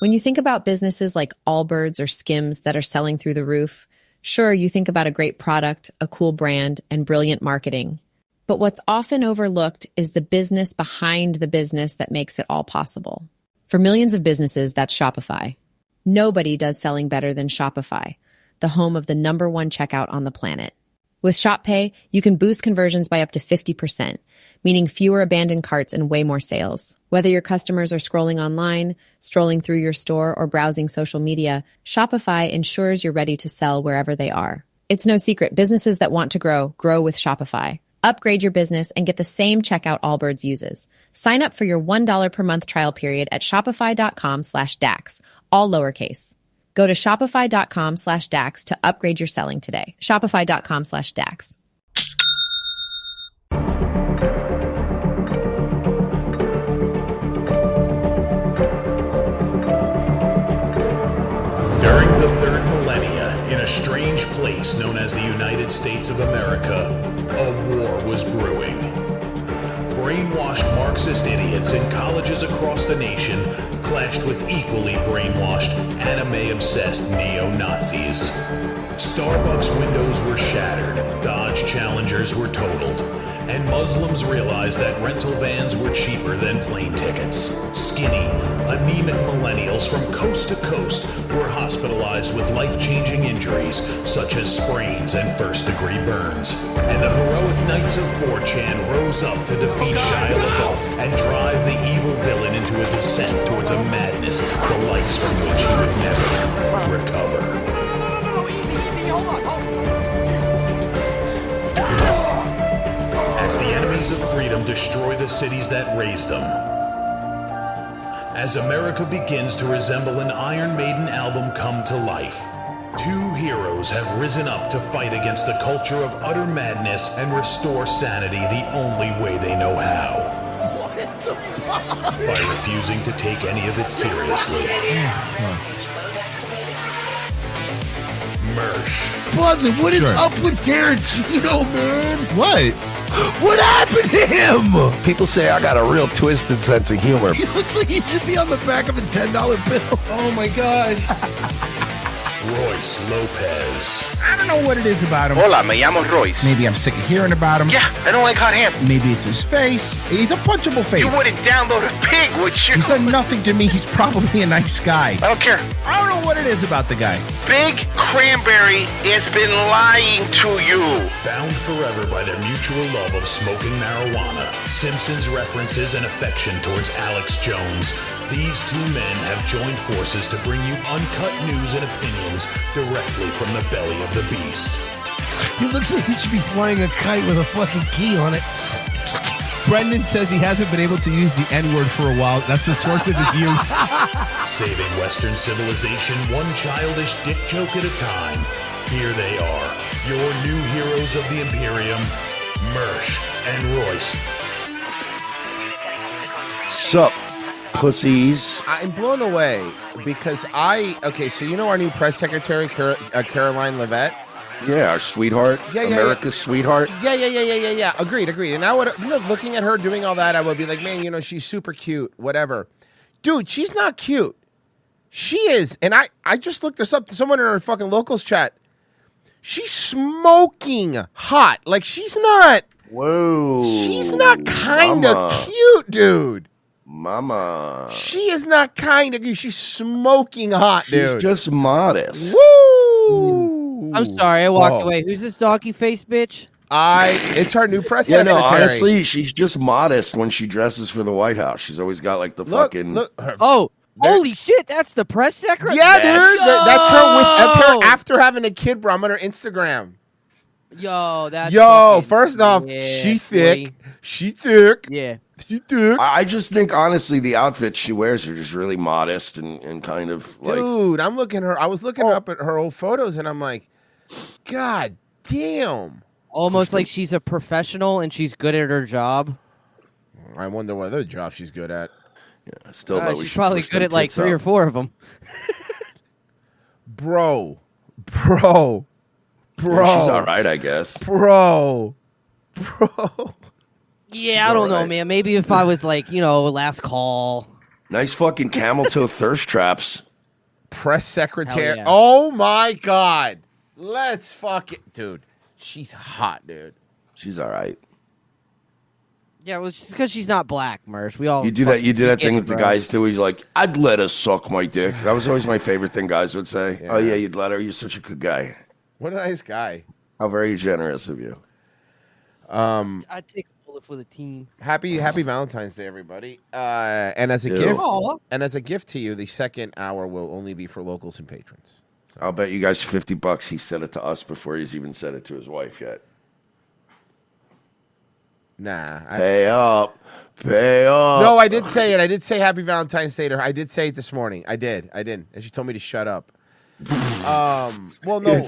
When you think about businesses like Allbirds or Skims that are selling through the roof, sure, you think about a great product, a cool brand, and brilliant marketing. But what's often overlooked is the business behind the business that makes it all possible. For millions of businesses, that's Shopify. Nobody does selling better than Shopify, the home of the #1 checkout on the planet. With Shop Pay, you can boost conversions by up to 50%, meaning fewer abandoned carts and way more sales. Whether your customers are scrolling online, strolling through your store, or browsing social media, Shopify ensures you're ready to sell wherever they are. It's no secret, businesses that want to grow, grow with Shopify. Upgrade your business and get the same checkout Allbirds uses. Sign up for your $1 per month trial period at shopify.com/DAX, all lowercase. Go to shopify.com/DAX to upgrade your selling today. Shopify.com/DAX. During the third millennia, in a strange place known as the United States of America, a war was brewing. Brainwashed Marxist idiots in colleges across the nation clashed with equally brainwashed, anime-obsessed neo-Nazis. Starbucks windows were shattered, Dodge Challengers were totaled, and Muslims realized that rental vans were cheaper than plane tickets. Skinny, anemic millennials from coast to coast were hospitalized with life-changing injuries such as sprains and first-degree burns. And the heroic knights of 4chan rose up to defeat Shia LaBeouf and drive the evil villain into a descent towards a madness the likes from which he would never recover. No, easy, hold on. Stop! As the enemies of freedom destroy the cities that raised them. As America begins to resemble an Iron Maiden album come to life, two heroes have risen up to fight against the culture of utter madness and restore sanity the only way they know how. What the fuck? By refusing to take any of it seriously. Mersh. Buzzin', what is up with Tarantino, man? What? What happened to him? People say I got a real twisted sense of humor. He looks like he should be on the back of a $10 bill. Oh my God. Royce Lopez. I don't know what it is about him. Hola, me llamo Royce. Maybe I'm sick of hearing about him. Yeah, I don't like hot ham. Maybe it's his face. He's a punchable face. You wouldn't download a pig, would you? He's done nothing to me. He's probably a nice guy. I don't care. I don't know what it is about the guy. Big Cranberry has been lying to you. Bound forever by their mutual love of smoking marijuana, Simpsons references and affection towards Alex Jones, these two men have joined forces to bring you uncut news and opinions directly from the belly of the beast. He looks like he should be flying a kite with a fucking key on it. Brendan says he hasn't been able to use the N-word for a while. That's the source of his youth. Saving Western civilization one childish dick joke at a time. Here they are, your new heroes of the Imperium, Mersh and Royce. Sup, pussies. I'm blown away because so you know our new press secretary, Caroline Levitt? Yeah, our sweetheart. America's sweetheart. Yeah. Agreed. And I would, looking at her doing all that, I would be like, man, she's super cute, whatever. Dude, she's not cute. She is. And I just looked this up to someone in our fucking locals chat. She's smoking hot. Like, she's not. Whoa. She's not kind of cute, dude. Mama. She is not kind of cute. She's smoking hot, dude. She's just modest. Woo! I'm sorry, I walked away. Who's this donkey face bitch? It's our new press secretary. No, honestly, she's just modest when she dresses for the White House. She's always got like the fucking. Holy shit! That's the press secretary. Yeah, dude. That's her after having a kid, bro. I'm on her Instagram. First off, she thick. Boy. She thick. Yeah. She thick. I just think honestly, the outfits she wears are just really modest and kind of like. Dude, I was looking up at her old photos, and I'm like, God damn. Almost like she's a professional and she's good at her job. I wonder what other job she's good at. Yeah, still though, she's probably good at like 3 or 4 of them. Bro. Yeah, she's all right, I guess. Bro. Yeah, I don't know, man. Maybe if I was like, last call. Nice fucking camel toe thirst traps. Press secretary. yeah. Oh my god. Let's fuck it, dude. She's hot, dude. She's all right. Yeah, well, just because she's not black, Mersh. We all You do that. You do that get thing it, with the bro. guys too. He's like, "I'd let her suck my dick." That was always my favorite thing guys would say. Yeah. Oh yeah, you'd let her. You're such a good guy. What a nice guy. How very generous of you. I'd take a bullet for the team. Happy Valentine's Day, everybody. And as a Ew. gift, Aw. and as a gift to you, the second hour will only be for locals and patrons. I'll bet you guys $50. He said it to us before he's even said it to his wife yet. Nah. Pay up. Pay up. No, I did say it. I did say Happy Valentine's Day to her. I did say it this morning. I did. And she told me to shut up. Well, no.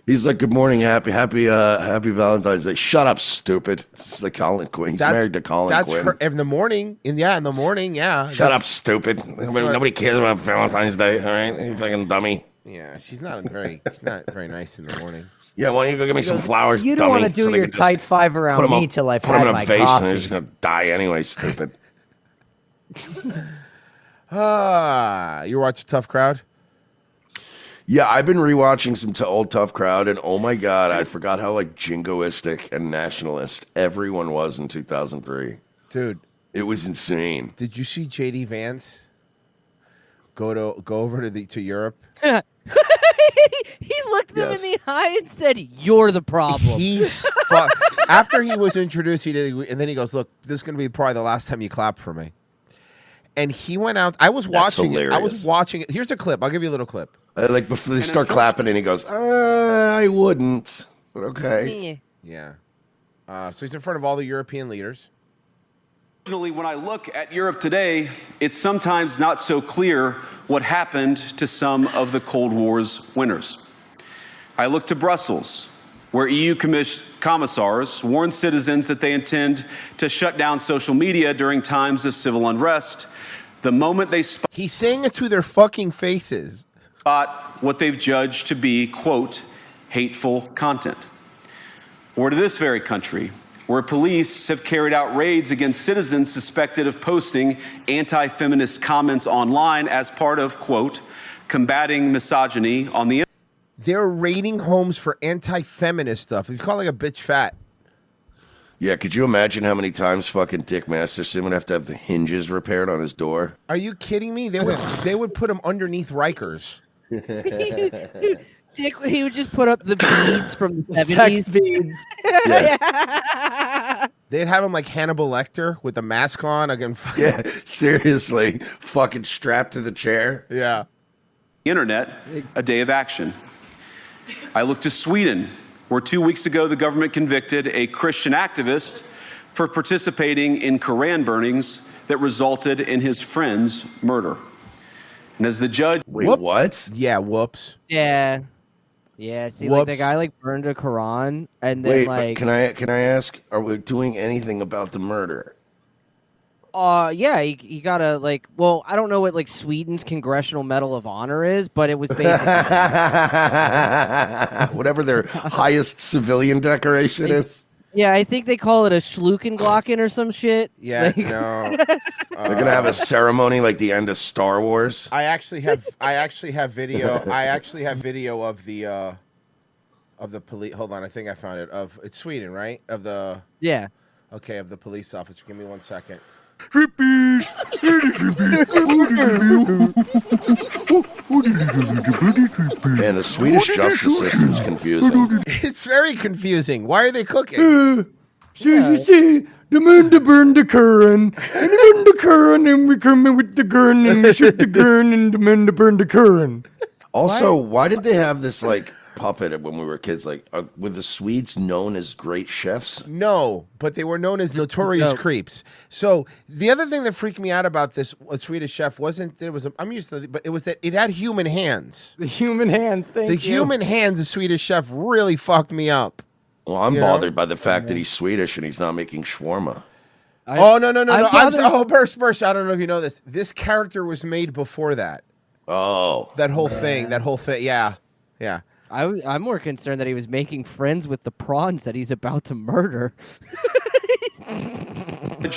He's like, good morning, happy Valentine's Day. Shut up, stupid. It's just like Colin Quinn. He's married to Colin Quinn. Her, in the morning. Yeah. Shut up, stupid. Nobody cares about Valentine's Day. All right, you fucking dummy. Yeah, she's not very nice in the morning. Yeah, why don't you go get me some flowers, You dummy? don't want to do they your can just tight five put around 'em me up- till I've put 'em had in my a vase and coffee. they're just gonna die anyway, stupid. You're watching Tough Crowd? Yeah, I've been rewatching some old Tough Crowd, and oh my god, I forgot how like jingoistic and nationalist everyone was in 2003. Dude, it was insane. Did you see JD Vance go over to Europe? He looked them in the eye and said, "You're the problem." After he was introduced, he did, and then he goes, "Look, this is going to be probably the last time you clap for me." And he went out. I was watching it. I was watching it. Here's a clip. I'll give you a little clip. Like before they start clapping, and he goes, "I wouldn't," but okay. Yeah. So he's in front of all the European leaders. Unfortunately, when I look at Europe today, it's sometimes not so clear what happened to some of the Cold War's winners. I look to Brussels, where EU commissars warn citizens that they intend to shut down social media during times of civil unrest. The moment they He's saying it to their fucking faces. Spot what they've judged to be, quote, hateful content. Or to this very country, where police have carried out raids against citizens suspected of posting anti-feminist comments online as part of, quote, combating misogyny on the internet. They're raiding homes for anti-feminist stuff. He's calling a bitch fat. Yeah, could you imagine how many times fucking Dick Masterson would have to have the hinges repaired on his door? Are you kidding me? They would put him underneath Rikers. Dick, he would just put up the beads from the 70s. Sex beads. They'd have him like Hannibal Lecter with the mask on. Again, Yeah, seriously. Fucking strapped to the chair. Yeah. Internet, a day of action. I look to Sweden, where 2 weeks ago the government convicted a Christian activist for participating in Koran burnings that resulted in his friend's murder. And as the judge... Wait, what? Yeah, whoops. Yeah. Yeah, see, like the guy like burned a Quran and then Wait, like but can I ask, are we doing anything about the murder? yeah, he got a like well, I don't know what like Sweden's Congressional Medal of Honor is, but it was basically whatever their highest civilian decoration is. Yeah, I think they call it a Schlukenglocken or some shit. Yeah, Like- no. They're gonna have a ceremony like the end of Star Wars. I actually have video. I actually have video of the police. Hold on, I think I found it. It's Sweden, right? Of the Yeah. Okay, of the police officer. Give me 1 second. Man, the Swedish justice system is confusing. It's very confusing. Why are they cooking? So you see, the man to burn the Quran, and the burn the Quran, and we come in with the gun, and we shoot the gun, and the man to burn the Quran. Also, why did they have this like puppet when we were kids? Like, were the Swedes known as great chefs? No, but they were known as notorious creeps. So the other thing that freaked me out about this Swedish chef wasn't that it was I'm used to, but it was that it had human hands. The human hands. Thank The you. human hands of Swedish chef really fucked me up. Well, I'm You know? bothered by the fact that he's Swedish and he's not making shawarma. Oh no! bothered- Burst! I don't know if you know this. This character was made before that. Oh, That whole thing. Yeah. I'm more concerned that he was making friends with the prawns that he's about to murder.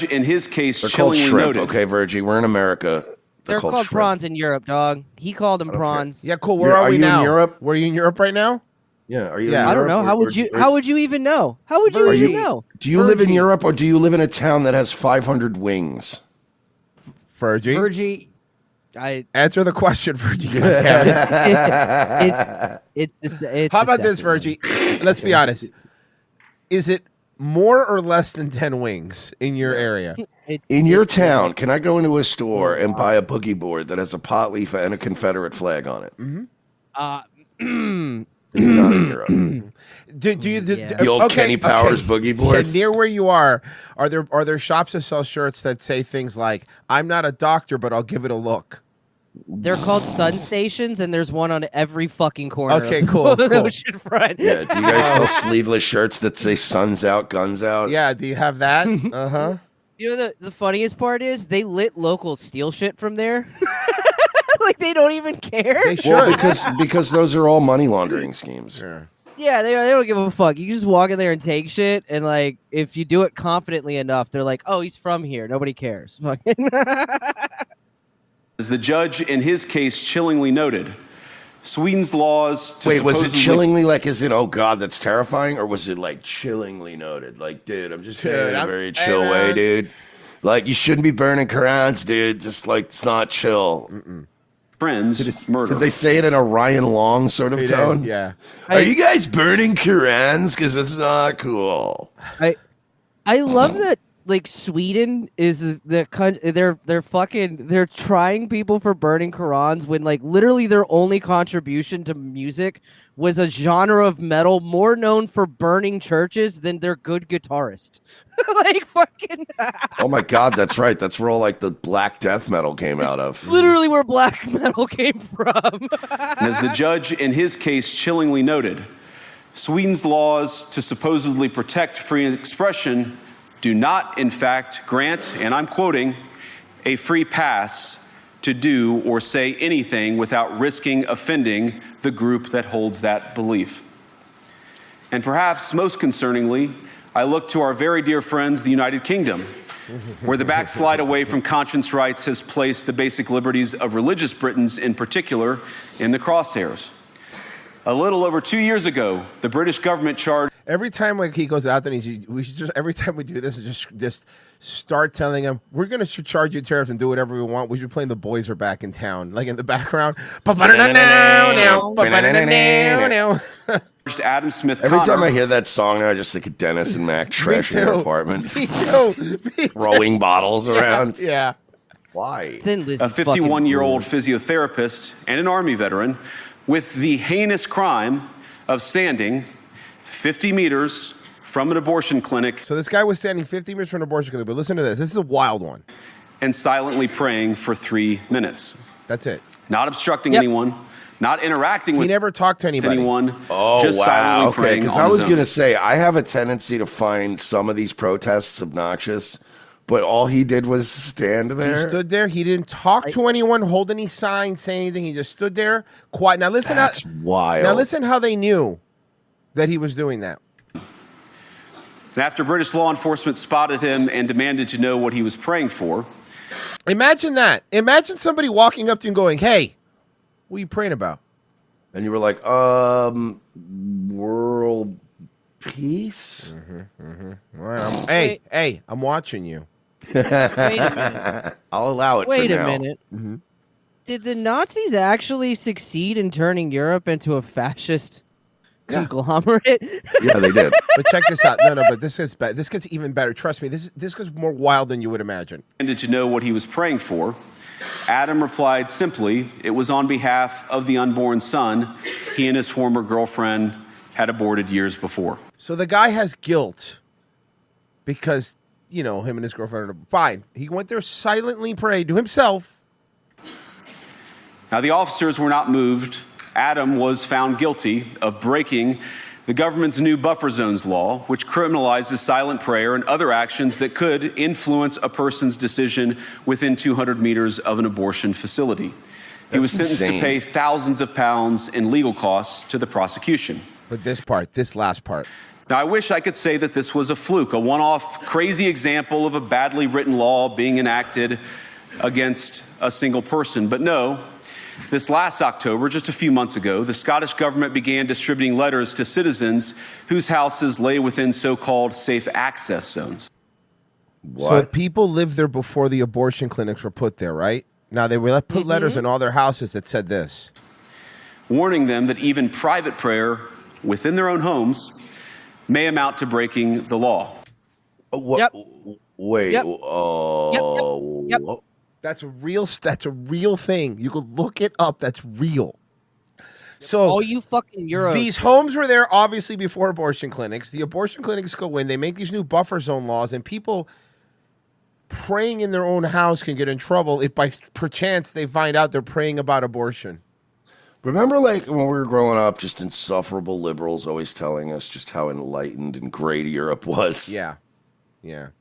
in his case, they're called chillingly shrimp. noted. Okay, Virgie, we're in America. They're called shrimp. prawns in Europe, dog. He called them Okay. prawns. Yeah, cool. Where are Are we you now? in Europe? Were you in Europe right now? Yeah, are you? Yeah. in I don't Europe know. How or- would you? or- How would you even know? How would you Are even you? know? Do you live in Virgie. Europe or do you live in a town that has 500 wings? Virgie? Virgie. Answer the question, Virgie. It's How the about this, second one. Virgie? Let's be honest. Is it more or less than 10 wings in your area? In your town, can I go into a store and buy a boogie board that has a pot leaf and a Confederate flag on it? Then you're not in Europe. Do you The old Kenny Powers boogie board? Yeah, near where you are there shops that sell shirts that say things like "I'm not a doctor, but I'll give it a look"? They're called sun stations, and there's one on every fucking corner. Okay, of the cool, cool. ocean front. Yeah, do you guys sell sleeveless shirts that say "Suns out, guns out"? Yeah, do you have that? Uh-huh. You know the funniest part is they lit locals steal shit from there. Like they don't even care. They should. Well, because those are all money laundering schemes. Yeah, they don't give a fuck. You just walk in there and take shit, and like if you do it confidently enough, they're like, "Oh, he's from here. Nobody cares." Fucking. As the judge in his case chillingly noted, Sweden's laws to Wait, was it supposedly- chillingly like, is it, oh God, that's terrifying? Or was it like chillingly noted? Like, dude, I'm just saying it in a I'm- very hey, chill way, man. dude. Like, you shouldn't be burning Korans, dude. Just like, it's not chill. friends murder. Did they say it in a Ryan Long sort of They did, tone? yeah. Are you guys burning Korans? Because it's not cool. I love that. Like Sweden is the country. They're trying people for burning Qurans when like literally their only contribution to music was a genre of metal more known for burning churches than their good guitarist. Like fucking Oh my God, that's right. That's where all like the black death metal came out of. literally where black metal came from. And as the judge in his case chillingly noted, Sweden's laws to supposedly protect free expression do not, in fact, grant, and I'm quoting, a free pass to do or say anything without risking offending the group that holds that belief. And perhaps most concerningly, I look to our very dear friends, the United Kingdom, where the backslide away from conscience rights has placed the basic liberties of religious Britons in particular in the crosshairs. A little over 2 years ago, the British government charged Every time like he goes out there, we should just every time we do this, just start telling him we're gonna charge you tariffs and do whatever we want. We should be playing The Boys Are Back in Town, like in the background. Adam Smith. Every Connor, time I hear that song now, I just think of Dennis and Mac trashing their too. apartment. Me too. Throwing bottles around. Yeah. Why? Thin Lizzy a fucking 51-year-old rules. physiotherapist and an Army veteran, with the heinous crime of standing 50 meters from an abortion clinic So this guy was standing 50 meters from an abortion clinic, but listen to this. This is a wild one. and silently praying for 3 minutes. That's it. Not obstructing Yep. anyone, not interacting He with never talked to anybody. anyone, Oh, just wow. silently Okay, praying because on I was his own. going to say, I have a tendency to find some of these protests obnoxious, but all he did was stand He there. stood there. He didn't talk to anyone, hold any signs, say anything. He just stood there, quiet. Now listen. That's wild. Now listen how they knew that he was doing that. And after British law enforcement spotted him and demanded to know what he was praying for, Imagine that. Imagine somebody walking up to you and going, "Hey, what are you praying about?" And you were like, world peace? All right, hey, I'm watching you. Wait a minute. I'll allow it Wait for a now. minute. Did the Nazis actually succeed in turning Europe into a fascist conglomerate? Yeah, they did. But check this out. No, but this gets better. This gets even better. Trust me. This gets more wild than you would imagine. demanded to know what he was praying for, Adam replied simply, it was on behalf of the unborn son he and his former girlfriend had aborted years before. So the guy has guilt because, you know, him and his girlfriend are fine. He went there, silently prayed to himself. Now, the officers were not moved. Adam was found guilty of breaking the government's new buffer zones law, which criminalizes silent prayer and other actions that could influence a person's decision within 200 meters of an abortion facility. He was sentenced insane. to pay thousands of pounds in legal costs to the prosecution. But this last part. Now, I wish I could say that this was a fluke, a one-off crazy example of a badly written law being enacted against a single person. But no, this last October, just a few months ago, the Scottish government began distributing letters to citizens whose houses lay within so-called safe access zones. So people lived there before the abortion clinics were put there, right? Now they would put letters in all their houses that said this, warning them that even private prayer within their own homes may amount to breaking the law. What? Wait. Yep. Yep. That's a real thing. You could look it up. That's real. So all you fucking Euros. These homes were there obviously before abortion clinics. The abortion clinics go in. They make these new buffer zone laws, and people praying in their own house can get in trouble if by perchance they find out they're praying about abortion. Remember, like, when we were growing up, just insufferable liberals always telling us just how enlightened and great Europe was. Yeah. You're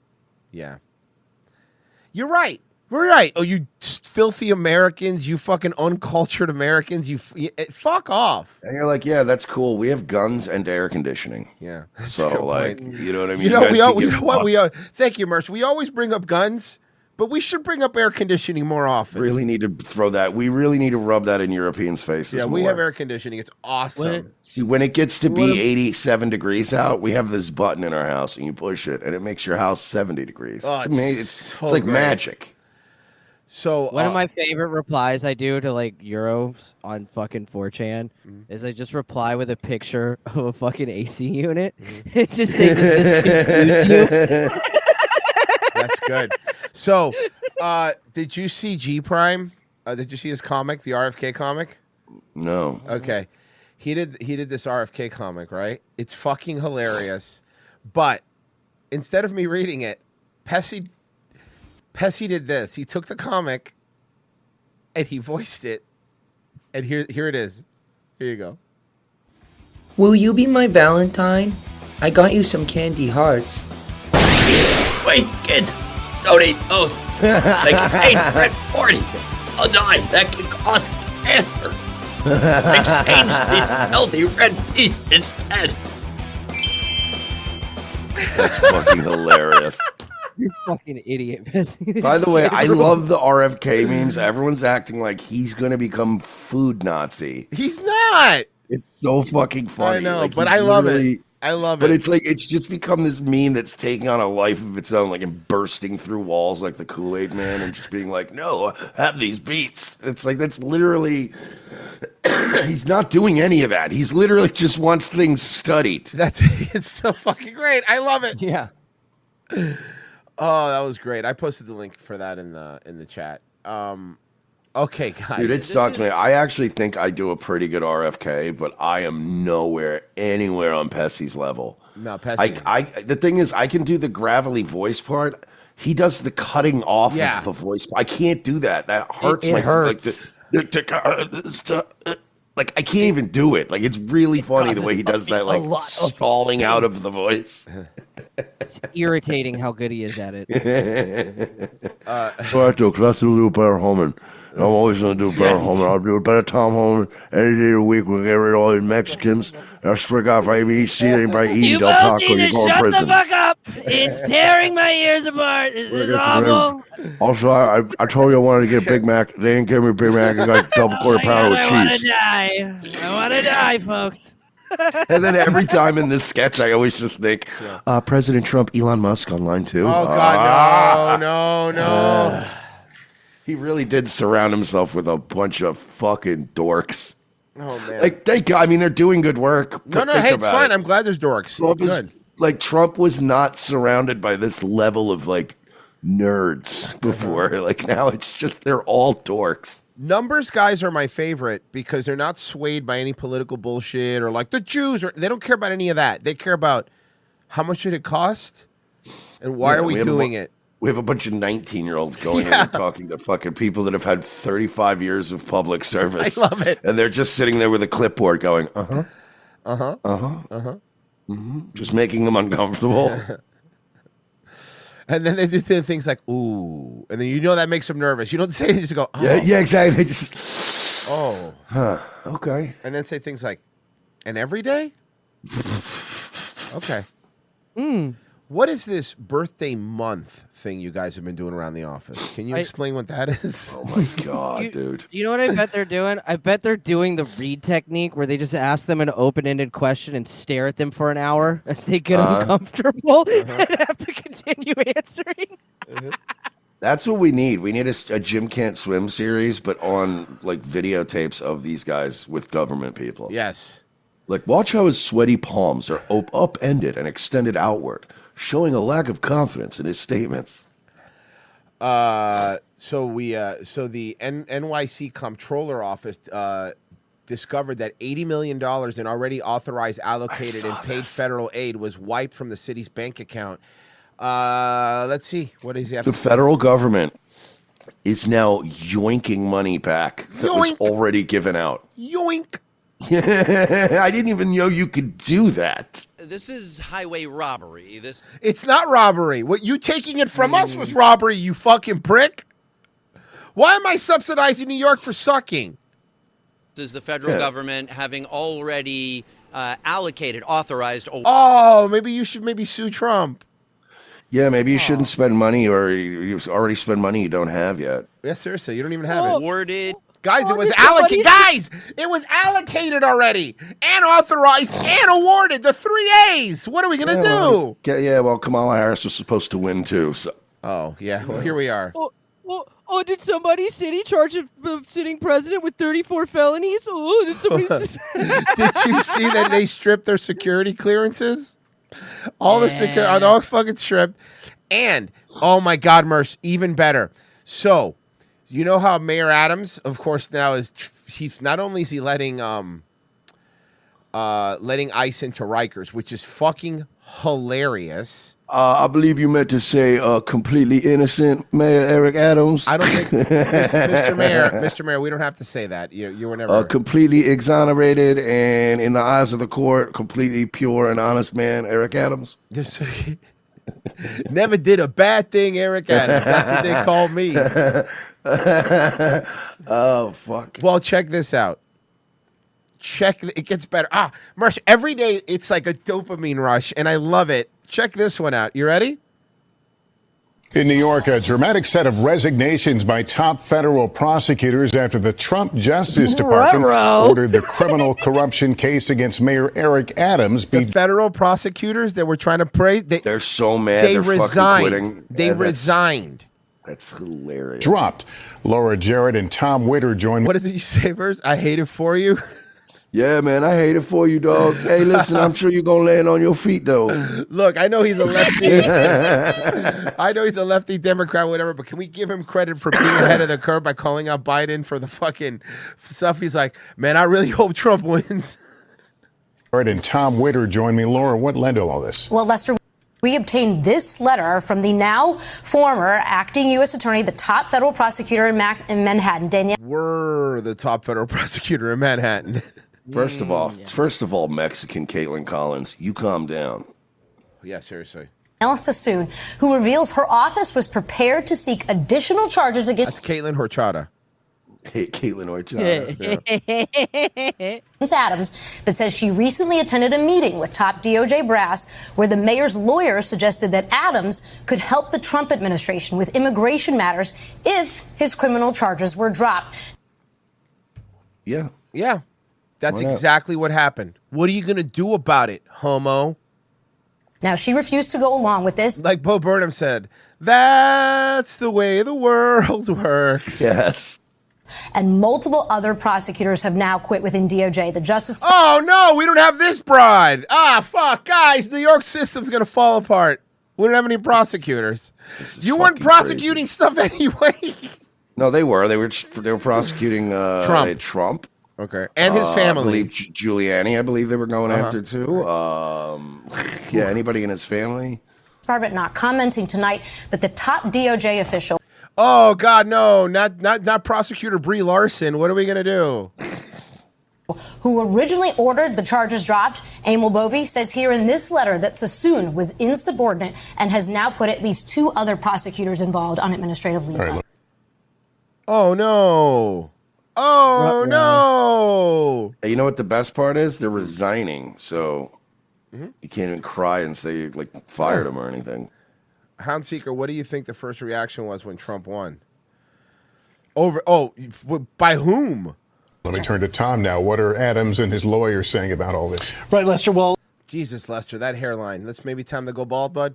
right. We're right. Oh, you filthy Americans, you fucking uncultured Americans, fuck off. And you're like, yeah, that's cool. We have guns and air conditioning. Yeah. So, like, you know what I mean? You know what? Thank you, Merch. We always bring up guns, but we should bring up air conditioning more often. Really need to throw that. We really need to rub that in Europeans' faces. Yeah, we more. have air conditioning. It's awesome. See, when it gets to be 87 degrees out, we have this button in our house, and you push it, and it makes your house 70 degrees. Oh, it's amazing. It's like great. magic. So one of my favorite replies I do to like Euros on fucking 4chan is I just reply with a picture of a fucking AC unit and just say, "Does this confuse you?" That's good. So, did you see G Prime? Did you see his comic, the RFK comic? No. Okay, he did this RFK comic, right? It's fucking hilarious. But instead of me reading it, Pessy did this. He took the comic and he voiced it. And here it is. Here you go. Will you be my Valentine? I got you some candy hearts. Wait, kids! Don't eat those! They contain red 40! I'll die! That can cause cancer! Exchange these healthy red peas instead! That's fucking hilarious. You fucking idiot, Pessy. By the way, I love the RFK memes. Everyone's acting like he's going to become food Nazi. He's not! It's so fucking funny. I know, like, but I love it. I love it. But it's like, it's just become this meme that's taking on a life of its own, like, and bursting through walls like the Kool-Aid Man and just being like, no, have these beats. It's like, that's literally, he's not doing any of that. He's literally just wants things studied. It's so fucking great. I love it. Yeah. Oh, that was great. I posted the link for that in the chat. Okay, guys. Dude, it sucks, man. I actually think I do a pretty good RFK, but I am anywhere on Pessy's level. No, Pessy. The thing is, I can do the gravelly voice part. He does the cutting off of the voice. I can't do that. That hurts. It hurts. Like, I can't even do it. Like, it's really funny the way he does that, like, stalling out of the voice. It's irritating how good he is at it. So I have to do a better Holman. I'm always going to do a better Holman. I'll do a better Tom Holman any day of the week. We'll get rid of all these Mexicans. I'll swear to God, if I even see anybody eating Del Taco, you're going to prison. Shut the fuck up! It's tearing my ears apart. This is awful. Also, I told you I wanted to get a Big Mac. They didn't give me a Big Mac. I got double quarter pounder with cheese. I want to die, folks. And then every time in this sketch, I always just think, President Trump, Elon Musk on line 2. Oh, God, no. He really did surround himself with a bunch of fucking dorks. Oh, man. Like, thank God. I mean, they're doing good work. No, hey, it's fine. I'm glad there's dorks. Good. Like, Trump was not surrounded by this level of, like, nerds before. Like, now it's just, they're all dorks. Numbers guys are my favorite because they're not swayed by any political bullshit or like the Jews, or they don't care about any of that. They care about how much should it cost and why are we doing it. We have a bunch of 19-year-olds going in and talking to fucking people that have had 35 years of public service. I love it. And they're just sitting there with a clipboard going, just making them uncomfortable. And then they do things like, ooh. And then that makes them nervous. You don't say anything, you just go, oh. Yeah, exactly. They just, okay. And then say things like, and every day? Okay. What is this birthday month thing you guys have been doing around the office? Can you explain what that is? Oh my god, dude! You know what I bet they're doing? I bet they're doing the read technique where they just ask them an open-ended question and stare at them for an hour as they get uncomfortable and have to continue answering. That's what we need. We need a Jim Can't Swim series, but on like videotapes of these guys with government people. Yes. Like, watch how his sweaty palms are upended and extended outward, showing a lack of confidence in his statements. So the NYC Comptroller Office discovered that $80 million in already authorized, allocated, and paid federal aid was wiped from the city's bank account. Let's see. What is he have The to say? federal government is now yoinking money back that was Yoink. already given out. Yoink. I didn't even know you could do that. This is highway robbery. It's not robbery. What you taking it from us was robbery, you fucking prick. Why am I subsidizing New York for sucking? This is the federal government having already allocated, authorized. Oh, maybe you should sue Trump. Yeah, maybe you shouldn't spend money, or you already spend money you don't have yet. Yeah, seriously, you don't even have it. Awarded. Guys, it was allocated. Guys, it was allocated already, and authorized, and awarded. The 3 A's. What are we gonna do? Well, Kamala Harris was supposed to win too. So. Oh yeah. Well, here we are. Did somebody charge a sitting president with 34 felonies? Oh, did somebody? Did you see that they stripped their security clearances? All their security are all fucking stripped. And oh my God, Merce, even better. So, you know how Mayor Adams, of course, now he's not only is he letting ICE into Rikers, which is fucking hilarious. I believe you meant to say completely innocent Mayor Eric Adams. I don't think, Mr. Mayor, we don't have to say that. You were never completely exonerated and in the eyes of the court, completely pure and honest man, Eric Adams. Never did a bad thing, Eric Adams. That's what they call me. Oh fuck. Well, check this out. It gets better. Mersh, every day it's like a dopamine rush, and I love it. Check this one out. You ready? In New York, a dramatic set of resignations by top federal prosecutors after the Trump Justice Department ordered the criminal corruption case against Mayor Eric Adams be... The federal prosecutors that were trying to praise... They're so mad they they're resigned. fucking quitting. They resigned. That's hilarious. Dropped. Laura Jarrett and Tom Witter joined... What is it you say, Verse? I hate it for you. Yeah, man, I hate it for you, dog. Hey, listen, I'm sure you're going to land on your feet, though. Look, I know he's a lefty. I know he's a lefty Democrat, whatever, but can we give him credit for being ahead of the curve by calling out Biden for the fucking stuff? He's like, man, I really hope Trump wins. And Tom Witter joined me. Laura, what led to all this? Well, Lester, we obtained this letter from the now former acting U.S. attorney, the top federal prosecutor in Manhattan, Danielle. We're the top federal prosecutor in Manhattan. First of all, Mexican Caitlin Collins, you calm down. Yeah, seriously. Sassoon, who reveals her office was prepared to seek additional charges against... That's Caitlin Horchata. Hey, Caitlin Horchata. Adams, but says she recently attended a meeting with top DOJ brass where the mayor's lawyer suggested that Adams could help the Trump administration with immigration matters if his criminal charges were dropped. Yeah. Yeah. That's exactly what happened. What are you going to do about it, homo? Now, she refused to go along with this. Like Bo Burnham said, that's the way the world works. Yes. And multiple other prosecutors have now quit within DOJ. The Justice... Oh, no, we don't have this broad. Fuck, guys, New York system's going to fall apart. We don't have any prosecutors. You weren't prosecuting stuff anyway. No, they were. They were prosecuting Trump. Okay, and his family. I believe Giuliani, I believe they were going after too. Yeah, anybody in his family. Department not commenting tonight, but the top DOJ official. Oh God, no, not Prosecutor Brie Larson. What are we gonna do? Who originally ordered the charges dropped, Emil Bovey, says here in this letter that Sassoon was insubordinate and has now put at least 2 other prosecutors involved on administrative leave. Right. Oh no. Oh, no. You know what the best part is? They're resigning. So You can't even cry and say you like fired him or anything. Hound Seeker, what do you think the first reaction was when Trump won? By whom? Let me turn to Tom now. What are Adams and his lawyers saying about all this? Right, Lester. Well, Jesus, Lester, that hairline. Let's maybe time to go bald, bud.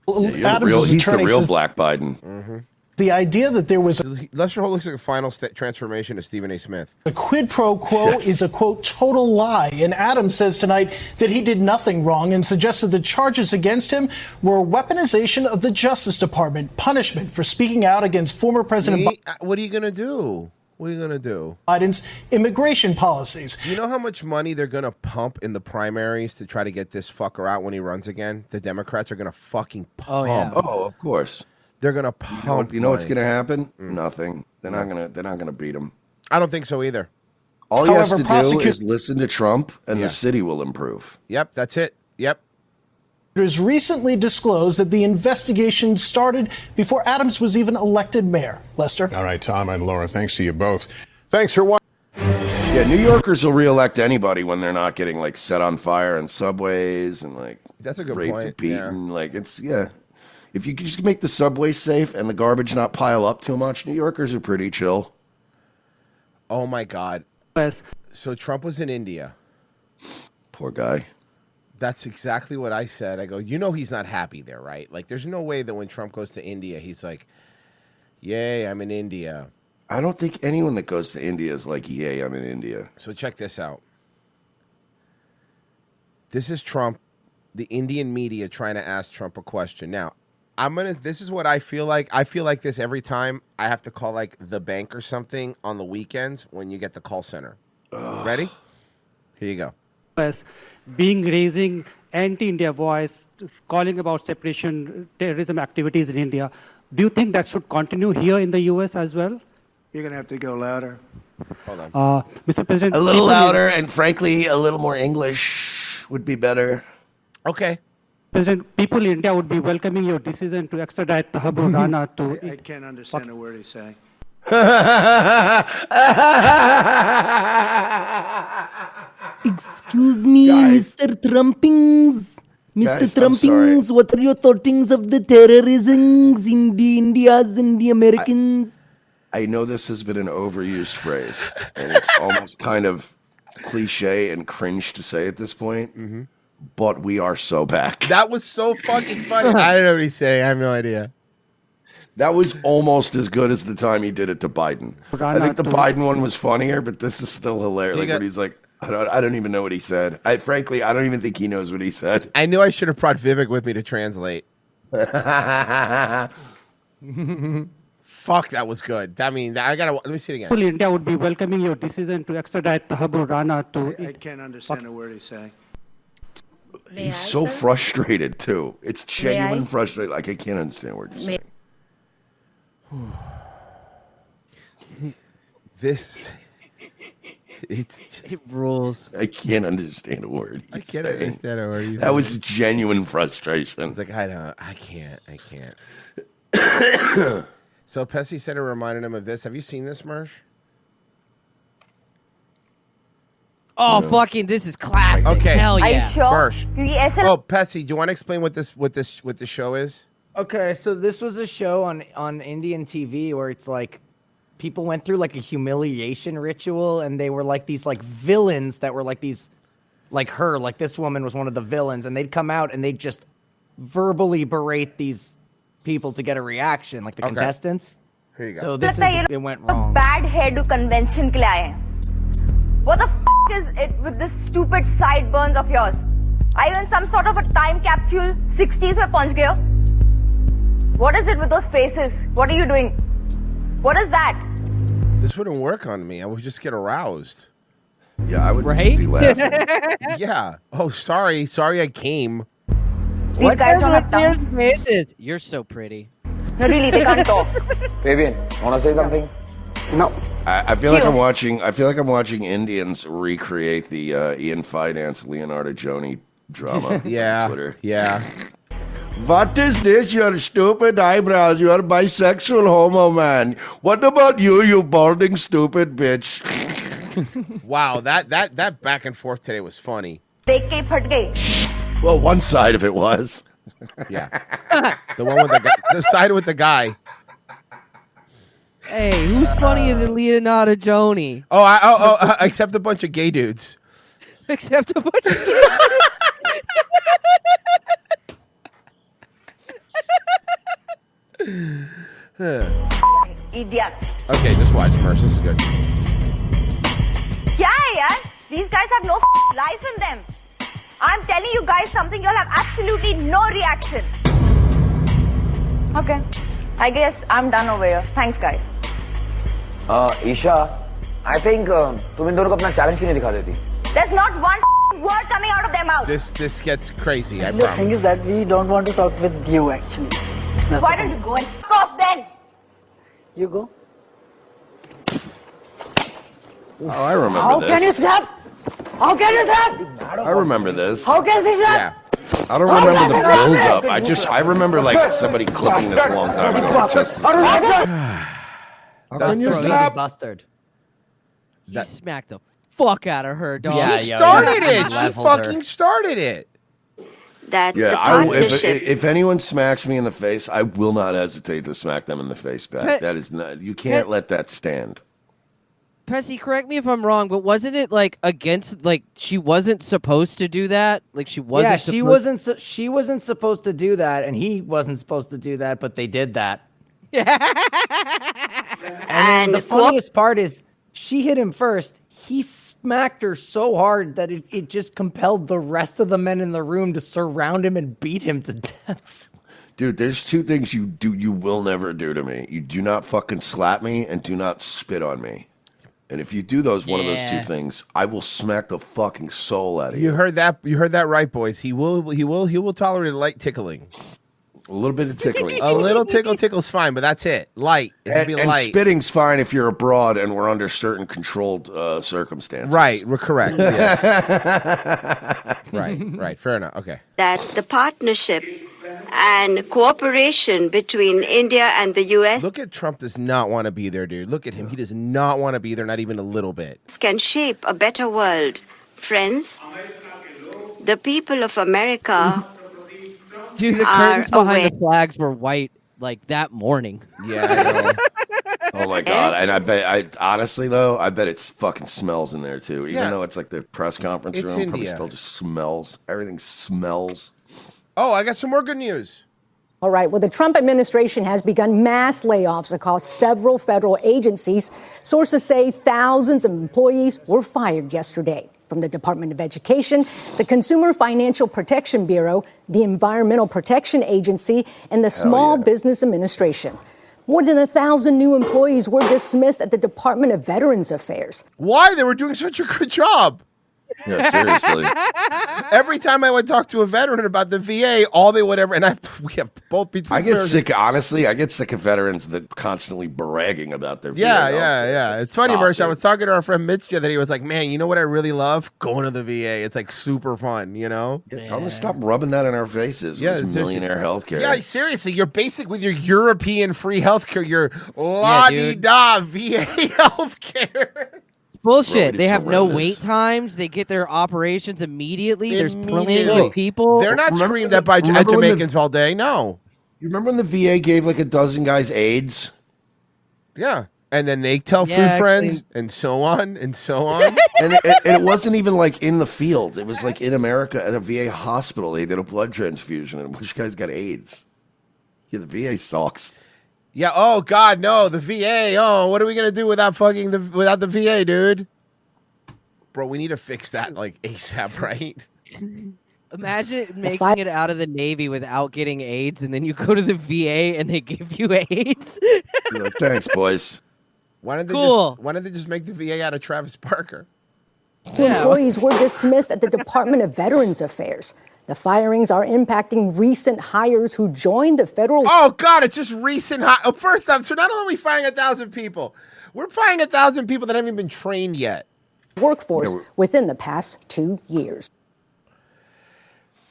He's the real Black Biden. Mm-hmm. The idea that there was Lester Holt looks like a final transformation of Stephen A. Smith. a quid pro quo is a, quote, total lie. And Adams says tonight that he did nothing wrong and suggested the charges against him were weaponization of the Justice Department, punishment for speaking out against former President What are you going to do? What are you going to do? Biden's immigration policies. You know how much money they're going to pump in the primaries to try to get this fucker out when he runs again? The Democrats are going to fucking pump. Oh, of course. They're going to pump. You know what's money. going to happen? Nothing. They're not going to beat him. I don't think so either. All he has to do is listen to Trump, and the city will improve. Yep, that's it. Yep. Prosecutors recently disclosed that the investigation started before Adams was even elected mayor. Lester? All right, Tom and Laura, thanks to you both. Thanks for watching. Yeah, New Yorkers will reelect anybody when they're not getting like set on fire in subways and like that's a good raped point. and beaten. Like if you could just make the subway safe and the garbage not pile up too much, New Yorkers are pretty chill. Oh my God. So Trump was in India. Poor guy. That's exactly what I said. I go, he's not happy there, right? Like, there's no way that when Trump goes to India, he's like, yay, I'm in India. I don't think anyone that goes to India is like, yay, I'm in India. So check this out. This is Trump, the Indian media trying to ask Trump a question. Now, this is what I feel like. I feel like this every time I have to call like the bank or something on the weekends when you get the call center. Ready? Here you go. Raising anti-India voice, calling about separation, terrorism activities in India. Do you think that should continue here in the U.S. as well? You're going to have to go louder. Hold on. Mr. President. A little louder and, frankly, a little more English would be better. Okay. President, people in India would be welcoming your decision to extradite Tahabur Rana to... I can't understand a word he's saying. Excuse me, Mr. Trumpings. Mr. Guys, Trumpings, what are your thoughtings of the terrorisms in the Indias and the Americans? I know this has been an overused phrase, and it's almost kind of cliche and cringe to say at this point, but we are so back. That was so fucking funny. I don't know what he's saying. I have no idea. That was almost as good as the time he did it to Biden. I think the Biden one was funnier, but this is still hilarious. Like when he's like, I don't even know what he said. Frankly, I don't even think he knows what he said. I knew I should have brought Vivek with me to translate. Fuck, that was good. I mean, let me see it again. People in India would be welcoming your decision to extradite Tahabur Rana to... I can't understand a word he's saying. He's so frustrated, too. It's genuine frustrated. Like, I can't understand what you're saying. It rules. I can't understand a word. I can't understand a word. That was genuine frustration. It's like I can't. So Pessy said it reminded him of this. Have you seen this, Mersh? Oh, fucking! This is classic. Okay. Hell yeah. Are you sure? Mersh. Oh, Pessy, do you want to explain what the show is? Okay, so this was a show on Indian TV where it's like people went through like a humiliation ritual, and they were like these like villains that were like these, like her, like this woman was one of the villains, and they'd come out and they'd just verbally berate these people to get a reaction, like the contestants. Here you go. So this is, it went wrong. Bad hairdo convention ke liye aaye hain. What the is it with this stupid sideburns of yours? Are you in some sort of a time capsule 60s mein pahunch gaye ho? What is it with those faces? What are you doing? What is that? This wouldn't work on me. I would just get aroused. Yeah, I would just be laughing. Yeah. Oh, sorry. Sorry I came. What is with faces? You're so pretty. No, really, they can't talk. Fabian, want to say something? No. I feel like I'm watching Indians recreate the Ian Finance Leonardo Joni drama on Twitter. Yeah. What is this? Your stupid eyebrows. You are bisexual homo man. What about you balding stupid bitch? Wow, that back and forth today was funny. देख के ही फट गई. Well, one side of it was. Yeah. The one with the guy, the side with the guy. Hey, who's funnier than Leonardo Joni? Except a bunch of gay dudes. Except a bunch of gay Idiot. Okay, just watch, Merce. This is good. Yeah, yeah. These guys have no life in them. I'm telling you guys something, you'll have absolutely no reaction. Okay. I guess I'm done over here. Thanks, guys. Isha, I think तुम इन दोनों को अपना challenge क्यों नहीं दिखा देती? There's not one word coming out of their mouth. This gets crazy, I The thing promise. is that we don't want to talk with you actually. Why don't you go and f off then? You go. Oh, I remember How this. can you snap? How can you snap? I remember this. How can she snap? Yeah. I don't remember the build-up. I remember like somebody clipping this a long time ago. Just Doesn't you stop? Bastard. He smacked the fuck out of her, dog. She started it. She fucking started it. That the yeah, partnership. if anyone smacks me in the face, I will not hesitate to smack them in the face back. That is not. You can't let that stand. Pessy, correct me if I'm wrong, but wasn't it like against like she wasn't supposed to do that? Like she wasn't. Yeah, she wasn't supposed to do that, and he wasn't supposed to do that, but they did that. And the funniest part is she hit him first. He smacked her so hard that it just compelled the rest of the men in the room to surround him and beat him to death. Dude, there's two things you will never do to me. You do not fucking slap me and do not spit on me. And if you do one of those two things, I will smack the fucking soul out of you. You heard that right, boys. He will tolerate light tickling. A little bit of tickling. A little tickle's fine, but that's it. Light. It has to be And light. spitting's fine if you're abroad and we're under certain controlled circumstances. Right, we're correct. Yes. Right. Fair enough. Okay. That the partnership and cooperation between India and the U.S. Look at Trump does not want to be there, dude. Look at him. He does not want to be there, not even a little bit. can shape a better world. Friends, the people of America Dude, the curtains behind the flags were white like that morning. Yeah, I know. Oh my god! And I bet I bet it fucking smells in there too. Even though it's like the press conference It's room, probably India. still just smells. Everything smells. Oh, I got some more good news. All right. Well, the Trump administration has begun mass layoffs across several federal agencies. Sources say thousands of employees were fired yesterday from the Department of Education, the Consumer Financial Protection Bureau, the Environmental Protection Agency, and the Small Business Administration. More than 1,000 new employees were dismissed at the Department of Veterans Affairs. Why? They were doing such a good job. Yeah, seriously. Every time I would talk to a veteran about the VA, all they would ever, and we have both between. I get sick. Honestly, I get sick of veterans that constantly bragging about their. Yeah. It's funny, Stop, Mersh. I dude. was talking to our friend Mitch the other day. He was like, "Man, you know what I really love? Going to the VA. It's like super fun, you know." Yeah, tell them to stop rubbing that in our faces. Yeah, with millionaire healthcare. Yeah, seriously, you're basic with your European free healthcare, your la-di-da VA healthcare. Bullshit. Already They have no surrendered. wait times. They get their operations immediately. There's plenty Immediately. of people. They're not Remember screamed the- at by remember when the- Jamaicans all day. No. You remember when the VA gave like a dozen guys AIDS? Yeah. And then they tell Yeah, food actually- friends and so on and so on. And it wasn't even like in the field. It was like in America at a VA hospital. They did a blood transfusion and which guys got AIDS. Yeah, the VA sucks. Yeah. Oh God, no. The VA. Oh, what are we gonna do without without the VA, dude? Bro, we need to fix that like ASAP, right? Imagine making it out of the Navy without getting AIDS, and then you go to the VA and they give you AIDS. You're like, thanks, boys. Why didn't they Cool. why didn't they just make the VA out of Travis Barker? Employees were dismissed at the Department of Veterans Affairs. The firings are impacting recent hires who joined the federal. Oh God, it's just recent. First off, so not only are we firing 1,000 people, we're firing 1,000 people that haven't even been trained yet. Workforce within the past 2 years.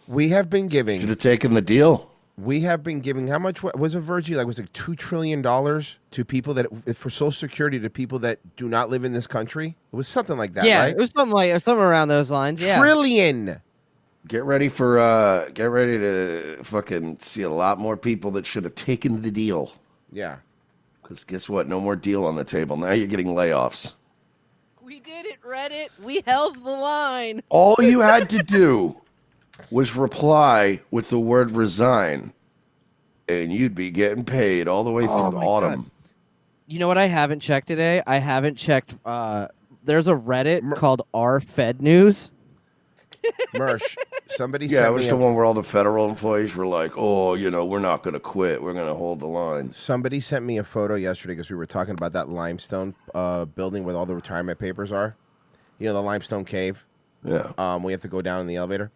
We have been giving. Should have taken the deal. We have been giving how much was it, Virgie? Like was it $2 trillion to people that for Social Security to people that do not live in this country? It was something like that, Yeah, right? it was something around those lines. Yeah. Trillion. Get ready to fucking see a lot more people that should have taken the deal. Yeah. Because guess what? No more deal on the table. Now you're getting layoffs. We did it, Reddit. We held the line. All you had to do was reply with the word resign, and you'd be getting paid all the way through the autumn. You know what I haven't checked today? I haven't checked. There's a Reddit called R Fed News. Mersh, somebody Yeah, it sent was me the one where all the federal employees were like, oh, we're not going to quit. We're going to hold the line. Somebody sent me a photo yesterday because we were talking about that limestone building where all the retirement papers are. You know, the limestone cave? Yeah. We have to go down in the elevator.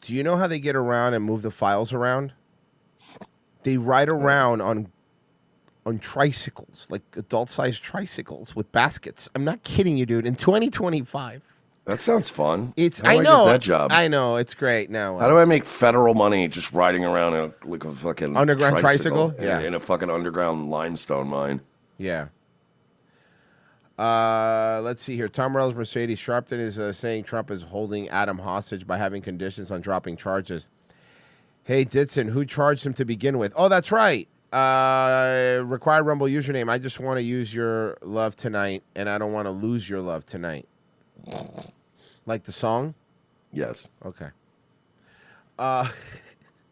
Do you know how they get around and move the files around? They ride around on tricycles, like adult-sized tricycles with baskets. I'm not kidding you, dude. In 2025. That sounds fun. I know get that job. I know it's great. Now, How do I make federal money just riding around in a fucking Underground tricycle? Yeah, Yeah. in a fucking underground limestone mine. Yeah. Let's see here. Tom Morello's Mercedes Sharpton is saying Trump is holding Adam hostage by having conditions on dropping charges. Hey, Ditson, who charged him to begin with? Oh, that's right. Required Rumble username. I just want to use your love tonight, and I don't want to lose your love tonight. Like the song? Yes. Okay.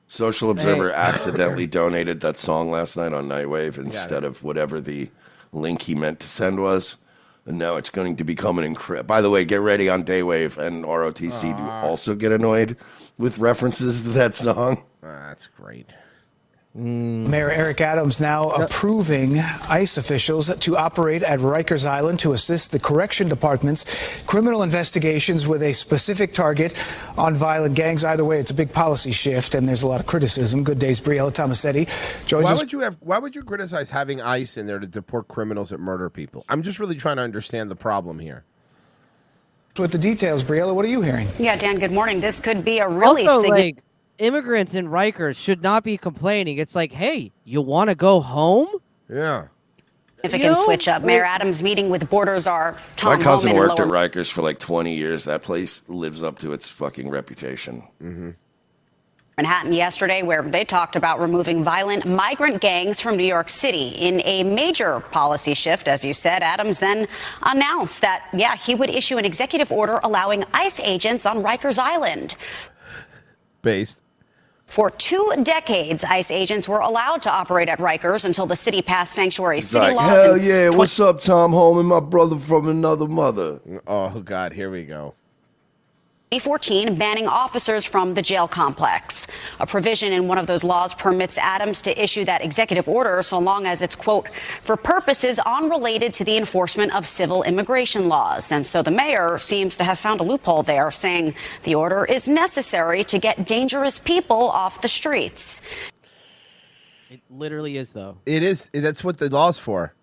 Social Observer accidentally donated that song last night on Nightwave instead of whatever the link he meant to send was. And now it's going to become an incredible... By the way, get ready on Daywave and ROTC to also get annoyed with references to that song. That's great. Mayor Eric Adams now approving ICE officials to operate at Rikers Island to assist the correction department's criminal investigations with a specific target on violent gangs. Either way, it's a big policy shift, and there's a lot of criticism. Good day's Briella Tomasetti joins us. Why would you criticize having ICE in there to deport criminals that murder people? I'm just really trying to understand the problem here. With the details, Briella, what are you hearing? Yeah, Dan, good morning. This could be a really Also, significant... immigrants in Rikers should not be complaining. It's like, hey, you want to go home? Yeah. significant switch up. Mayor Adams meeting with Borders are Tom My cousin Homan worked and at Rikers for like 20 years. That place lives up to its fucking reputation. Mm-hmm. Manhattan yesterday, where they talked about removing violent migrant gangs from New York City in a major policy shift. As you said, Adams then announced that, he would issue an executive order allowing ICE agents on Rikers Island. Based. For 2 decades, ICE agents were allowed to operate at Rikers until the city passed sanctuary It's city like, laws. hell yeah, what's up, Tom Holman, my brother from another mother. Oh, God, here we go. 2014, banning officers from the jail complex. A provision in one of those laws permits Adams to issue that executive order so long as it's, quote, for purposes unrelated to the enforcement of civil immigration laws. And so the mayor seems to have found a loophole there, saying the order is necessary to get dangerous people off the streets. It literally is, though. It is. That's what the law's for.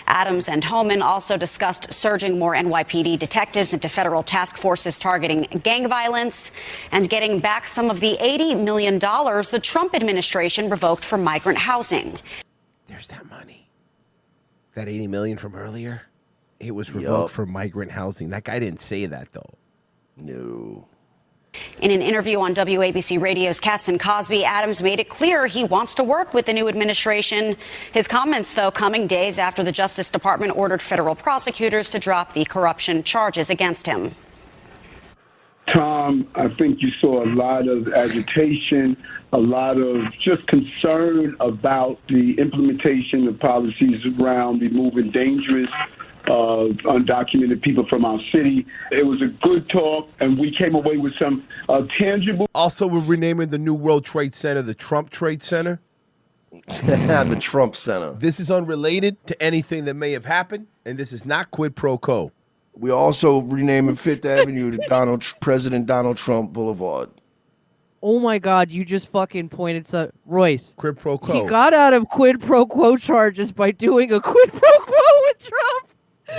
Adams and Homan also discussed surging more NYPD detectives into federal task forces targeting gang violence and getting back some of the $80 million the Trump administration revoked for migrant housing. There's that money. That $80 million from earlier, it was revoked for migrant housing. That guy didn't say that, though. No. In an interview on WABC Radio's Katz and Cosby, Adams made it clear he wants to work with the new administration. His comments, though, coming days after the Justice Department ordered federal prosecutors to drop the corruption charges against him. Tom, I think you saw a lot of agitation, a lot of just concern about the implementation of policies around removing dangerous undocumented people from our city. It was a good talk, and we came away with some tangible... Also, we're renaming the new World Trade Center the Trump Trade Center. The Trump Center. This is unrelated to anything that may have happened, and this is not quid pro quo. We also renaming Fifth Avenue to President Donald Trump Boulevard. Oh my God, you just fucking pointed to Royce. Quid pro quo. He got out of quid pro quo charges by doing a quid pro quo with Trump.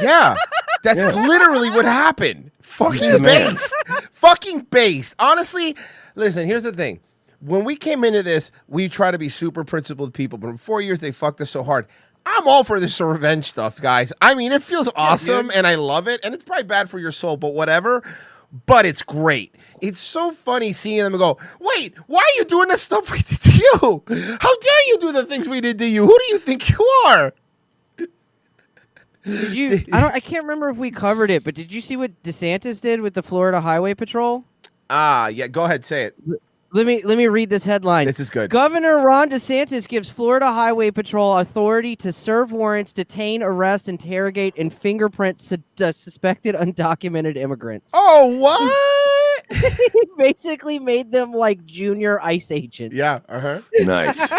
Yeah, that's literally what happened. Fucking based. Fucking based. Honestly, listen, here's the thing. When we came into this, we try to be super principled people, but in 4 years, they fucked us so hard. I'm all for this revenge stuff, guys. I mean, it feels awesome, and I love it, and it's probably bad for your soul, but whatever. but it's great. It's so funny seeing them go, wait, why are you doing the stuff we did to you? How dare you do the things we did to you? Who do you think you are? I can't remember if we covered it, but did you see what DeSantis did with the Florida Highway Patrol? Yeah, go ahead, say it. Let me read this headline. This is good. Governor Ron DeSantis gives Florida Highway Patrol authority to serve warrants, detain, arrest, interrogate, and fingerprint suspected undocumented immigrants. Oh, what? He basically made them like junior ICE agents. Yeah, uh-huh. Nice.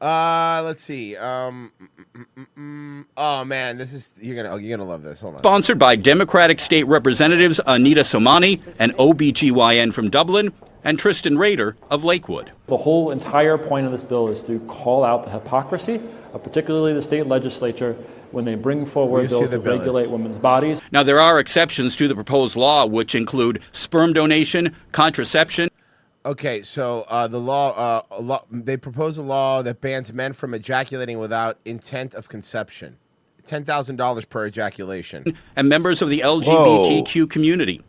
Let's see. Oh man, this is you're gonna love this. Hold on. Sponsored by Democratic State Representatives Anita Somani, an OBGYN from Dublin, and Tristan Rader of Lakewood. The whole entire point of this bill is to call out the hypocrisy of particularly the state legislature when they bring forward bills to regulate women's bodies. Now, there are exceptions to the proposed law, which include sperm donation, contraception. Okay, so they propose a law that bans men from ejaculating without intent of conception. $10,000 per ejaculation. And members of the LGBTQ community.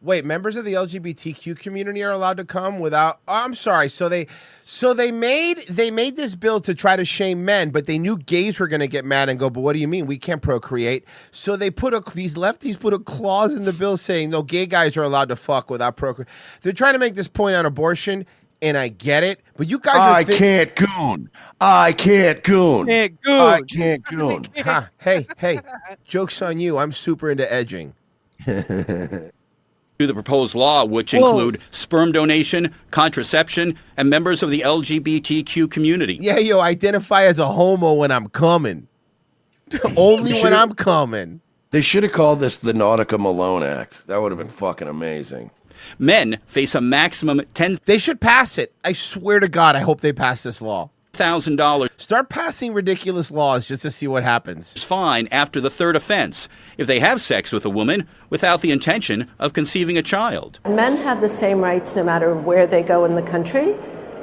Wait, members of the LGBTQ community are allowed to come without? Oh, I'm sorry. So they made this bill to try to shame men, but they knew gays were going to get mad and go, but what do you mean? We can't procreate. So they these lefties put a clause in the bill saying, no, gay guys are allowed to fuck without procreate. They're trying to make this point on abortion, and I get it, but you guys are... I can't goon. I can't goon. Can't goon. I can't goon. Huh, hey, joke's on you. I'm super into edging. To the proposed law, which include sperm donation, contraception, and members of the LGBTQ community. Yeah, identify as a homo when I'm coming. Only when I'm coming. They should have called this the Nautica Malone Act. That would have been fucking amazing. Men face a maximum They should pass it. I swear to God, I hope they pass this law. $10,000. Start passing ridiculous laws just to see what happens. Fine after the third offense if they have sex with a woman without the intention of conceiving a child. Men have the same rights no matter where they go in the country.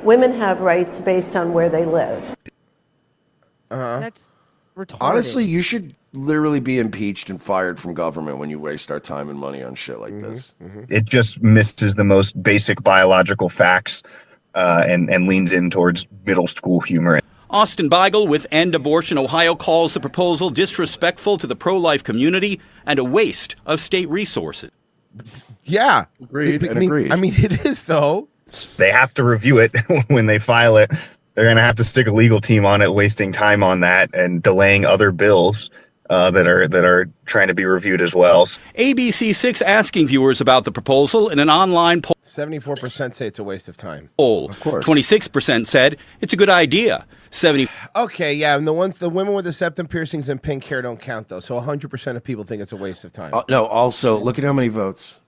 Women have rights based on where they live. That's retarded. Honestly, you should literally be impeached and fired from government when you waste our time and money on shit like this. It just misses the most basic biological facts and leans in towards middle school humor. Austin Beigel with End Abortion Ohio calls the proposal disrespectful to the pro-life community and a waste of state resources. Yeah. Agreed. I mean, it is, though. They have to review it when they file it. They're going to have to stick a legal team on it, wasting time on that and delaying other bills that are trying to be reviewed as well. ABC6 asking viewers about the proposal in an online poll. 74% say it's a waste of time. Of course. 26% said it's a good idea. Okay, yeah, and the women with the septum piercings and pink hair don't count though. So 100% of people think it's a waste of time. No, also look at how many votes.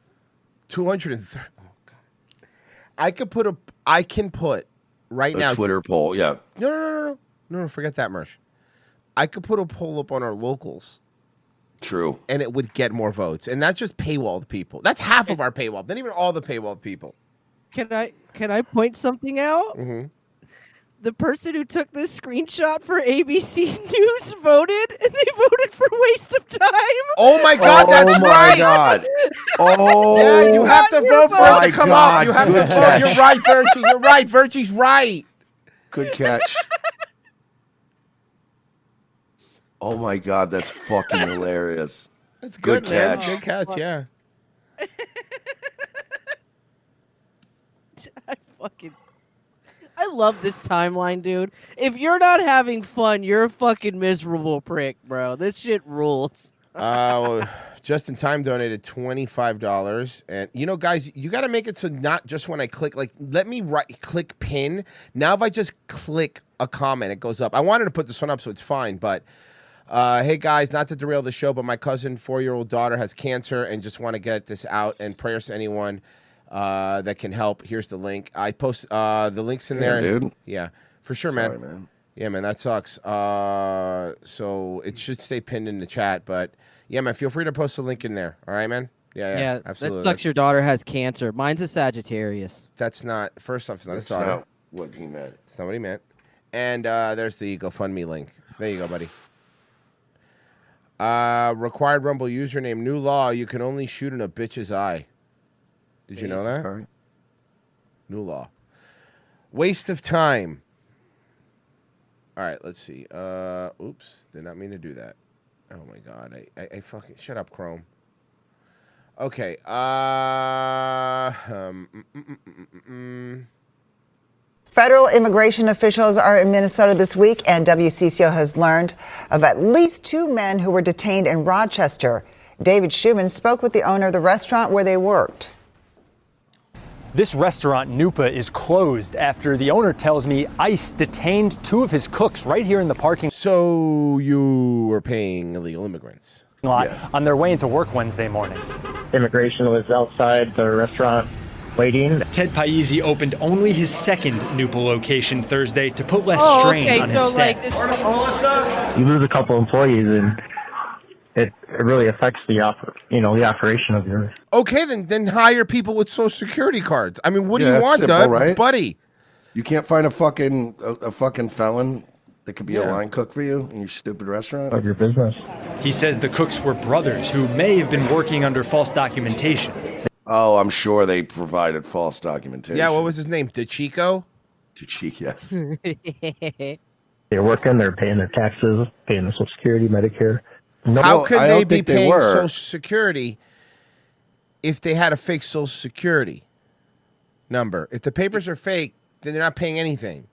230. Oh, God. I can put right now a Twitter poll. Yeah. No, forget that, Mersh. I could put a poll up on our locals. True. And it would get more votes. And that's just paywalled people. That's half of our paywall. Not even all the paywalled people. Can I point something out? Mm-hmm. The person who took this screenshot for ABC News voted, and they voted for waste of time. Oh my God, that's right. God. Oh, yeah, you have to vote for it to come up. You have to vote. You're right, Virchie. You're right. Virchie's right. Good catch. Oh my God, that's fucking hilarious. That's good catch. Man. Good catch, yeah. I love this timeline, dude. If you're not having fun, you're a fucking miserable prick, bro. This shit rules. Just in Time donated $25. And, guys, you got to make it so not just when I click, let me click pin. Now, if I just click a comment, it goes up. I wanted to put this one up, so it's fine. But, hey, guys, not to derail the show, but my cousin, 4-year-old daughter, has cancer and just want to get this out. And prayers to anyone that can help. Here's the link. I post the links in there. Dude. Yeah, for sure, Sorry, man. Yeah, man, that sucks. So it should stay pinned in the chat, but yeah, man, feel free to post a link in there. All right, man. Yeah, absolutely. That sucks. Your daughter has cancer. Mine's a Sagittarius. That's not. First off, it's not his That's daughter. not what he meant. It's not what he meant. And there's the GoFundMe link. There you go, buddy. Required Rumble username. New law. You can only shoot in a bitch's eye. Did you know that? All right. New law. Waste of time. All right, let's see. Oops, did not mean to do that. Oh my god, I fucking shut up, Chrome. Okay. Federal immigration officials are in Minnesota this week, and WCCO has learned of at least 2 men who were detained in Rochester. David Schumann spoke with the owner of the restaurant where they worked. This restaurant, Nupa, is closed after the owner tells me ICE detained 2 of his cooks right here in the parking So you were paying illegal immigrants lot on their way into work Wednesday morning. Immigration was outside the restaurant waiting. Ted Paese opened only his second Nupa location Thursday to put less strain on his staff. You lose a couple employees and it really affects the operation of yours. Okay, then hire people with Social Security cards. I mean, what do you that's want, simple, Doug? right? Buddy? You can't find a fucking felon that could be a line cook for you in your stupid restaurant? Of your business. He says the cooks were brothers who may have been working under false documentation. Oh, I'm sure they provided false documentation. Yeah, what was his name? DeChico? DeChico, yes. They're working, they're paying their taxes, paying their Social Security, Medicare. How could they be paying Social Security if they had a fake Social Security number? If the papers are fake, then they're not paying anything.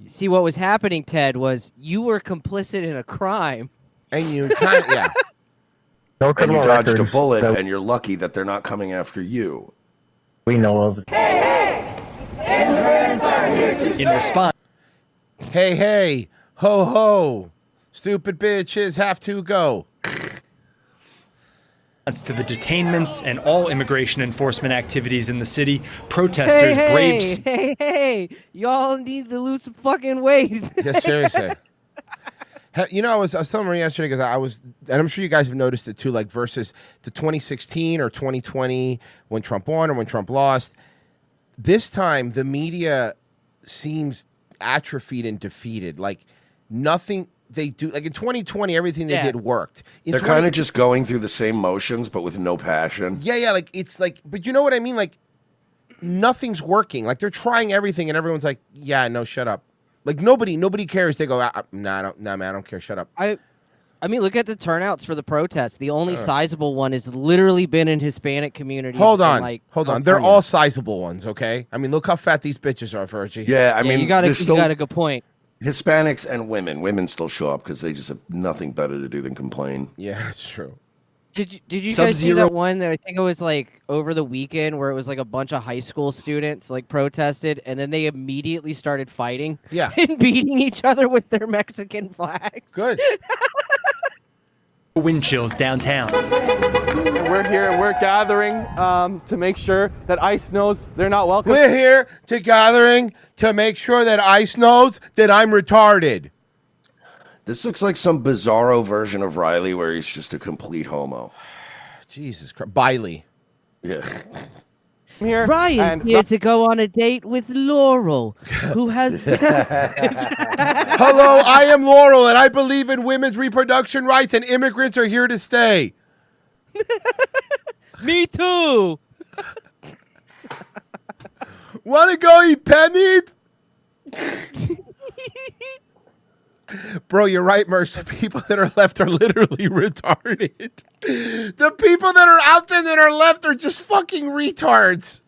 See, what was happening, Ted, was you were complicit in a crime. And you kind of, yeah. No And you criminal dodged a records bullet, that and you're lucky that they're not coming after you. we know of. In response, Hey, ho, ho. Stupid bitches have to go. to the detainments and all immigration enforcement activities in the city, protesters braved. Hey, y'all need to lose some fucking weight. Yeah, seriously. You know, I was telling Maria yesterday because and I'm sure you guys have noticed it too, like versus the 2016 or 2020 when Trump won or when Trump lost. This time, the media seems atrophied and defeated. Like nothing they do, like in 2020, everything they did worked. They're kind of just going through the same motions, but with no passion. Yeah, like it's like, but you know what I mean? Like nothing's working. Like they're trying everything, and everyone's like, "Yeah, no, shut up." Like nobody cares. They go, "Nah, man, I don't care. Shut up." I mean, look at the turnouts for the protests. The only sizable one has literally been in Hispanic communities. Hold on. They're They're all sizable ones, okay? I mean, look how fat these bitches are, Virgie. Yeah, I mean, you got a good point. Hispanics and women. Women still show up because they just have nothing better to do than complain. Yeah, that's true. Did you guys see that one? I think it was like over the weekend where it was like a bunch of high school students like protested, and then they immediately started fighting. Yeah, and beating each other with their Mexican flags. Good. Wind chills downtown. We're here and we're gathering to make sure that ICE knows they're not welcome. We're here to make sure that ICE knows that I'm retarded. This looks like some bizarro version of Riley where he's just a complete homo. Jesus Christ. Biley. Yeah. Here Ryan here to go on a date with Laurel, who has. Hello, I am Laurel, and I believe in women's reproduction rights, and immigrants are here to stay. Me too. Want to go eat penny? Bro, you're right, Mercer. People that are left are literally retarded. The people that are out there that are left are just fucking retards.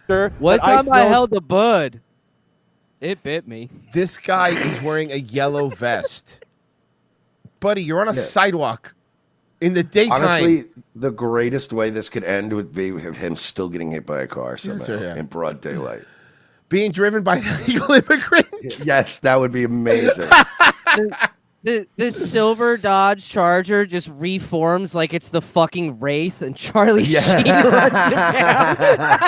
One time I held a bud. It bit me. This guy is wearing a yellow vest. Buddy, you're on a sidewalk in the daytime. Honestly, the greatest way this could end would be with him still getting hit by a car somehow in broad daylight. Being driven by an illegal immigrant? Yes, that would be amazing. This silver Dodge Charger just reforms like it's the fucking Wraith, and Charlie Sheen runs it down.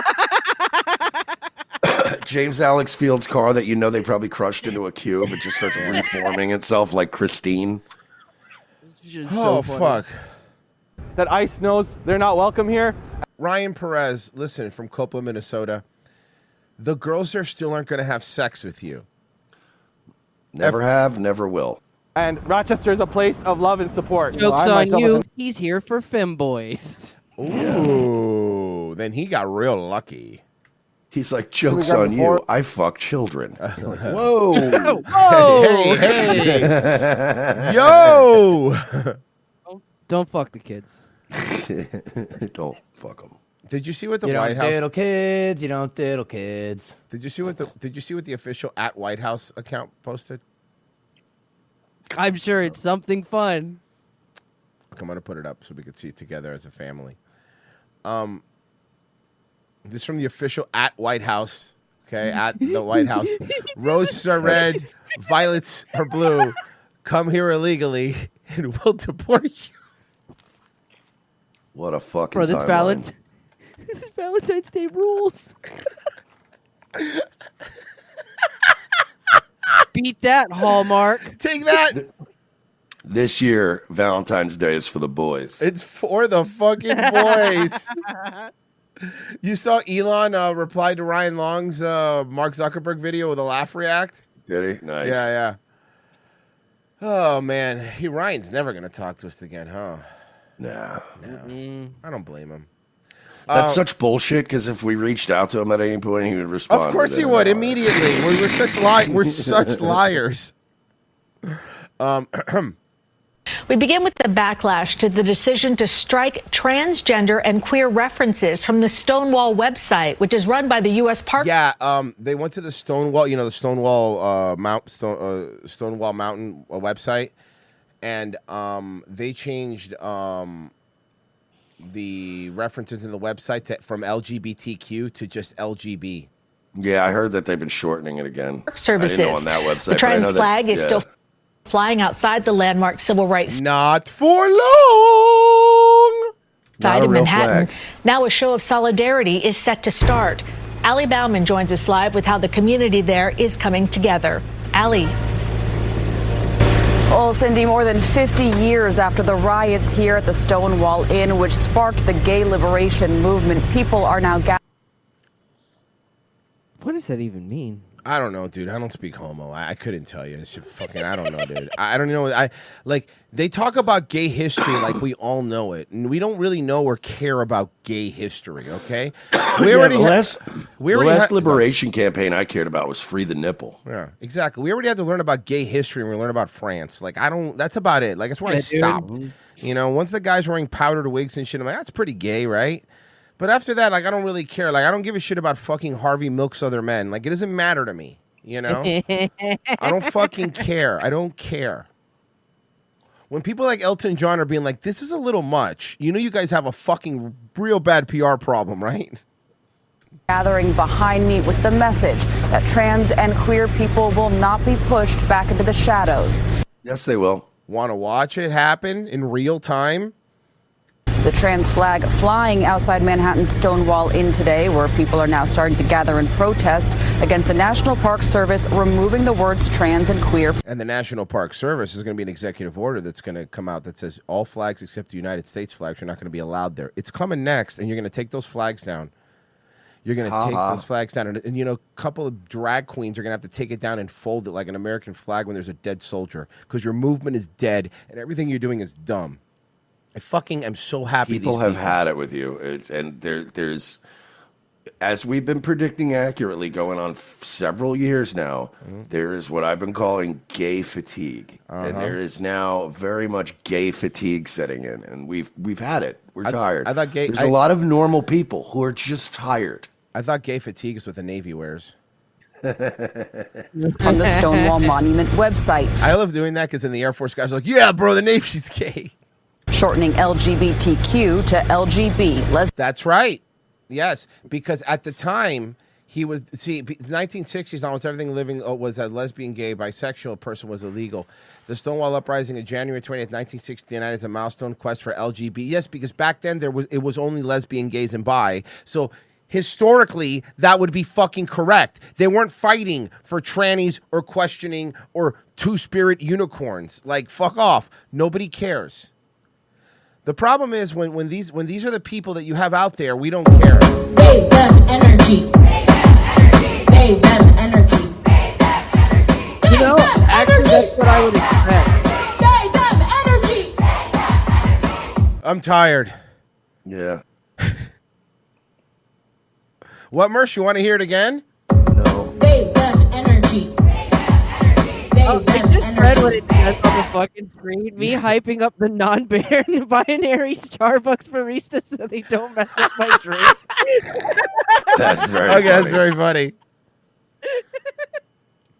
James Alex Field's car that you know they probably crushed into a cube. It just starts reforming itself like Christine. Fuck. That ICE knows they're not welcome here. Ryan Perez, listen, from Copeland, Minnesota. The girls there still aren't going to have sex with you. Never have, never will. And Rochester is a place of love and support. Joke's I on myself you. was He's here for femboys. Ooh, then he got real lucky. He's like, joke's on you. I fuck children. Whoa. Whoa. Hey. Yo. Don't fuck the kids. Don't fuck them. Did you see what the You White don't House? diddle kids. You don't diddle kids. Did you see what the official at White House account posted? I'm sure it's something fun. I'm gonna put it up so we can see it together as a family. This is from the official at White House. Okay, at the White House. Roses are red, violets are blue. Come here illegally, and we'll deport you. What a fucking Bro, this timeline. This is Valentine's Day rules. Beat that, Hallmark. Take that. This year, Valentine's Day is for the boys. It's for the fucking boys. You saw Elon reply to Ryan Long's Mark Zuckerberg video with a laugh react? Did he? Nice. Yeah. Oh, man. Ryan's never going to talk to us again, huh? No. I don't blame him. That's such bullshit, because if we reached out to him at any point, he would respond. Of course he would, immediately. We're such liars. We begin with the backlash to the decision to strike transgender and queer references from the Stonewall website, which is run by the U.S. Park. Yeah, they went to the Stonewall, the Stonewall Stonewall Mountain website, and they changed the references in the website from LGBTQ to just LGB. Yeah, I heard that they've been shortening it again. Services. I didn't know on that website. The trans flag is still flying outside the landmark civil rights. Not for long. Side in Manhattan. Now a show of solidarity is set to start. Allie Bauman joins us live with how the community there is coming together. Allie. Well, Cindy, more than 50 years after the riots here at the Stonewall Inn, which sparked the gay liberation movement, people are now gathering. What does that even mean? I don't know, dude. I don't speak homo. I couldn't tell you. It's fucking, I don't know, dude. I don't know. They talk about gay history like we all know it, and we don't really know or care about gay history. Okay, the last liberation campaign I cared about was free the nipple. Yeah, exactly. We already had to learn about gay history when we learned about France. That's about it. That's where I stopped. Once the guys wearing powdered wigs and shit, I'm like, that's pretty gay, right? But after that, I don't really care. I don't give a shit about fucking Harvey Milk's other men. It doesn't matter to me, I don't fucking care. I don't care. When people like Elton John are being like, this is a little much, you guys have a fucking real bad PR problem, right? Gathering behind me with the message that trans and queer people will not be pushed back into the shadows. Yes, they will. Want to watch it happen in real time? The trans flag flying outside Manhattan's Stonewall Inn today, where people are now starting to gather and protest against the National Park Service removing the words trans and queer. And the National Park Service is going to be an executive order that's going to come out that says all flags except the United States flags are not going to be allowed there. It's coming next, and you're going to take those flags down. You're going to take those flags down. And a couple of drag queens are going to have to take it down and fold it like an American flag when there's a dead soldier, because your movement is dead and everything you're doing is dumb. I fucking am so happy people have had it with you. There's, as we've been predicting accurately going on several years now, there is what I've been calling gay fatigue. And there is now very much gay fatigue setting in. And we've had it. We're tired. I thought There's a lot of normal people who are just tired. I thought gay fatigue is what the Navy wears. From the Stonewall Monument website. I love doing that because in the Air Force, guys are like, yeah, bro, the Navy's gay. Shortening LGBTQ to LGB. That's right. Yes, because at the time, he was, 1960s, almost everything living was a lesbian, gay, bisexual person was illegal. The Stonewall Uprising of January 20th, 1969 is a milestone quest for LGBT. Yes, because back then it was only lesbian, gays, and bi. So historically, that would be fucking correct. They weren't fighting for trannies or questioning or two-spirit unicorns. Fuck off. Nobody cares. The problem is when these are the people that you have out there, we don't care. Gave them energy. Gave them energy. Actually, that's what I would expect. I'm tired. Yeah. What, Mersh? You want to hear it again? They, them, energy. They, them, Just read what energy. it says on the fucking screen. Me hyping up the non-binary Starbucks baristas so they don't mess up my drink. That's very Okay, that's funny. very funny.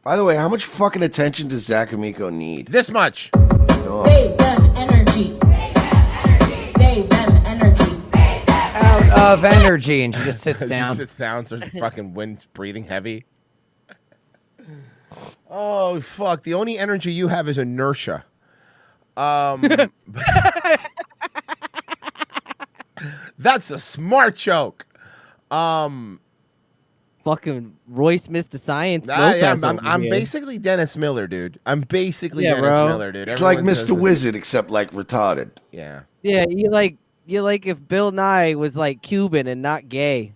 By the way, how much fucking attention does Zach Amico need? This much. No. They, them, energy. They, them, energy. Out of energy, and she just sits She down. sits down, so fucking wind's breathing heavy. Oh fuck! The only energy you have is inertia. That's a smart joke. Fucking Royce Mr. Science. Yeah, Lopez over I'm here. basically Dennis Miller, dude. I'm basically Yeah, Dennis bro. Miller, dude. It's like Everyone says Mr. that. Wizard, except like retarded. Yeah. Yeah, you like if Bill Nye was like Cuban and not gay.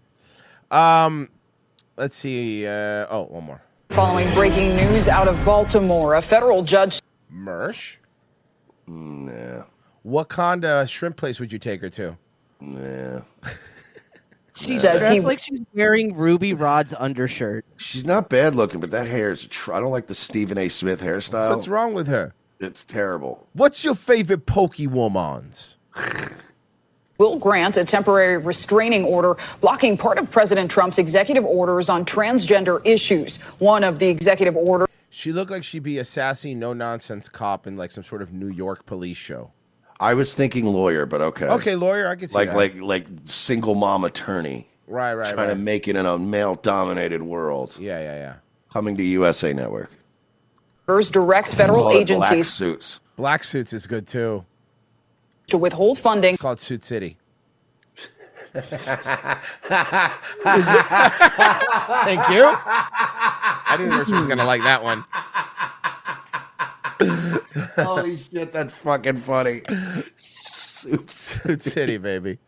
Let's see. One more. Following breaking news out of Baltimore, a federal judge. Mersh. Nah. Wakanda shrimp place would you take her to? Nah. She's Does dressed he- like she's wearing Ruby Rod's undershirt. She's not bad looking, but that hair is. I don't like the Stephen A. Smith hairstyle. What's wrong with her? It's terrible. What's your favorite Pokewomans? Will grant a temporary restraining order blocking part of President Trump's executive orders on transgender issues. One of the executive orders. She looked like she'd be a sassy, no-nonsense cop in like some sort of New York police show. I was thinking lawyer, but okay. Okay, lawyer, I can see like that. like single mom attorney. Right, Trying to make it in a male-dominated world. Yeah. Coming to USA Network. Directs federal Call it Black agencies Suits. Black Suits is good too. to withhold funding. It's called Suit City. Thank you. I didn't know she was gonna like that one. Holy shit, that's fucking funny. Suit City, baby.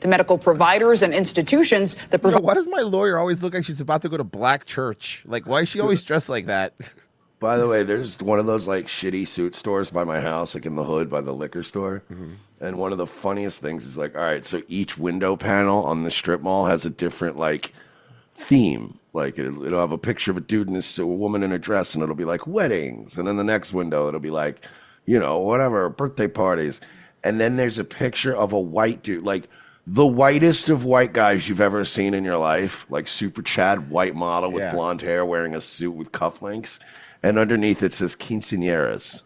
To medical providers and institutions that Yo, provide. why does my lawyer always look like she's about to go to black church? Like, why is she always dressed like that? By the way, there's one of those like shitty suit stores by my house, like in the hood by the liquor store. And one of the funniest things is like, all right, so each window panel on the strip mall has a different like theme. Like it'll have a picture of a dude and a woman in a dress, and it'll be like weddings. And then the next window, it'll be like, you know, whatever, birthday parties. And then there's a picture of a white dude, like the whitest of white guys you've ever seen in your life, like super Chad white model with Yeah. blonde hair wearing a suit with cufflinks. And underneath it says quinceañeras.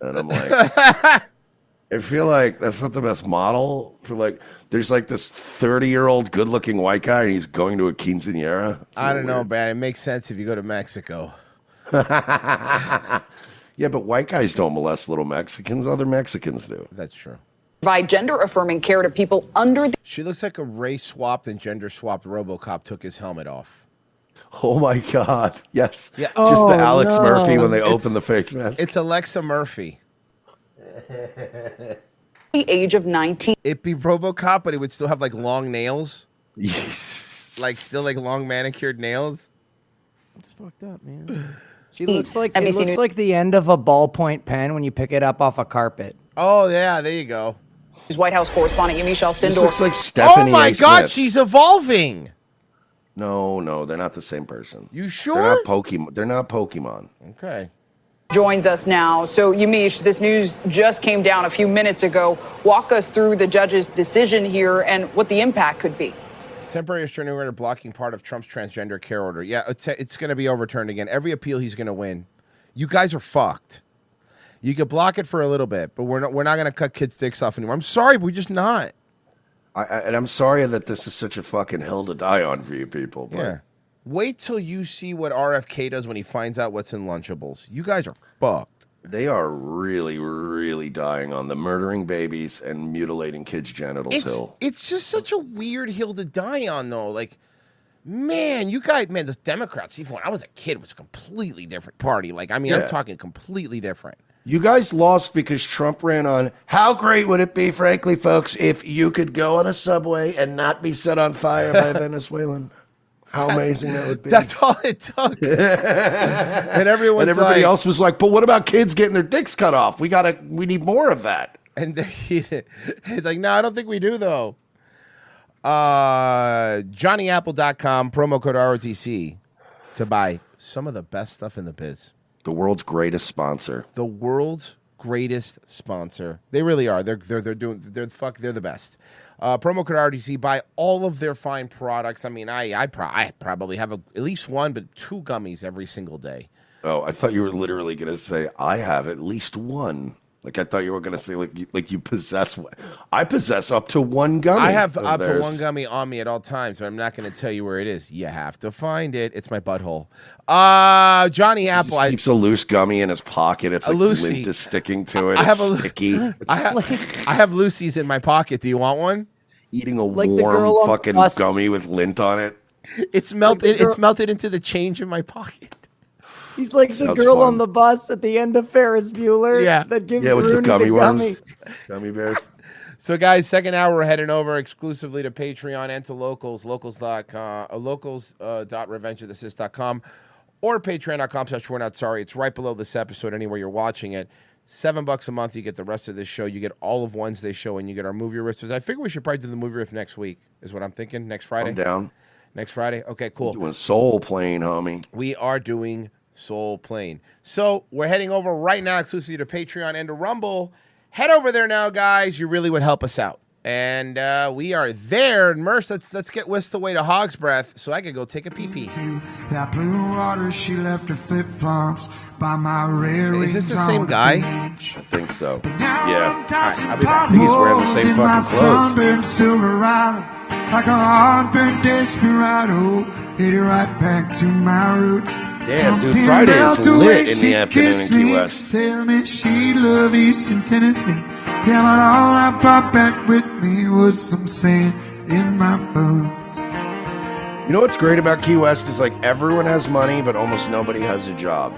And I'm like, I feel like that's not the best model for like, there's like this 30-year-old good looking white guy and he's going to a quinceañera. It's a I don't little know, man. It makes sense if you go to Mexico. Yeah, but white guys don't molest little Mexicans. Other Mexicans do. That's true. Provide gender affirming care to people under the. She looks like a race swapped and gender swapped RoboCop took his helmet off. Oh my God. Yes. Yeah. Just the Oh, Alex no. Murphy when they It's- open the face mask. It's Alexa Murphy. The age of 19. It'd be RoboCop, but it would still have like long nails. Like still like long manicured nails. It's fucked up, man. She looks like Have you it seen looks it? like the end of a ballpoint pen when you pick it up off a carpet. Oh yeah, there you go. White House correspondent Yamiche This Alcindor. looks like Stephanie Oh my A. God, Smith. she's evolving. No, they're not the same person. You They're sure? not Pokemon. They're not Pokemon. Okay. Joins us now. So, Yamiche, this news just came down a few minutes ago. Walk us through the judge's decision here and what the impact could be. Temporary restraining order blocking part of Trump's transgender care order. Yeah, it's going to be overturned again. Every appeal he's going to win. You guys are fucked. You could block it for a little bit, but we're not going to cut kids' dicks off anymore. I'm sorry, but we're just not. And I'm sorry that this is such a fucking hill to die on for you people. But Yeah. Wait till you see what RFK does when he finds out what's in Lunchables. You guys are fucked. they are really, really dying on the murdering babies and mutilating kids' genitals hill. It's just such a weird hill to die on, though. Like, man, the Democrats, even when I was a kid, was a completely different party. Like, I mean, Yeah. I'm talking completely different. You guys lost because Trump ran on, how great would it be, frankly, folks, if you could go on a subway and not be set on fire by a Venezuelan? How amazing that would be. That's all it took. and everyone's and everybody like, else was like, but what about kids getting their dicks cut off? We need more of that. And he's like, no, I don't think we do, though. JohnnyApple.com, promo code ROTC to buy some of the best stuff in the biz. The world's greatest sponsor. The world's greatest sponsor. They really are. They're the best. Promo code ROTC, buy all of their fine products. I mean, I probably have at least one, but 2 gummies every single day. Oh, I thought you were literally going to say, I have at least one. Like, I thought you were going to say, like you possess. I possess up to 1 gummy. I have up to 1 gummy on me at all times, but I'm not going to tell you where it is. You have to find it. It's my butthole. Johnny Apple. He keeps a loose gummy in his pocket. It's like Lucy. lint is sticking to it. I have it's sticky. I have Lucy's in my pocket. Do you want one? Eating a Like the warm girl on fucking the bus. gummy with lint on it. It's melted. It's melted into the change in my pocket. He's like the Sounds girl fun. on the bus at the end of Ferris Bueller. Yeah. That gives Yeah, with the Rooney gummy worms. gummy. Gummy bears. So, guys, second hour, we're heading over exclusively to Patreon and to Locals, locals.com, locals.revengeofthesist.com or patreon.com/we're not sorry. It's right below this episode anywhere you're watching it. $7 a month, you get the rest of this show. You get all of Wednesday's show, and you get our movie riffs. I figure we should probably do the movie riff next week, is what I'm thinking. Next Friday. I'm down. Next Friday? Okay, cool. Doing Soul Plane, homie. We are doing Soul Plane. So we're heading over right now exclusively to Patreon and to Rumble. Head over there now, guys. You really would help us out. And we are there. And Merce, let's get whisked away to Hog's Breath so I could go take a pee-pee. That blue water, she left her flip-flops by my red Is this rings the same on guy? I think so. Now Yeah. I'm dodging I'll be back. I think he's wearing the same potholes in my fucking clothes. sunburned Silverado, like a heartburn desperado, headed right back to my roots. Damn, dude, Something Friday is about the way lit in she the afternoon in kissed Key me, West. Tell me she loved Eastern Tennessee. Yeah, but all I brought back with me was some sand in my boots. You know what's great about Key West is like everyone has money, but almost nobody has a job.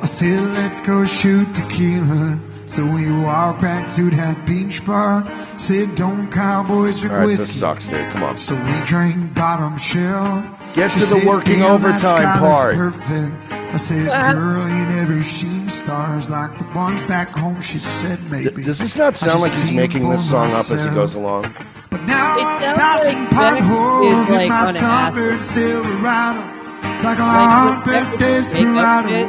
I said, let's go shoot tequila. So we walked back to that beach bar. Said, don't cowboys drink All right, whiskey. this sucks, dude. Come on. So we drank bottom shell. Get She to the said, working "Damn, that overtime sky part." looks perfect. I said, girl, you never seen stars like the ones back home. She said, maybe. Does this not sound I like just he's seen making this for song up as he myself. goes along? But now It I'm sounds dodging like Beck potholes is, in like, my on acid. sunburned Silverado, like a Like, heartburn with makeup desperado, shit.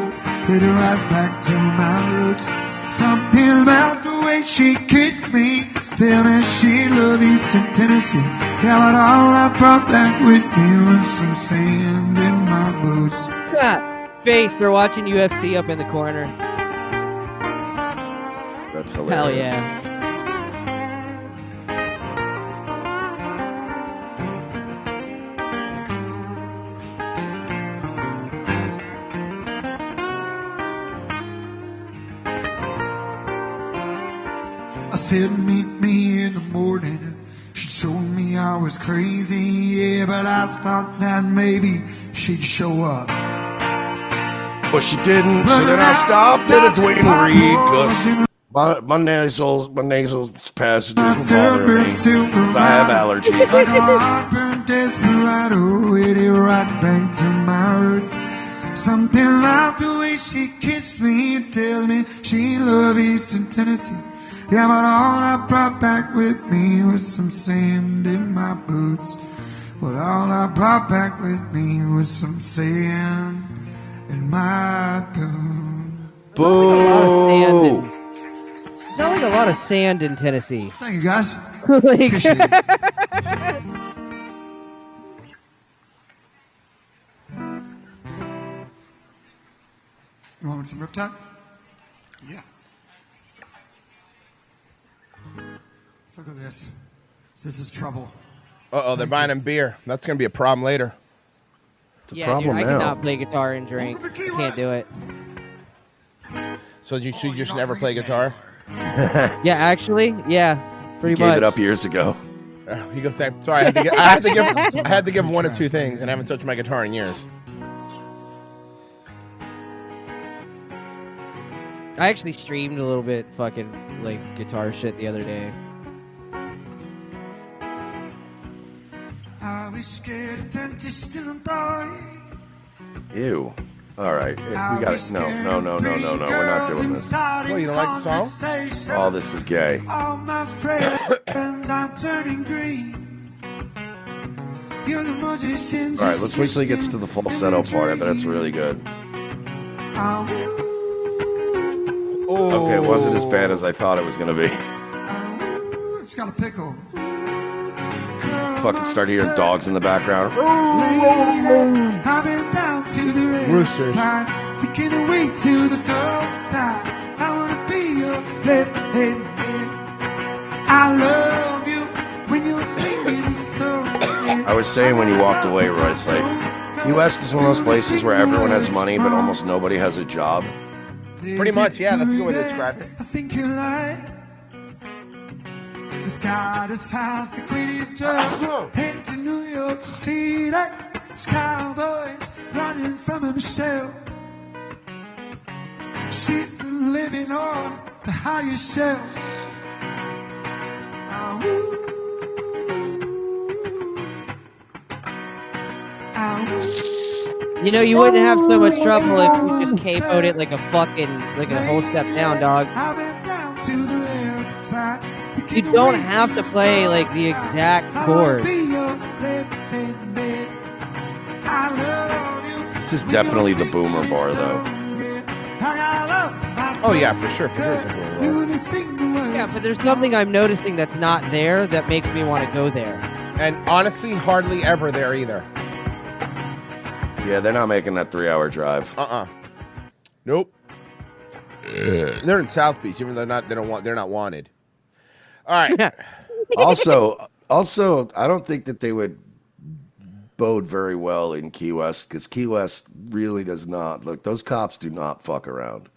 headed right back to my roots. Something about the way she kissed me, tell me she loved Eastern Tennessee. Yeah, but all I brought back with me was some sand in my boots. Face, they're watching UFC up in the corner. That's hilarious. Hell yeah. I said, meet me in the morning. She told me I was crazy, yeah, but I thought that maybe she'd show up. But she didn't, so then I stopped at a Dwayne Reed because my nasal passages were bothering me. So I have allergies. Like a heartburn desperado, headed right back to my roots. Something about the way she kissed me, tell me she loved Eastern Tennessee. Yeah, but all I brought back with me was some sand in my boots. But all I brought back with me was some sand in my boots. Boo! There's not like a lot of sand in Tennessee. Thank you, guys. Like- Appreciate it. You want some Riptide? Yeah. Let's look at this. This is trouble. Uh-oh, they're buying him beer. That's going to be a problem later. Yeah, dude, I cannot play guitar and drink. I can't do it. So you should just never play guitar? Yeah, actually, yeah, pretty Gave much. it up years ago. He goes, sorry, I had to give one of two things, and I haven't touched my guitar in years. I actually streamed a little bit fucking like guitar shit the other day. I was scared of dentist till I'm dying. Ew. All right, we got it. No. We're not doing this. Well, you don't like the song? Oh, this is gay. All my friends are turning green. You're the magician. All right, let's wait till he gets to the falsetto part. I bet it's really good. Okay, it wasn't as bad as I thought it was going to be. It's got a pickle. Fucking start hearing dogs in the background. I've been down to the Roosters. side, taking away to the dark side. I wanna be your left hand man. I love you when you're singing so. I was saying when you walked away, Royce, like, U.S. is one of those places where everyone has money, but almost nobody has a job. Pretty much, yeah. That's a good way to describe it. I think you're lying. The sky decides the greatest job. Head to New York City. Cowboys running from himself. She's been living on the highest shelf. You know, you wouldn't have so much trouble if you just capoed it like a whole step down, dog. You don't have to play like the exact chords. This is definitely the boomer bar, though. Oh, yeah, for sure. Yeah, but there's something I'm noticing that's not there that makes me want to go there. And honestly, hardly ever there either. Yeah, they're not making that 3-hour drive. Nope. They're in South Beach, even though they're not wanted. All right. also, I don't think that they would bode very well in Key West, because Key West really does not. Look, those cops do not fuck around.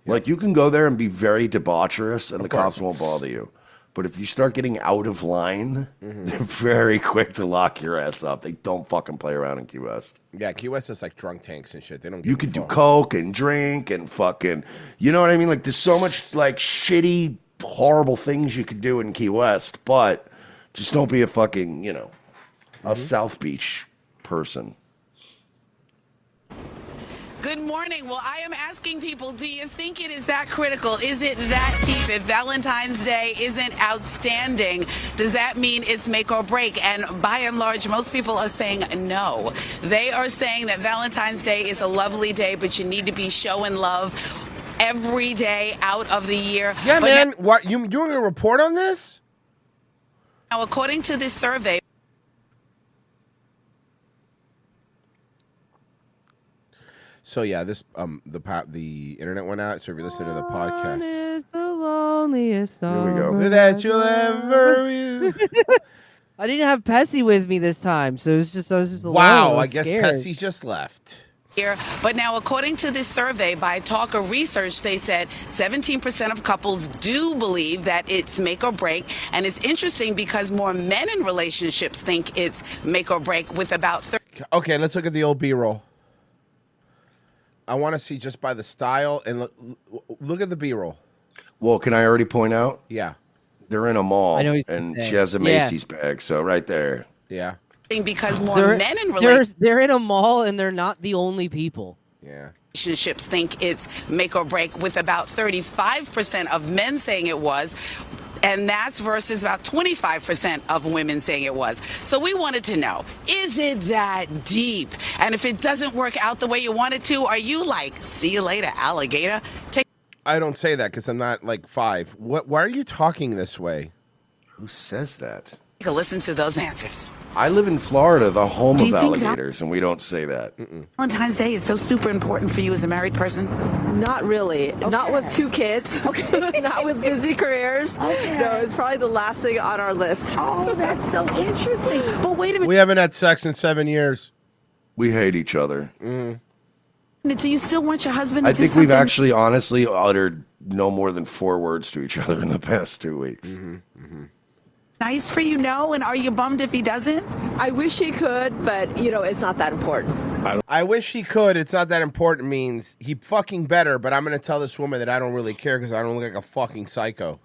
Yeah. Like, you can go there and be very debaucherous, and the cops won't bother you. But if you start getting out of line, they're very quick to lock your ass up. They don't fucking play around in Key West. Yeah, Key West is like drunk tanks and shit. They don't. You could do coke and drink and fucking, you know what I mean? Like, there's so much like shitty, horrible things you could do in Key West, but just don't be a fucking, a South Beach person. Good morning. Well, I am asking people, do you think it is that critical? Is it that deep? If Valentine's Day isn't outstanding, does that mean it's make or break? And by and large, most people are saying no. They are saying that Valentine's Day is a lovely day, but you need to be showing love every day out of the year. Yeah, but man. What, you doing a report on this? Now, according to this survey, so yeah, this the internet went out. So if you're listening to the podcast, is the loneliest here we go. That you'll ever view. I didn't have Pessy with me this time, so I was just alone. Wow, I guess Pessy just left. Here. But now, according to this survey by Talker Research, they said 17% of couples do believe that it's make or break. And it's interesting because more men in relationships think it's make or break, with about 30. Okay, let's look at the old B-roll. I want to see just by the style, and look at the B-roll. Well, can I already point out? Yeah. They're in a mall, I know and she has a Macy's bag, so right there. Yeah. Because more men in relationships, they're in a mall and they're not the only people. Yeah. Relationships think it's make or break, with about 35% of men saying it was. And that's versus about 25% of women saying it was. So we wanted to know, is it that deep? And if it doesn't work out the way you want it to, are you like, see you later, alligator? I don't say that because I'm not like 5. Why are you talking this way? Who says that? Take a listen to those answers. I live in Florida, the home of alligators, and we don't say that. Valentine's Day is so super important for you as a married person? Not really. Okay. Not with 2 kids. Okay. Not with busy careers. Okay. No, it's probably the last thing on our list. Oh, that's so interesting. But wait a minute. We haven't had sex in 7 years. We hate each other. Do you still want your husband to I do think something? we've actually honestly uttered no more than 4 words to each other in the past 2 weeks. Nice for you, no? And are you bummed if he doesn't? I wish he could, but, it's not that important. I wish he could. It's not that important means he fucking better, but I'm going to tell this woman that I don't really care because I don't look like a fucking psycho.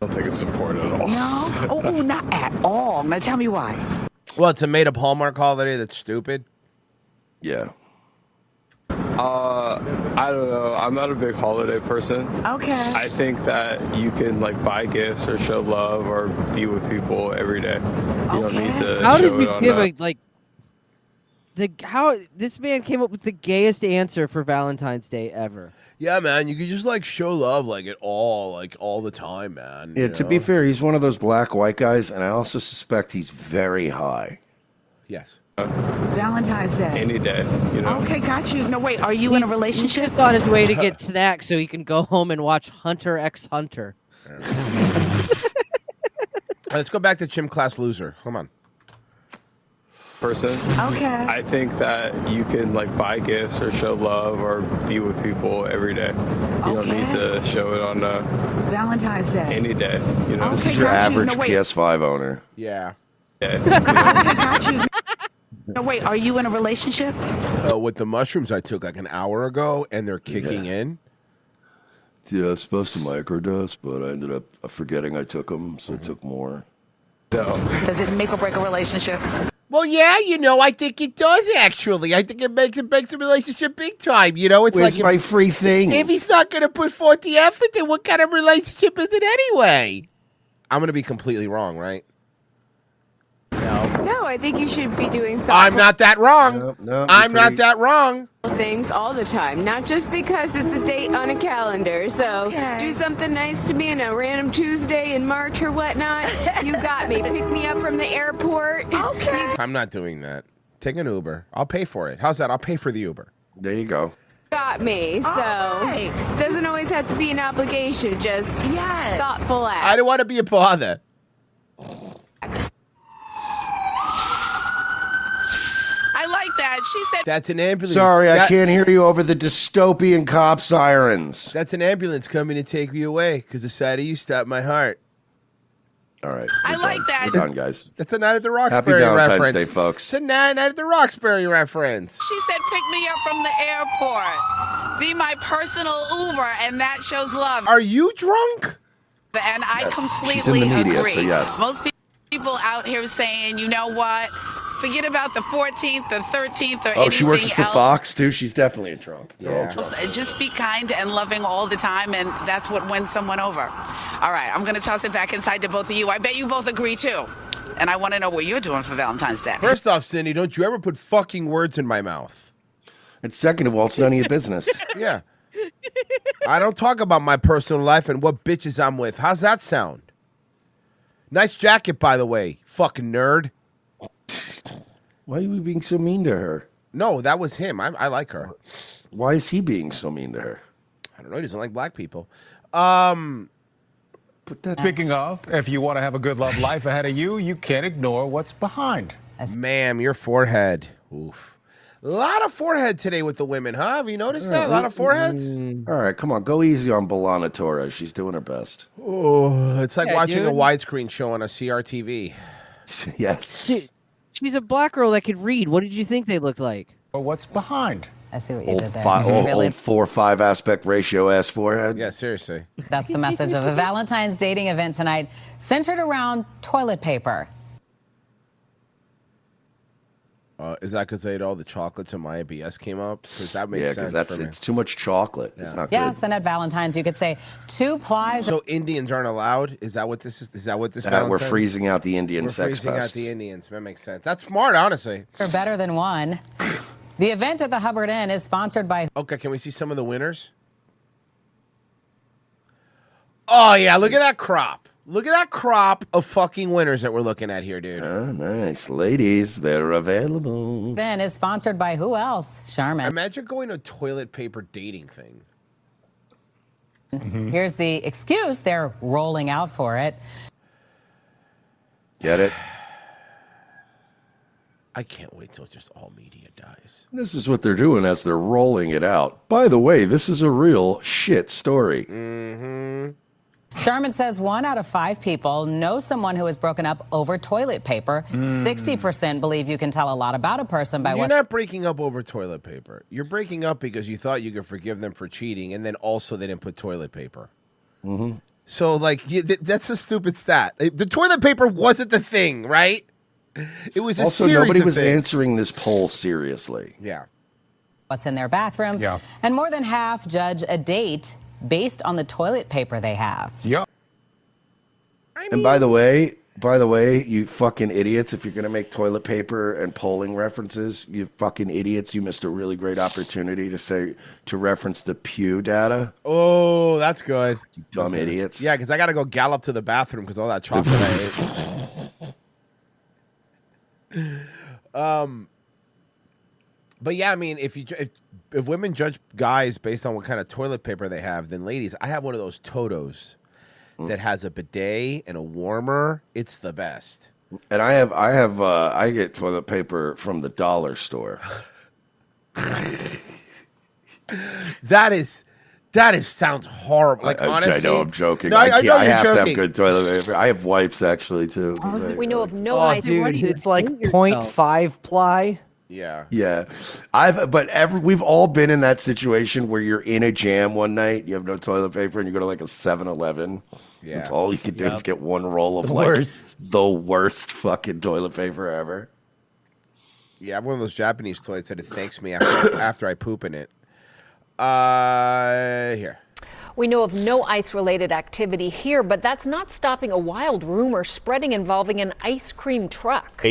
I don't think it's important at all. No? Oh, not at all. Now tell me why. Well, it's a made-up Hallmark holiday that's stupid. Yeah. I don't know. I'm not a big holiday person. Okay. I think that you can like buy gifts or show love or be with people every day. You don't need to How show did it you on give that. how this man came up with the gayest answer for Valentine's Day ever? Yeah, man, you could just like show love like all the time, man. Yeah, you to know? be fair, he's one of those black white guys, and I also suspect he's very high. Yes. It's Valentine's Day. Any day, you know. Okay, got you. No, wait, are you in a relationship? He's just on his way to get snacks so he can go home and watch Hunter x Hunter. Let's go back to Gym Class Loser. Come on. Person. Okay. I think that you can like buy gifts or show love or be with people every day. You don't need to show it on Valentine's Day. any day. You know. This is your average PS5 owner. Yeah. Okay, got you. No, wait, are you in a relationship? With the mushrooms I took like an hour ago, and they're kicking in. Yeah, I was supposed to microdose, but I ended up forgetting I took them, so I took more. Does it make or break a relationship? Well, yeah, I think it does actually. I think it makes a relationship big time. It's Where's like my free things? If he's not going to put forth the effort, then what kind of relationship is it anyway? I'm going to be completely wrong, right? No, I think you should be doing I'm not that wrong. No, I'm not that wrong. things all the time, not just because it's a date on a calendar. So do something nice to me on a random Tuesday in March or whatnot. You got me. Pick me up from the airport. Okay. I'm not doing that. Take an Uber. I'll pay for it. How's that? I'll pay for the Uber. There you go. Got me. So doesn't always have to be an obligation. Just thoughtful act. I don't want to be a bother. I like that. She said That's an ambulance. Sorry, I can't hear you over the dystopian cop sirens. That's an ambulance coming to take me away because the sight of you stopped my heart. All right. I like that. We're done, guys. That's a Night at the Happy Roxbury Valentine's reference. Day, folks. It's a Night at the Roxbury reference. She said, pick me up from the airport. Be my personal Uber, and that shows love. Are you drunk? And I Yes. completely She's in the media, agree. so yes. Most people out here saying, you know what? Forget about the 14th, the 13th, or Oh, she works anything for else. Fox, too? She's definitely a drunk. They're all drunk. Just be kind and loving all the time, and that's what wins someone over. All right, I'm going to toss it back inside to both of you. I bet you both agree, too. And I want to know what you're doing for Valentine's Day. First off, Cindy, don't you ever put fucking words in my mouth. And second of all, it's none of your business. Yeah. I don't talk about my personal life and what bitches I'm with. How's that sound? Nice jacket, by the way, fucking nerd. Why are you being so mean to her? No, that was him. I like her. Why is he being so mean to her? I don't know. He doesn't like black people. Speaking of, if you want to have a good love life ahead of you, you can't ignore what's behind. Ma'am, your forehead. Oof. A lot of forehead today with the women, huh? Have you noticed that? A lot of foreheads? All right, come on. Go easy on Belana Torres. She's doing her best. Oh, it's like Yeah, watching a dude. widescreen show on a CRTV. Yes. She's a black girl that could read. What did you think they looked like? Or what's behind? I see what you Old, did there. old 4-5 aspect ratio ass forehead. Yeah, seriously. That's the message of a Valentine's dating event tonight, centered around toilet paper. Is that because I ate all the chocolates and my IBS came up? Because that makes Yeah, sense. because for me. it's too much chocolate. It's not Yes, and at Valentine's, you could say 2 plies. So Indians aren't allowed? Is that what this is? Is that what this? That we're Valentine- freezing out the Indian We're sex freezing out pests. the Indians. That makes sense. That's smart, honestly. Are better than one. The event at the Hubbard Inn is sponsored by. Okay, can we see some of the winners? Oh yeah, look at that crop. Look at that crop of fucking winners that we're looking at here, dude. Oh, nice. Ladies, they're available. Inn is sponsored by who else? Charmin. Imagine going to a toilet paper dating thing. Here's the excuse they're rolling out for it. Get it? I can't wait till just all media dies. This is what they're doing as they're rolling it out. By the way, this is a real shit story. Mm-hmm. Charmin says 1 out of 5 people know someone who has broken up over toilet paper. 60% believe you can tell a lot about a person by You're what. not breaking up over toilet paper. You're breaking up because you thought you could forgive them for cheating, and then also they didn't put toilet paper. Mm-hmm. So, like, that's a stupid stat. The toilet paper wasn't the thing, right? It was a Also, series nobody of was things. answering this poll seriously. Yeah. what's in their bathroom. Yeah. And more than half judge a date based on the toilet paper they have. Yeah. And by the way, you fucking idiots, if you're going to make toilet paper and polling references, you fucking idiots, you missed a really great opportunity to reference the Pew data. Oh, that's good. You dumb idiots. Yeah, because I got to go gallop to the bathroom because all that chocolate I ate. But yeah, I mean, if women judge guys based on what kind of toilet paper they have, then ladies, I have one of those Totos that has a bidet and a warmer. It's the best. And I get toilet paper from the dollar store. That sounds horrible. Like, honestly, I know I'm joking. No, I know I you're have to have joking. good toilet paper. I have wipes actually too. We know of no Oh, ice. dude, it's like 0.5 ply. Yeah. Yeah. We've all been in that situation where you're in a jam one night, you have no toilet paper, and you go to like a 7-Eleven. Yeah. That's all you can do is get one roll of the worst fucking toilet paper ever. Yeah, I have one of those Japanese toilets that it thanks me after I poop in it. Here. We know of no ice-related activity here, but that's not stopping a wild rumor spreading involving an ice cream truck.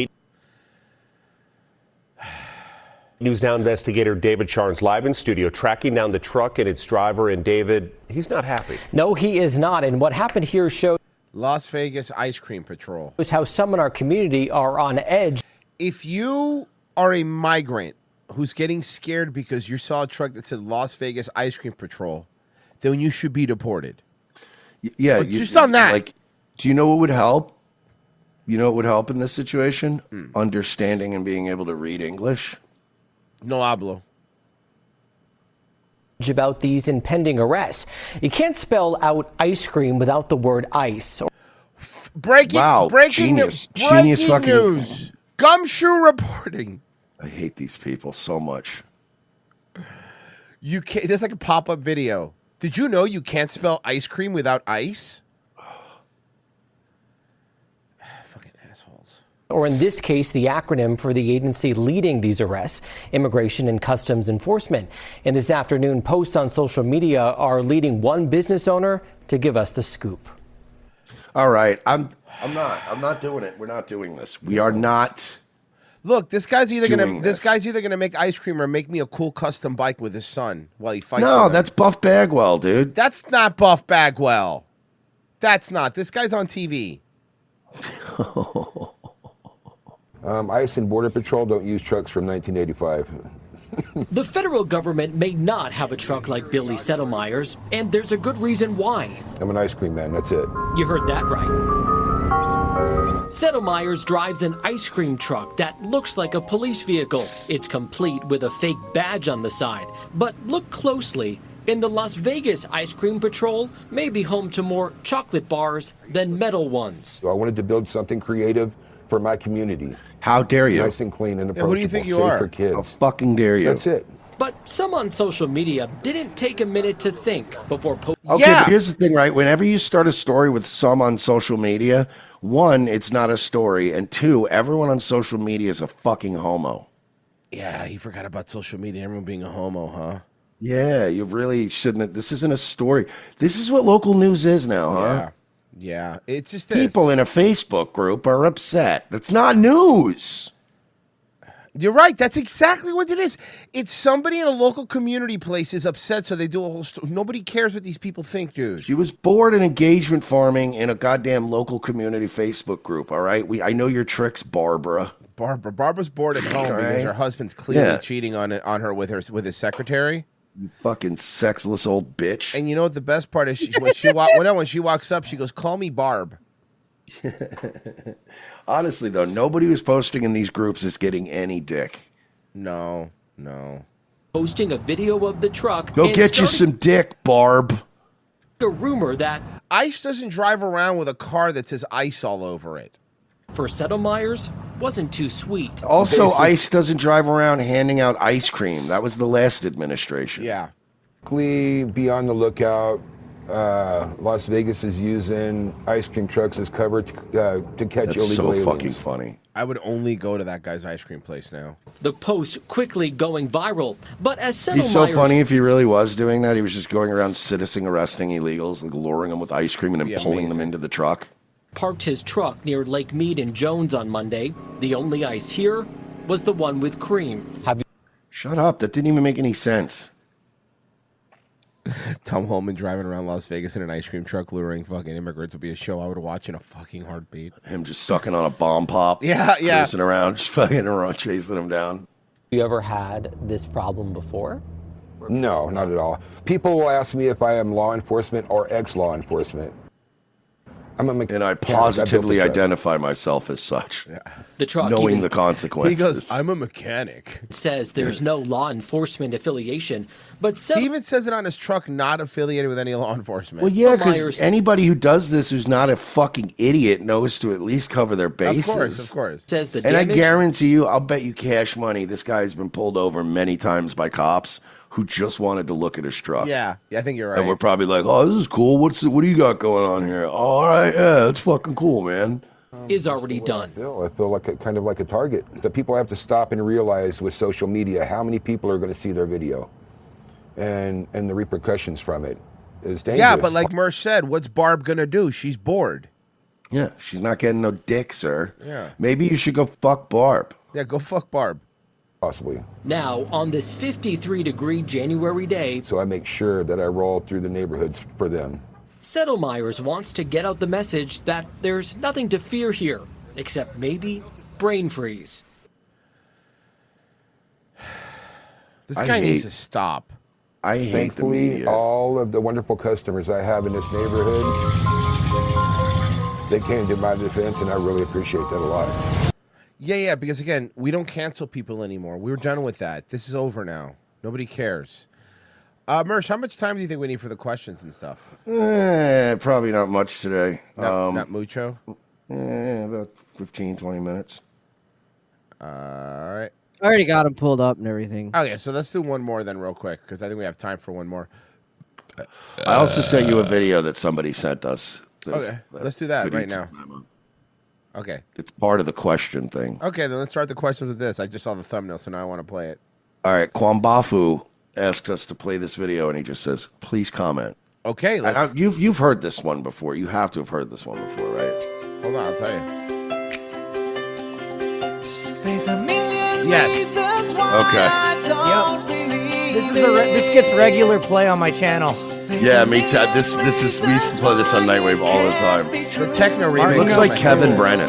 News Now investigator David Charnes live in studio tracking down the truck and its driver. And David, he's not happy. No, he is not. And what happened here shows Las Vegas Ice Cream Patrol. How some in our community are on edge. If you are a migrant who's getting scared because you saw a truck that said Las Vegas Ice Cream Patrol, then you should be deported. Yeah. Just on that. Like, do you know what would help? You know what would help in this situation? Understanding and being able to read English. No hablo. About these impending arrests. You can't spell out ice cream without the word ice. Breaking genius fucking news. Gumshoe reporting. I hate these people so much. You can't. There's like a pop-up video. Did you know you can't spell ice cream without ice? Fucking assholes. Or in this case, the acronym for the agency leading these arrests, Immigration and Customs Enforcement. In this afternoon, posts on social media are leading one business owner to give us the scoop. All right, I'm not doing it. We're not doing this. We are not. Look, this guy's either doing gonna make ice cream or make me a cool custom bike with his son while he fights. No, with him. that's Buff Bagwell, dude. That's not Buff Bagwell. That's not. This guy's on TV. ICE and Border Patrol don't use trucks from 1985. The federal government may not have a truck like Billy Settlemeyer's, and there's a good reason why. I'm an ice cream man, that's it. You heard that right. Settlemeyer's drives an ice cream truck that looks like a police vehicle. It's complete with a fake badge on the side. But look closely. In the Las Vegas Ice Cream Patrol may be home to more chocolate bars than metal ones. So I wanted to build something creative for my community. How dare you? Nice and clean and approachable. who do you think you safe are? for kids. How fucking dare you? That's it. But some on social media didn't take a minute to think before posting. Okay, but here's the thing, right? Whenever you start a story with some on social media, one, it's not a story, and two, everyone on social media is a fucking homo. Yeah, he forgot about social media. Everyone being a homo, huh? Yeah, you really shouldn't. This isn't a story. This is what local news is now, huh? Yeah. It's just People in a Facebook group are upset. That's not news. You're right. That's exactly what it is. It's somebody in a local community place is upset, so they do a whole story. Nobody cares what these people think, dude. She was bored in engagement farming in a goddamn local community Facebook group, all right? I know your tricks, Barbara. Barbara's bored at home All because right. her husband's clearly Yeah. cheating on her with his secretary. You fucking sexless old bitch. And you know what the best part is? When she walks up, she goes, "Call me Barb." Honestly, though, nobody who's posting in these groups is getting any dick. No. Posting a video of the truck. Go and get you starting some dick, Barb. a rumor that ICE doesn't drive around with a car that says ICE all over it. for Settlemeyer's wasn't too sweet. Also, ICE doesn't drive around handing out ice cream. That was the last administration. Yeah. Be on the lookout. Las Vegas is using ice cream trucks as cover to catch That's illegal so aliens. fucking funny. I would only go to that guy's ice cream place now. The post quickly going viral. But as He's so Settlemyer's funny if he really was doing that. He was just going around citizen arresting illegals, like luring them with ice cream and then pulling them into the truck. parked his truck near Lake Mead in Jones on Monday, the only ice here was the one with cream. Shut up. That didn't even make any sense. Tom Holman driving around Las Vegas in an ice cream truck luring fucking immigrants would be a show I would watch in a fucking heartbeat. Him just sucking on a bomb pop. Yeah. Chasing around, just fucking around, chasing him down. You ever had this problem before? No, not at all. People will ask me if I am law enforcement or ex-law enforcement. I'm a mechanic. And I positively identify myself as such. The truck knowing even- the consequences. He goes, I'm a mechanic. It says there's no law enforcement affiliation, but He even says it on his truck, not affiliated with any law enforcement. Well, yeah, because anybody who does this who's not a fucking idiot knows to at least cover their bases. Of course. Says the And I damage- guarantee you, I'll bet you cash money, this guy's been pulled over many times by cops who just wanted to look at his truck. Yeah, I think you're right. And we're probably like, oh, this is cool. What do you got going on here? All right, yeah, that's fucking cool, man. is already done. I feel like kind of like a target. The people have to stop and realize with social media how many people are going to see their video, and the repercussions from it is dangerous. Yeah, but like Mersh said, what's Barb gonna do? She's bored. Yeah, she's not getting no dick, sir. Yeah. Maybe you should go fuck Barb. Yeah, go fuck Barb. Possibly. Now, on this 53-degree January day, So I make sure that I roll through the neighborhoods for them. Settlemyers wants to get out the message that there's nothing to fear here, except maybe brain freeze. This guy needs to stop. I hate Thankfully, the media. all of the wonderful customers I have in this neighborhood, they came to my defense, and I really appreciate that a lot. Yeah, because again, we don't cancel people anymore. We're done with that. This is over now. Nobody cares. Mersh, how much time do you think we need for the questions and stuff? Probably not much today. Not mucho? About 15, 20 minutes. All right. I already got him pulled up and everything. Okay, so let's do one more then real quick, because I think we have time for one more. I also sent you a video that somebody sent us. Okay, let's do that right now. Okay. It's part of the question thing. Okay, then let's start the questions with this. I just saw the thumbnail, so now I want to play it. All right, Kwambafu asks us to play this video, and he just says, please comment. Okay, let's... You've heard this one before. You have to have heard this one before, right? Hold on, I'll tell you. There's a million Yes. reasons why Okay. I don't believe This gets regular play on my channel. Yeah, me too. This is we used to play this on Nightwave all the time. The techno remix. Looks like Kevin Brennan.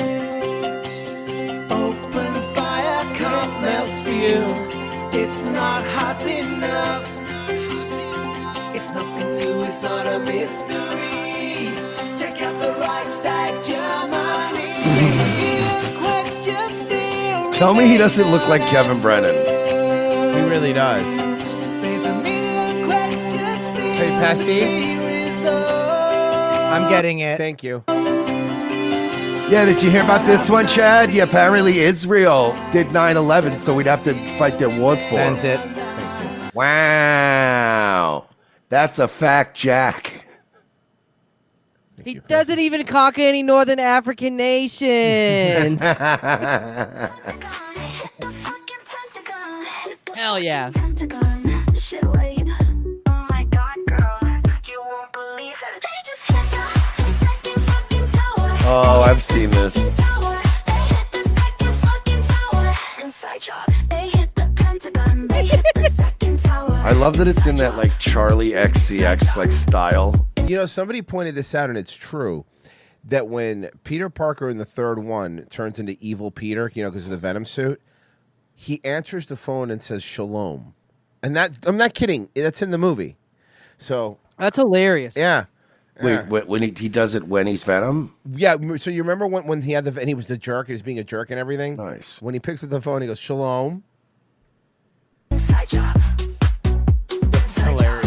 Open fire, cup melts for you. It's not hot enough. It's nothing new, it's not a mystery. Check out the Reichstag, Germany. There's a million questions still. Tell me he doesn't look like Kevin Brennan. He really does. There's a million questions still. Hey, Passy. I'm getting it. Thank you. Yeah, did you hear about this one, Chad? Yeah, apparently Israel did 9/11, so we'd have to fight their wars for Sent it. it. Wow. That's a fact, Jack. He doesn't even conquer any Northern African nations. Hell yeah. Oh, I've seen this. I love that it's in that like Charlie XCX like style. You know, somebody pointed this out, and it's true, that when Peter Parker in the third one turns into evil Peter, you know, because of the Venom suit, he answers the phone and says shalom. And that, I'm not kidding, that's in the movie. So That's hilarious. yeah. Wait, when he does it when he's Venom? Yeah, so you remember when he had and he was the jerk, he was being a jerk and everything? Nice. When he picks up the phone, he goes, shalom. That's hilarious.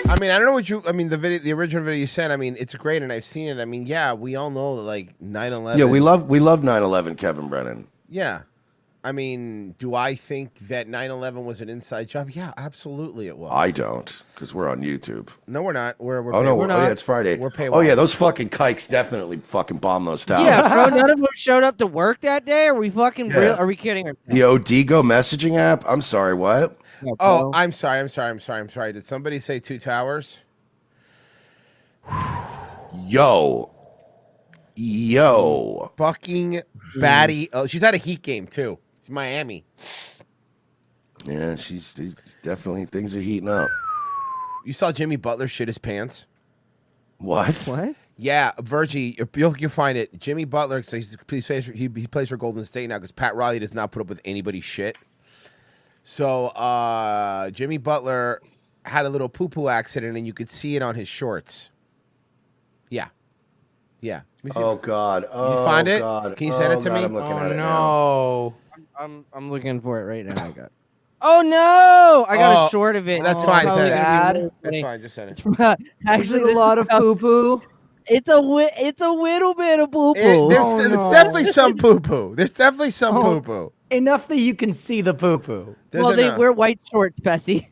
I mean, I don't know what you. I mean, the original video you sent. I mean, it's great, and I've seen it. I mean, yeah, we all know that like 9/11. Yeah, we love 9/11, Kevin Brennan. Yeah, I mean, do I think that 9/11 was an inside job? Yeah, absolutely it was. I don't, because we're on YouTube. No, we're not. We're Oh no, yeah, it's Friday. We're paywall. Oh yeah, those fucking kikes definitely fucking bombed those towers. Yeah, bro. None of them showed up to work that day. Are we fucking Yeah. real? Are we kidding? The Odigo messaging app. I'm sorry, what? Oh, I'm sorry. Did somebody say 2 towers? Yo. Fucking batty. Oh, she's at a Heat game too. It's Miami. Yeah, she's definitely, things are heating up. You saw Jimmy Butler shit his pants? What? What? Yeah, Virgie, you'll find it. Jimmy Butler, so he plays for Golden State now because Pat Riley does not put up with anybody's shit. So Jimmy Butler had a little poo-poo accident, and you could see it on his shorts. Yeah. Let me see Oh it. God! Oh, you find it? God. Can you send it to God, me? I'm looking at it no. I'm looking for it right now. I got. Oh no! I got a short of it. That's Oh, fine. probably Send it. gonna be That's really- fine. Just send it. Actually, Is it a lot of poo poo? It's a little bit of poo poo. There's definitely some poo-poo. There's definitely some poo-poo. Enough that you can see the poo poo. Well, they wear white shorts, Bessie.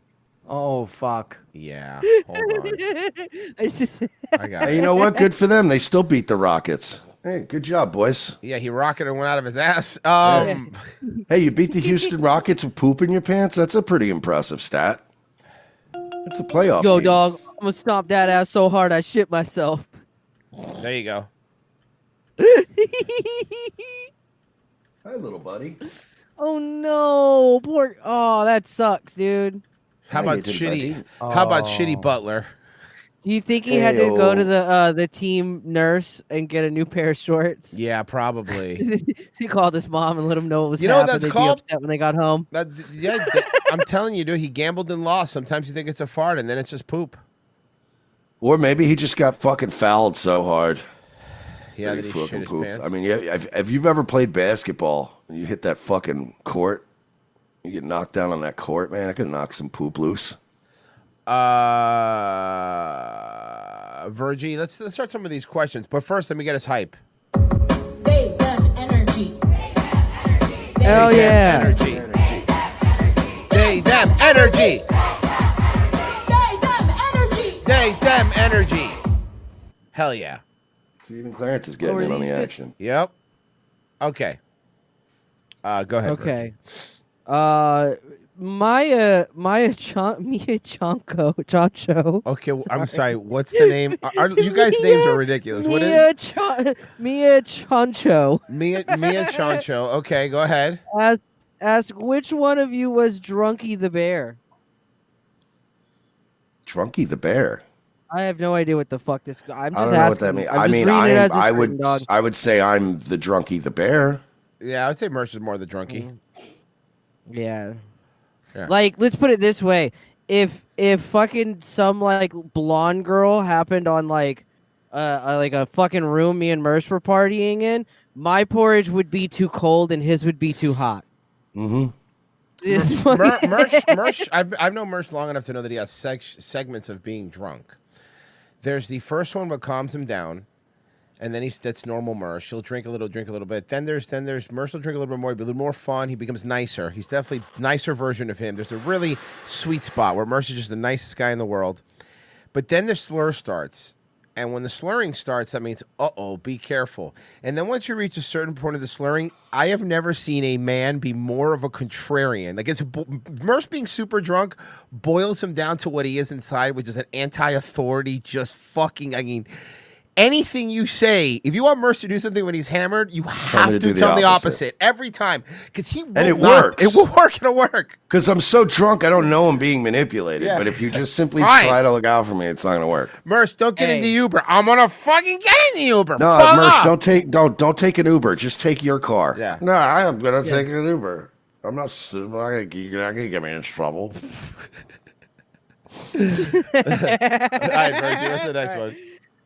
Oh fuck. Yeah. Hold on. It's just. I got Hey, it. you know what? Good for them. They still beat the Rockets. Hey, good job, boys. Yeah, he rocketed and went out of his ass. Hey, you beat the Houston Rockets with poop in your pants? That's a pretty impressive stat. It's a playoff Yo, team. dog, I'm gonna stomp that ass so hard I shit myself. There you go. Hi, little buddy. Oh no, poor. Oh, that sucks, dude. How about shitty? How about shitty Butler? Do you think he had to go to the team nurse and get a new pair of shorts? Yeah, probably. He called his mom and let him know what was You know what happening. that's They'd be called? upset when they got home. I'm telling you, dude. He gambled and lost. Sometimes you think it's a fart, and then it's just poop. Or maybe he just got fucking fouled so hard. Yeah, that that he fucking shit his pooped. pants. I mean, yeah, if you've ever played basketball and you hit that fucking court, you get knocked down on that court, man, I could knock some poop loose. Virgie, let's start some of these questions. But first, let me get us hype. They, them, energy. Hell yeah. Energy. They, them, energy. They, them, energy. They, them, energy. Hell yeah. Even Clarence is getting in on the action. Yep. Okay. Go ahead. Okay. Mia Chancho. Okay, I'm sorry. What's the name? You guys' names are ridiculous. What is Mia Chancho. Mia Chancho. Okay, go ahead. Ask which one of you was Drunky the Bear? Drunky the Bear. I have no idea what the fuck this. I'm I just don't know asking. what that means. I'm I just mean, reading it as it's I written, would dog. I would say I'm the Drunky the Bear. Yeah, I would say Merch is more the drunkie. Yeah. Yeah. Like, let's put it this way: if fucking some like blonde girl happened on like a fucking room me and Merce were partying in, my porridge would be too cold and his would be too hot. Mm-hmm. Merch. I've known Merch long enough to know that he has segments of being drunk. There's the first one what calms him down, and then that's normal Merch. He'll drink a little bit. Then there's Merch will drink a little bit more, be a little more fun. He becomes nicer. He's definitely nicer version of him. There's a really sweet spot where Merch is just the nicest guy in the world. But then the slur starts. And when the slurring starts, that means, be careful. And then once you reach a certain point of the slurring, I have never seen a man be more of a contrarian. Like, Merce being super drunk boils him down to what he is inside, which is an anti-authority, just fucking, I mean, anything you say, if you want Merce to do something when he's hammered, you have to tell him the opposite every time. Because he will And it not. works. It will work. It'll work. Because I'm so drunk, I don't know I'm being manipulated. Yeah. But if you just simply Fine. try to look out for me, it's not going to work. Merce, don't get in the Uber. I'm going to fucking get in the Uber. No, Fuck Merch, up. don't take an Uber. Just take your car. Yeah. No, I am going to take an Uber. I'm not going to get me in trouble. All right, Virgie, what's the next one?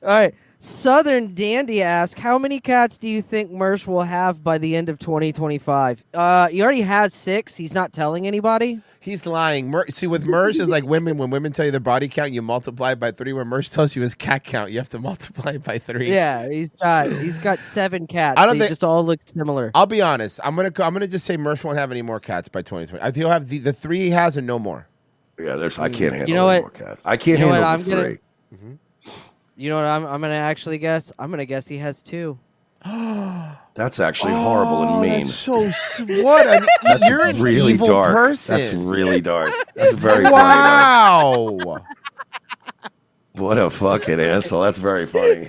All right. Southern Dandy asks, how many cats do you think Mersh will have by the end of 2025? He already has 6. He's not telling anybody. He's lying. See, with Mersh, is like women. When women tell you their body count, you multiply it by 3. When Mersh tells you his cat count, you have to multiply it by 3. Yeah, he's got 7 cats. I don't They think- just all look similar. I'll be honest. I'm gonna just say Mersh won't have any more cats by 2020. I think he'll have the 3 he has and no more. Yeah, I can't handle You know any what? more cats. I can't You know what handle the I'm 3. gonna- You know what I'm gonna actually guess? I'm gonna guess he has 2. That's actually horrible and mean. That's so what? That's You're an really evil dark. person. That's really dark. That's very funny. Wow. What a fucking asshole. That's very funny.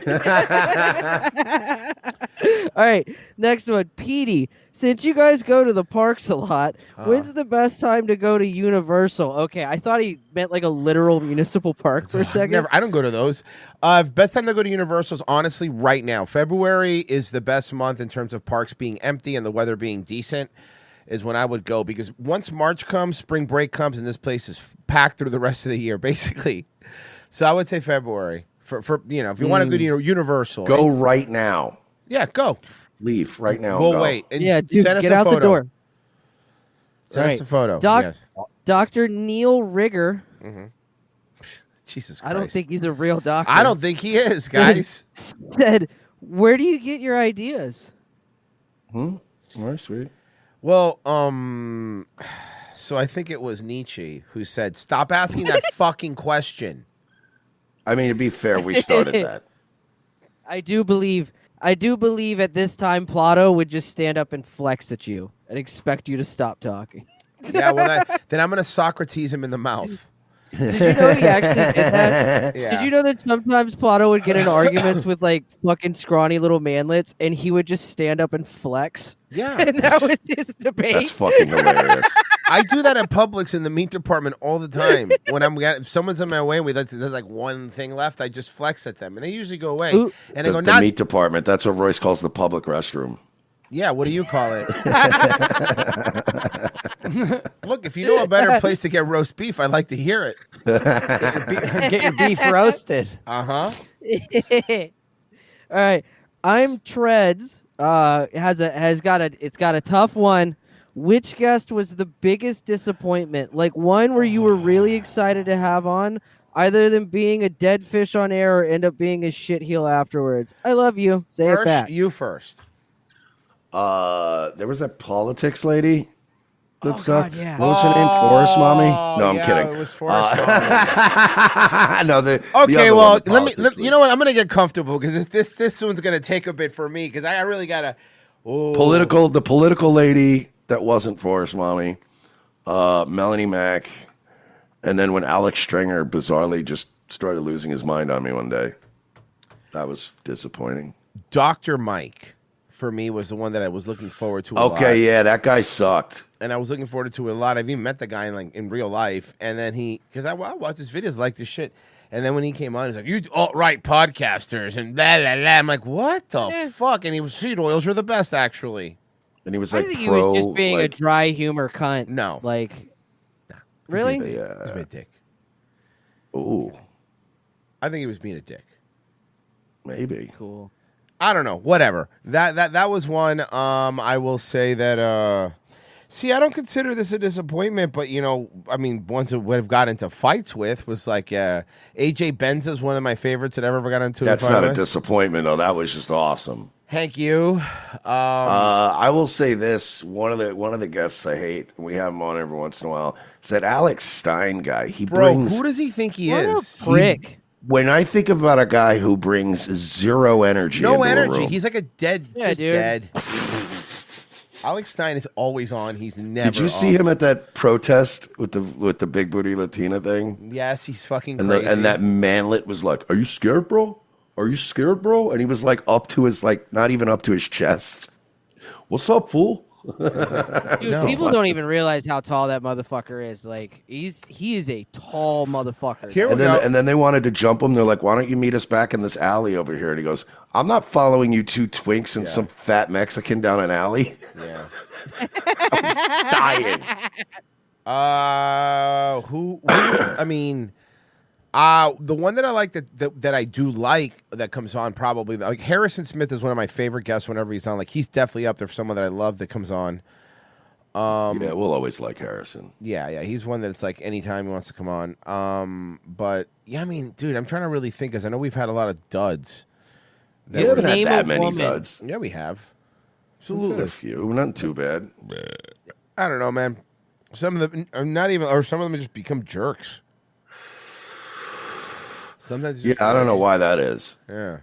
All right, next one, Petey. Since you guys go to the parks a lot, when's the best time to go to Universal? Okay, I thought he meant like a literal municipal park for a second. I don't go to those. Best time to go to Universal is honestly right now. February is the best month in terms of parks being empty and the weather being decent. Is when I would go, because once March comes, spring break comes, and this place is packed through the rest of the year, basically. So I would say February for if you want to go to Universal, Go right now. Yeah, go. Leave right now. We'll go. wait. And Yeah, dude, send us get a out the photo. door. Send All us a photo. Doc, Yes. Dr. Neil Rigger. Jesus Christ. I don't think he's a real doctor. I don't think he is, guys. Said, where do you get your ideas? All right, sweet. Well, so I think it was Nietzsche who said, "Stop asking that fucking question." I mean, to be fair, we started that. I do believe at this time Plato would just stand up and flex at you and expect you to stop talking. Yeah, well, then I'm gonna Socrates him in the mouth. Did you know he actually did that? Yeah. Did you know that sometimes Plato would get in arguments with like fucking scrawny little manlets and he would just stand up and flex? Yeah. And that was his debate. That's fucking hilarious. I do that at Publix in the meat department all the time. When if someone's in my way and there's like one thing left, I just flex at them, and they usually go away. Ooh. And I go, The "Not meat department. That's what Royce calls the public restroom. yeah." What do you call it? Look, if you know a better place to get roast beef, I'd like to hear it. Get your beef roasted. Uh huh. All right, I'm Treads. It's got a tough one. Which guest was the biggest disappointment? Like one where you were really excited to have on, either than being a dead fish on air or end up being a shitheel afterwards. I love you. Say it back. You first. There was that politics lady that Oh, sucked. God, yeah. What was her name? Forest Mommy? No, I'm yeah, kidding. It was Forrest No, the Okay, other well, one, the politics you know what? I'm gonna get comfortable because this one's gonna take a bit for me because I really gotta. the political lady that wasn't Forrest Mommy, Melanie Mack, and then when Alex Stringer bizarrely just started losing his mind on me one day, that was disappointing. Dr. Mike, for me, was the one that I was looking forward to a lot. Okay, yeah, that guy sucked. And I was looking forward to it a lot. I've even met the guy in real life. And then because I watched his videos like this shit. And then when he came on, he's like, "You alt-right podcasters," and blah, blah, blah. I'm like, what the fuck? And he was, seed oils are the best, actually. And he was I like, think he was just being a dry humor cunt. No. Like, really? Yeah. He's being a dick. Ooh. I think he was being a dick. Maybe. Cool. I don't know. Whatever. That was one. I will say that. See, I don't consider this a disappointment, but I mean, ones that would have got into fights with was like AJ Benza is one of my favorites that I ever got into. That's a fight not a with. disappointment, though. That was just awesome. Hank, you. I will say this: one of the guests I hate, and we have him on every once in a while, is that Alex Stein guy. He Bro, brings. who does he think he What is? a prick. When I think about a guy who brings zero energy, No into a energy. room, He's like a dead, Yeah, just dude. dead. Alex Stein is always on. He's never. Did you see him at that protest with the big booty Latina thing? Yes, he's fucking And crazy. and that manlet was like, "Are you scared, bro? Are you scared, bro?" And he was like up to his not even up to his chest. What's up, fool? Dude, people don't even realize how tall that motherfucker is. Like, he is a tall motherfucker. And then they wanted to jump him. They're like, "Why don't you meet us back in this alley over here?" And he goes, "I'm not following you two twinks and some fat Mexican down an alley." Yeah. I was dying. Who? I mean, The one that I like that I do like that comes on probably like Harrison Smith is one of my favorite guests whenever he's on. Like he's definitely up there for someone that I love that comes on. Yeah, we'll always like Harrison. Yeah, he's one that's like anytime he wants to come on. But yeah, I mean, dude, I'm trying to really think because I know we've had a lot of duds. We haven't had that many duds. Yeah, we have. We've had a few, not too bad. I don't know, man. Some of them are not even, or some of them just become jerks. Sometimes. Yeah, I don't know why that is. Yeah.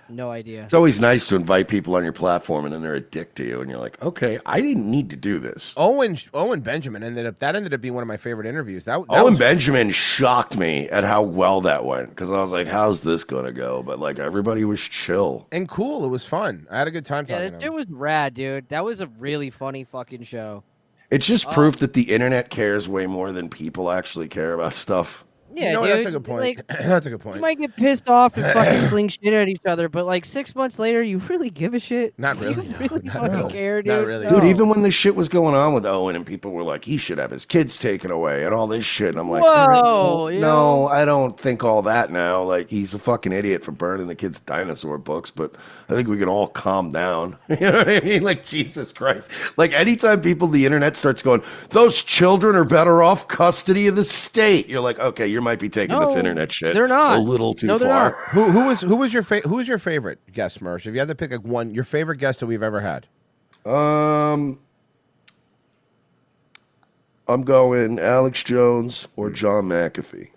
No idea. It's always nice to invite people on your platform, and then they're a dick to you, and you're like, okay, I didn't need to do this. Owen Benjamin ended up being one of my favorite interviews. That Owen was, Benjamin shocked me at how well that went because I was like, how's this gonna go? But like everybody was chill and cool. It was fun. I had a good time Yeah, talking that to him. shit was rad, dude. That was a really funny fucking show. It's just proof that the internet cares way more than people actually care about stuff. Yeah, You know what? dude. That's a good point. Like, That's a good point. You might get pissed off and fucking sling shit at each other, but like 6 months later, you really give a shit. Not really. You really Not fucking really. care, dude. Not really. Dude, even when this shit was going on with Owen and people were like, he should have his kids taken away and all this shit. And I'm like, Whoa, you no, know? I don't think all that now. Like, he's a fucking idiot for burning the kids' dinosaur books, but I think we can all calm down. You know what I mean? Like, Jesus Christ. Like, anytime the internet starts going, those children are better off custody of the state, you're like, okay, you might be taking this internet shit they're not. a little too No, they're far. not. Who was your favorite guest, Mersh? If you had to pick like one, your favorite guest that we've ever had. I'm going Alex Jones or John McAfee.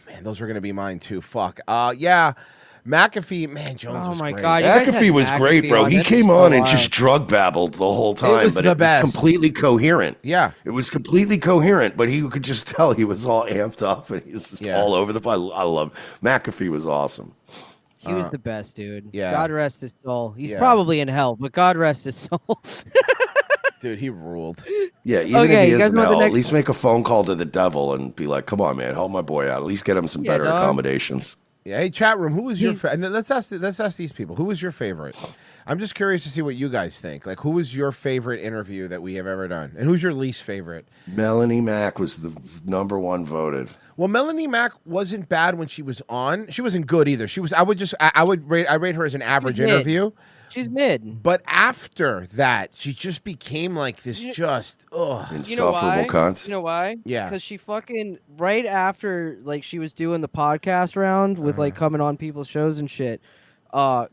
Man, those were gonna be mine too. Fuck. Yeah. McAfee, man, Jones Oh was my great. God, you guys had McAfee was great, McAfee bro. on. He That's came so on and wild. just drug babbled the whole time, was but the it best. was completely coherent. Yeah. It was completely coherent, but he could just tell he was all amped up and he was just all over the place. I love McAfee was awesome. He was the best, dude. yeah. God rest his soul. He's Yeah. probably in hell, but God rest his soul. Dude, he ruled. Yeah, even Okay, if he you is guys in want the hell, at next- least make a phone call to the devil and be like, come on, man, help my boy out. At least get him some Yeah, better dog. accommodations. Yeah. Hey, chat room. Who was your? And let's ask these people. Who was your favorite? I'm just curious to see what you guys think. Like, who was your favorite interview that we have ever done, and who's your least favorite? Melanie Mack was the number one voted. Well, Melanie Mack wasn't bad when she was on. She wasn't good either. She was. I rate her as an average mid. interview. She's mid. But after that, she just became like this. You know Insufferable cunt. You know why? Yeah. Because she fucking right after like she was doing the podcast round with like coming on people's shows and shit.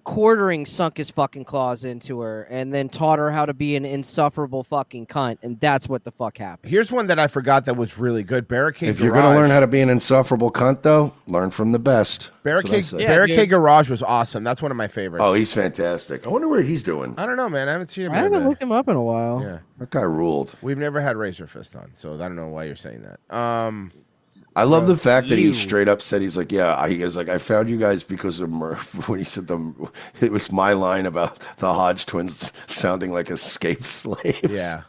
Quartering sunk his fucking claws into her and then taught her how to be an insufferable fucking cunt, and that's what the fuck happened. Here's one that I forgot that was really good. Barricade If Garage. you're going to learn how to be an insufferable cunt, though, learn from the best. That's what I say. Barricade Garage was awesome. That's one of my favorites. Oh, he's fantastic. I wonder what he's doing. I don't know, man. I haven't seen him. I haven't looked him up in a while. Yeah, that guy ruled. We've never had Razor Fist on, so I don't know why you're saying that. I love the fact that he you. straight up said he's like, yeah. He was like, I found you guys because of Murph. When he said it was my line about the Hodge twins sounding like escaped slaves. Yeah,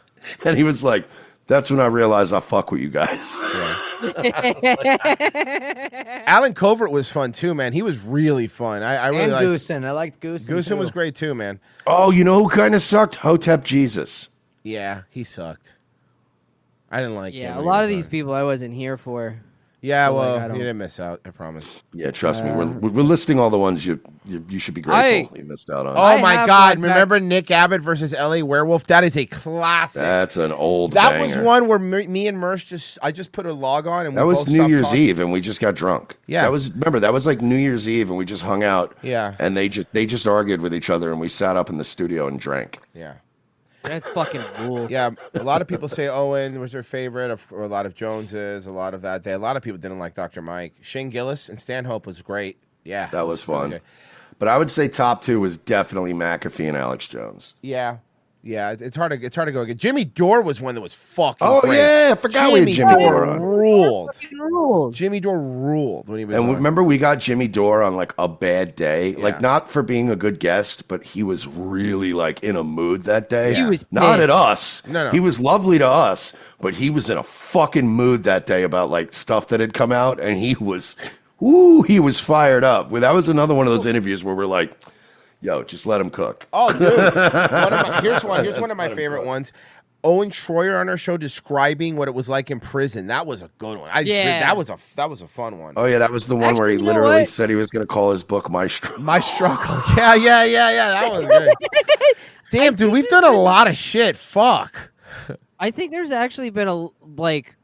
and he was like, that's when I realized I fuck with you guys. Alan Covert was fun too, man. He was really fun. I really And liked Goosen. I liked Goosen. Goosen too. was great too, man. Oh, you know who kind of sucked? Hotep Jesus. Yeah, he sucked. I didn't like him. Yeah, a when he lot was of these on. people I wasn't here for. Yeah, So, like, well, I you don't- didn't miss out. I promise. Yeah, trust me. We're listing all the ones you should be grateful you missed out on. Oh my have God! my Remember Nick Abbott versus L.A. Werewolf? That is a classic. That's an old That was banger. one where me and Mersh I just put a log on and That we was both New stopped Year's talking. Eve, and we just got drunk. Yeah. that was like New Year's Eve, and we just hung out. Yeah. and they just argued with each other, and we sat up in the studio and drank. Yeah. That's fucking rules. Yeah, a lot of people say Owen was their favorite, or a lot of Joneses, a lot of that. A lot of people didn't like Dr. Mike. Shane Gillis and Stanhope was great. Yeah, That was really fun. good. But I would say top two was definitely McAfee and Alex Jones. Yeah, it's hard to go again. Jimmy Dore was one that was fucking. Oh, great. yeah, I forgot we had Jimmy Dore on. ruled. Jimmy Dore ruled when he was. And on. remember, we got Jimmy Dore on like a bad day, Yeah. like not for being a good guest, but he was really like in a mood that day. He was not pissed. at us. No. He was lovely to us, but he was in a fucking mood that day about like stuff that had come out, and he was fired up. Well, that was another one of those interviews where we're like, "Yo, just let him cook." Oh, dude. Here's one of my favorite ones. Owen Schroyer on our show describing what it was like in prison. That was a good one. That was a fun one. Oh yeah, that was the one where he Actually, you know literally what? said he was going to call his book My Struggle. My Struggle. Yeah. That was good. Damn, dude, we've done a lot of shit. Fuck. I think there's actually been a like,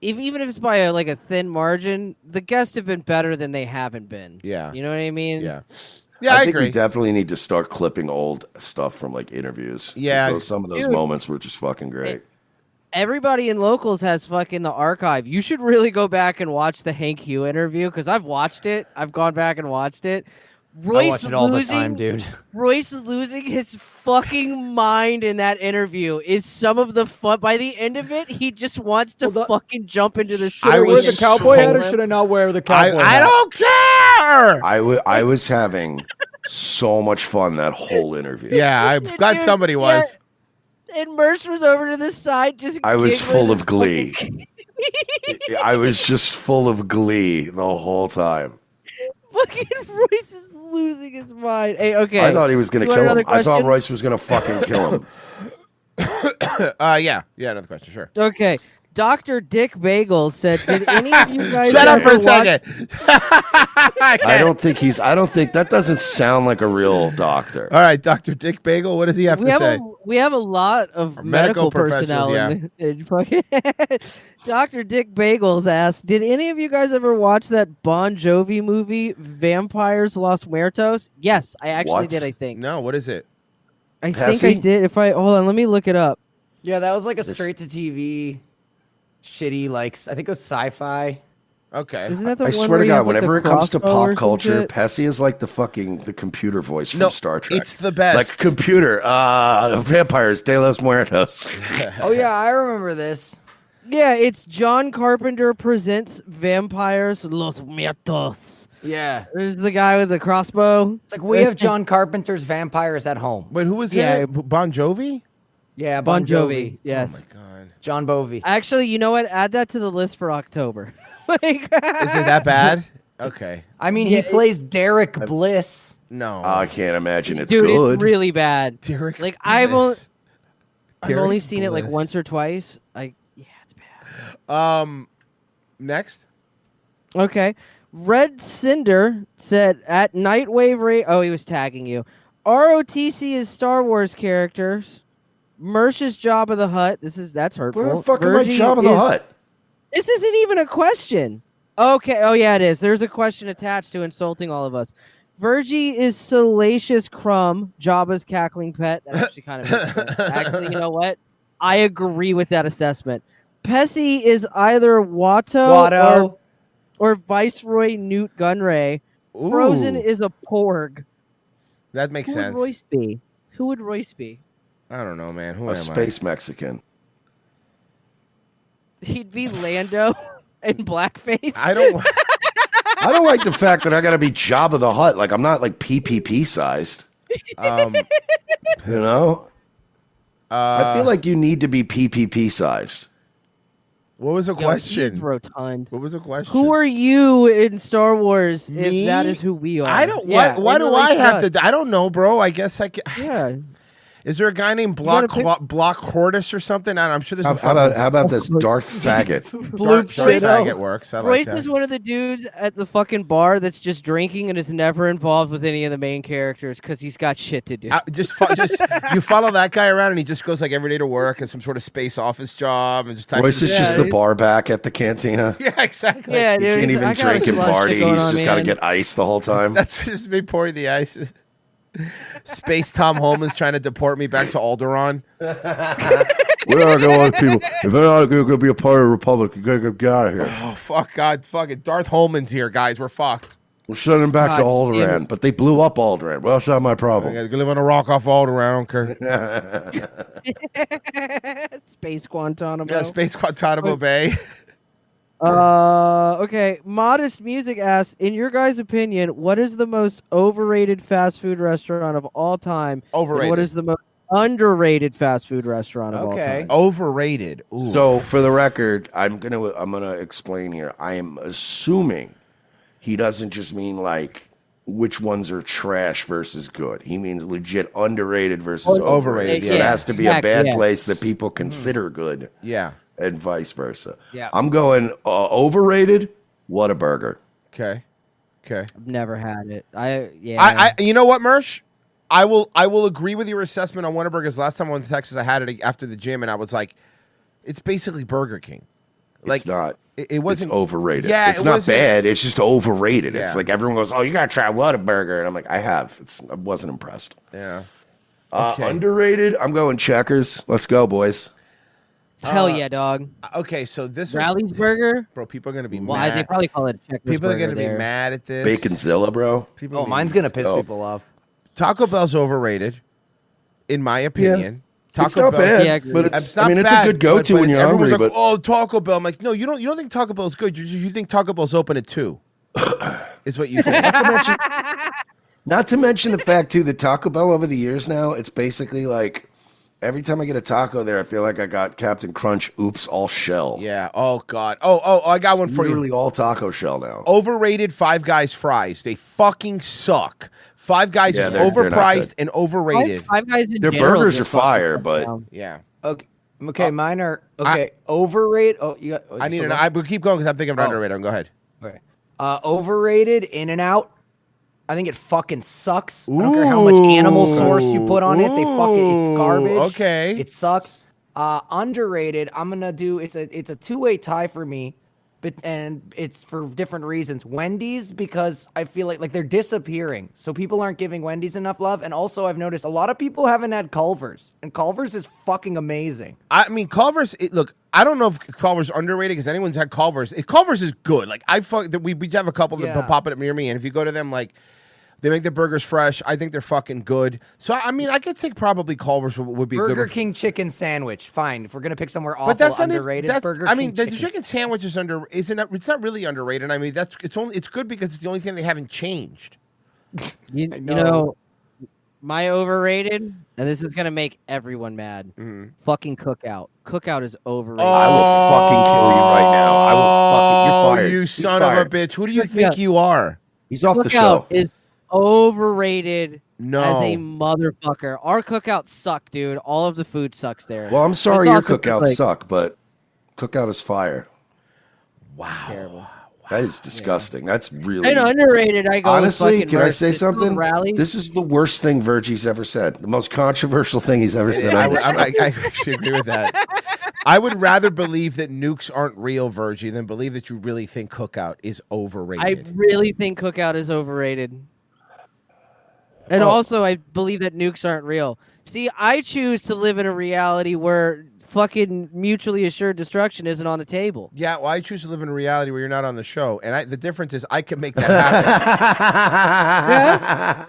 even if it's by a thin margin, the guests have been better than they haven't been. Yeah. You know what I mean? Yeah. Yeah, I think agree. we definitely need to start clipping old stuff from like interviews. Yeah. So some of those Dude. moments were just fucking great. Everybody in Locals has fucking the archive. You should really go back and watch the Hank Hugh interview because I've watched it. I've gone back and watched it. I watch it all the time, dude. Royce losing his fucking mind in that interview is some of the fun. By the end of it, he just wants to fucking jump into the Should I wear the cowboy hat or should I not wear the cowboy hat? I don't care. I was having so much fun that whole interview. Yeah, I'm glad somebody was. And Merce was over to the side just I was giggling full and of glee. I was just full of glee the whole time. Fucking Royce is losing his mind. Hey, okay. I thought he was going You to want kill him. another I thought question? Royce was going to fucking kill him. Yeah, another question, sure. Okay. Dr. Dick Bagel said, did any of you guys Shut up for ever a second. I don't think that doesn't sound like a real doctor. All right, Dr. Dick Bagel, what does he have to say? We have a lot of medical personnel. In fucking Dr. Dick Bagels asked, did any of you guys ever watch that Bon Jovi movie, Vampires Los Muertos? Yes, I actually did, I think. No, what is it? I think I did. Hold on, let me look it up. Yeah, that was like a straight to TV shitty, I think it was sci-fi. Okay. Isn't that the I one swear where to he God, has, like, whenever the it comes to crossbow or some pop culture, shit? Pessy is like the computer voice from No, Star Trek. it's the best. Like computer, Vampires, De Los Muertos. Oh yeah, I remember this. Yeah, it's John Carpenter presents Vampires Los Muertos. Yeah. There's the guy with the crossbow. It's like we have John Carpenter's Vampires at home. Wait, who was Yeah. in it? Bon Jovi? Yeah, Bon Jovi. Yes. Oh my God. John Bovey. Actually, you know what? Add that to the list for October. Is it that bad? Okay. I mean, he plays Derek Bliss. No. I can't imagine it's Dude, good. it's really bad. Derek Like I've only Derek seen it like Bliss. once or twice. It's bad. Next. Okay. Red Cinder said at Nightwave he was tagging you. ROTC is Star Wars characters. Mersh is Jabba the Hutt. That's hurtful. Where the fuck am I Virgie Jabba the is- Hutt? This isn't even a question. Okay. Oh yeah, it is. There's a question attached to insulting all of us. Virgie is Salacious Crumb, Jabba's cackling pet. That actually kind of makes sense. Actually, you know what? I agree with that assessment. Pessy is either Watto. Or Viceroy Newt Gunray. Frozen Ooh. is a porg. That makes Who sense. would Royce be? Who would Royce be? I don't know, man. Who A am space Mexican. He'd be Lando in blackface. I don't. I don't like the fact that I got to be Jabba the Hutt. Like I'm not like PPP sized. You know. I feel like you need to be PPP sized. What was the Yo, question? he's rotund. What was the question? Who are you in Star Wars Me? if that is who we are? I don't. Yeah, why in do I relation have us. to? I don't know, bro. I guess I can. Yeah. Is there a guy named gotta Block Hortus or something? I'm sure there's. How about this Darth Faggot? Darth shit out. Faggot works. I like Royce that. is one of the dudes at the fucking bar that's just drinking and is never involved with any of the main characters because he's got shit to do. Just you follow that guy around and he just goes like every day to work and some sort of space office job and just types Royce is in- just the bar back at the cantina. Yeah, exactly. Yeah, He dude. can't he's- even I got a drink and slush party. going He's on, just got to man. get ice the whole time. That's just me pouring the ice. Space Tom Holman's trying to deport me back to Alderaan. Where are the other people? If they're not going to be a part of the Republic, you got to get out of here. Oh fuck, God, fucking Darth Holman's here, guys. We're fucked. We'll send them back to God damn Alderaan, but they blew up Alderaan. Well, that's not my I problem. gotta live on a rock off Alderaan. I don't care. Space Guantanamo. Yeah, Space Guantanamo Bay. Okay. Modest Music asks, in your guys' opinion, what is the most overrated fast food restaurant of all time? And Overrated. what is the most underrated fast food restaurant of all time? Overrated. Ooh. So, for the record, I'm gonna explain here. I am assuming he doesn't just mean like which ones are trash versus good. He means legit underrated versus Overrated, overrated. So it yeah. has to be a Exactly, bad yeah. place that people consider good. Yeah. And vice versa. Yeah. I'm going overrated. Whataburger. Okay. Okay. I've never had it. Yeah. I you know what, Mersh? I will agree with your assessment on Whataburgers. Last time I went to Texas, I had it after the gym, and I was like, it's basically Burger King. Like, it's not. It wasn't It's overrated. Yeah, it's it not wasn't- bad. It's just overrated. Yeah. It's like everyone goes, "Oh, you gotta try Whataburger," and I'm like, "I have." I wasn't impressed. Yeah. Underrated. I'm going Checkers. Let's go, boys. Hell yeah, dog. Okay, so this Rally's Burger? Bro, people are gonna be Well, mad. they probably call it Checkers People are Burger gonna be there. mad at this. Baconzilla, bro. People Oh, are mine's gonna piss Oh. people off. Taco Bell's overrated, in my opinion. Taco It's not Bell, bad, but it's I mean, it's a bad, good go-to but when you're everyone's hungry. like, oh, Taco Bell. I'm like, no, you don't think Taco Bell's good. You think Taco Bell's open at 2. Is what you think. Not to mention the fact too that Taco Bell over the years now, it's basically like every time I get a taco there, I feel like I got Captain Crunch. Oops, all shell. Yeah. Oh God. Oh, I got one for you. Literally all taco shell now. Overrated Five Guys fries. They fucking suck. Five Guys Yeah, is they're not overpriced good. and overrated. Five Guys in Their general burgers just are fire, fucking but down. Yeah. Okay, mine are overrated. Oh, you got. I need an. I will keep going because I'm thinking of underrated. Go ahead. Okay. Overrated In-N-Out. I think it fucking sucks. I don't care how much animal sauce you put on it. It's garbage. Okay. It sucks. Underrated. I'm gonna do. It's a two-way tie for me, and it's for different reasons. Wendy's, because I feel like they're disappearing, so people aren't giving Wendy's enough love. And also, I've noticed a lot of people haven't had Culver's, and Culver's is fucking amazing. I mean, Culver's. Look, I don't know if Culver's underrated because anyone's had Culver's. Culver's is good. Like we have a couple that Yeah. pop it up near me, and if you go to them, like they make their burgers fresh. I think they're fucking good. So I mean, I could say probably Culver's would be Burger good. King chicken sandwich, fine. If we're gonna pick somewhere awful, But that's not underrated. That's, Burger I mean, King the chicken sandwich is it's not really underrated. I mean, it's good because it's the only thing they haven't changed. You know, my overrated, and this is gonna make everyone mad. Fucking Cookout. Cookout is overrated. I will fucking kill you right now. I will fucking. You're fired. You He's son of a fired. bitch! Who do you think you are? He's off the Cookout show. is overrated No. as a motherfucker. Our Cookout suck, dude. All of the food sucks there. Well, I'm sorry It's your also cookouts like- suck, but cookout is fire. Wow. Terrible. That is disgusting. That's really And underrated, I go with Honestly, fucking can I Merc. say This little something? Rally. This is the worst thing Virgie's ever said. The most controversial thing he's ever said. I actually agree with that. I would rather believe that nukes aren't real, Virgie, than believe that you really think Cookout is overrated. I really think Cookout is overrated. And Oh. also, I believe that nukes aren't real. See, I choose to live in a reality where fucking mutually assured destruction isn't on the table. Yeah, well, I choose to live in a reality where you're not on the show, and the difference is I can make that happen.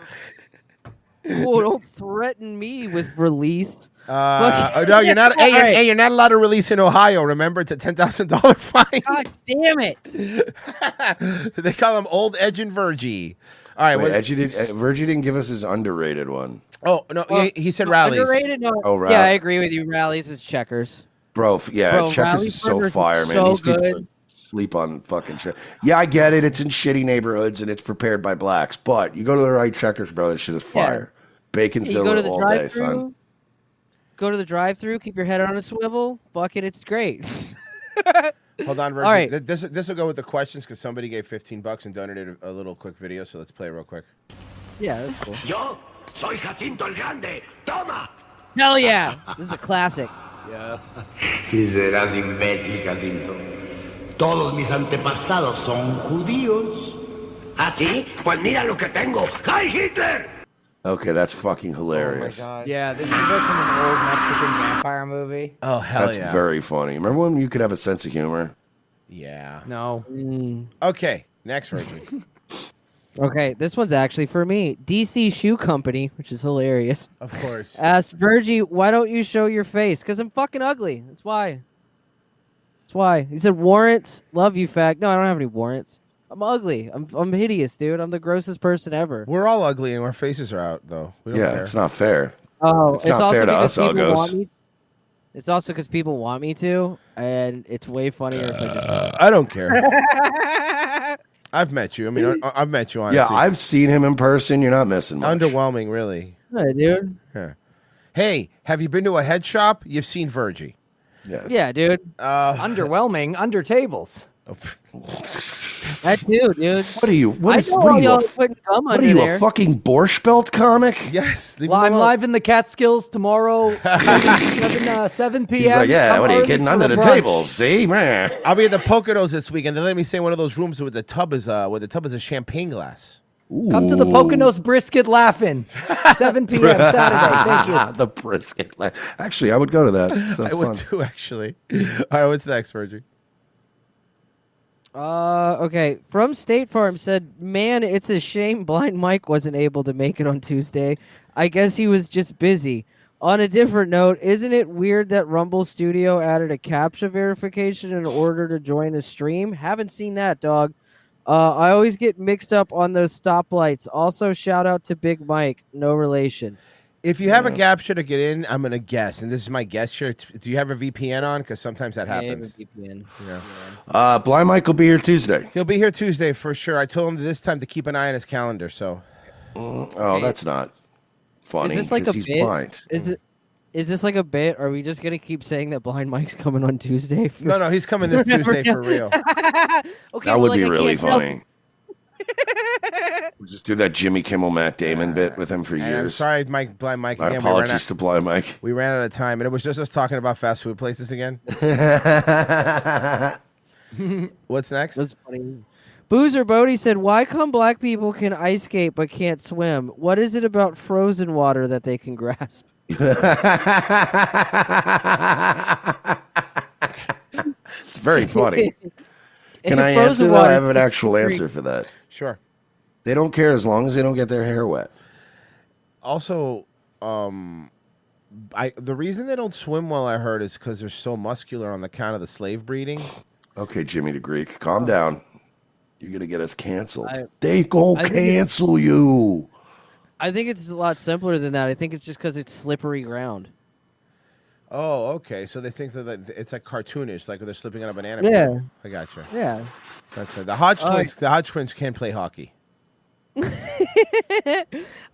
Oh, don't threaten me with release. No, you're not. All right. Hey, you're not allowed to release in Ohio. Remember, it's a $10,000 fine. God damn it! They call him Old Edge and Virgie. All right, Virgie didn't give us his underrated one. Oh no, Well, he said rallies. Underrated? No. Oh, Yeah, I agree with you. Rallies is Checkers. Bro, Bro, Checkers Rally's is so burgers fire, are man. so These people good. sleep on fucking shit. Yeah, I get it. It's in shitty neighborhoods and it's prepared by blacks. But you go to the right Checkers, bro, this shit is fire. Bacon Yeah, you go to the all day, drive-thru. son. Go to the drive-thru. Keep your head on a swivel. Fuck it, it's great. Hold on, Virgie. All right. This will go with the questions because somebody gave $15 and donated a little quick video. So let's play it real quick. Yeah, that's cool. Yo soy Jacinto el Grande. Toma. Hell yeah! This is a classic. Yeah. Si serás imbécil, Jacinto. Todos mis antepasados son judíos. ¿Ah, sí? Pues mira lo que tengo. ¡Hi, Hitler! Okay, that's fucking hilarious. Yeah, this is like from an old Mexican vampire movie. Oh hell That's yeah! very funny. Remember when you could have a sense of humor? Yeah. No. Okay, next Virgie. Okay, this one's actually for me. DC Shoe Company, which is hilarious. Of course. Asked Virgie, why don't you show your face? Because I'm fucking ugly. That's why. That's why. He said, warrants. Love you, fag. No, I don't have any warrants. I'm ugly. I'm hideous, dude. I'm the grossest person ever. We're all ugly and our faces are out, though. We don't Yeah, care. it's not fair. Oh, it's not fair to us, people want Uggos. me. It's also because people want me to, and it's way funnier if I just. I don't care. I've met you. I mean, I've met you, honestly. Yeah, I've seen him in person. You're not missing much. Underwhelming, really. Hey, dude. Yeah. Hey, have you been to a head shop? You've seen Virgie. Yeah, dude. Underwhelming under tables. That dude. What are you? What I is? know What are you? y'all A, putting gum what under are you? there. A fucking Borscht Belt comic? Yes. Well, I'm live in the Catskills tomorrow, 7 p.m. He's like, yeah. Come What are you early getting for under a the brunch. table? See, man. I'll be at the Poconos this weekend. They let me stay in one of those rooms where the tub is a champagne glass. Come to the Poconos Brisket Laughing, 7 p.m. Saturday. Thank you. The brisket. Actually, I would go to that. Sounds I would fun. too, actually. All right, what's next, Virgie? Okay. From State Farm said, man, it's a shame Blind Mike wasn't able to make it on Tuesday. I guess he was just busy. On a different note, isn't it weird that Rumble Studio added a CAPTCHA verification in order to join a stream? Haven't seen that, dog. I always get mixed up on those stoplights. Also, shout out to Big Mike. No relation. If you have a CAPTCHA to get in, I'm gonna guess, and this is my guess here. Do you have a VPN on? Because sometimes that I have a happens. VPN. Yeah. Blind Mike will be here Tuesday. He'll be here Tuesday for sure. I told him this time to keep an eye on his calendar. So. Oh, that's not funny. Is this like a 'cause he's bit? blind. Is this like a bit? Are we just gonna keep saying that Blind Mike's coming on Tuesday? No, he's coming this Tuesday for real. Okay, That would well, be like, I really can't help- funny. We'll just do that Jimmy Kimmel, Matt Damon bit with him for And I'm years. sorry, Blind Mike. My Again, apologies to Blind Mike. We ran out of time, and it was just us talking about fast food places again. What's next? That's funny. Boozer Bodie said, "Why come black people can ice skate but can't swim? What is it about frozen water that they can grasp?" It's very funny. Can I Frozen answer that? water I have an is actual free. answer for that. Sure. They don't care as long as they don't get their hair wet. Also, the reason they don't swim well, I heard, is because they're so muscular on the count of the slave breeding. Okay, Jimmy the Greek, calm down. You're gonna get us canceled. I- They gonna I think it- cancel you. I think it's a lot simpler than that. I think it's just because it's slippery ground. Oh, okay. So they think that it's like cartoonish, like they're slipping on a banana. Yeah. peel. I gotcha. Yeah. That's it. The Hodge Oh, twins. The Hodge twins can play hockey.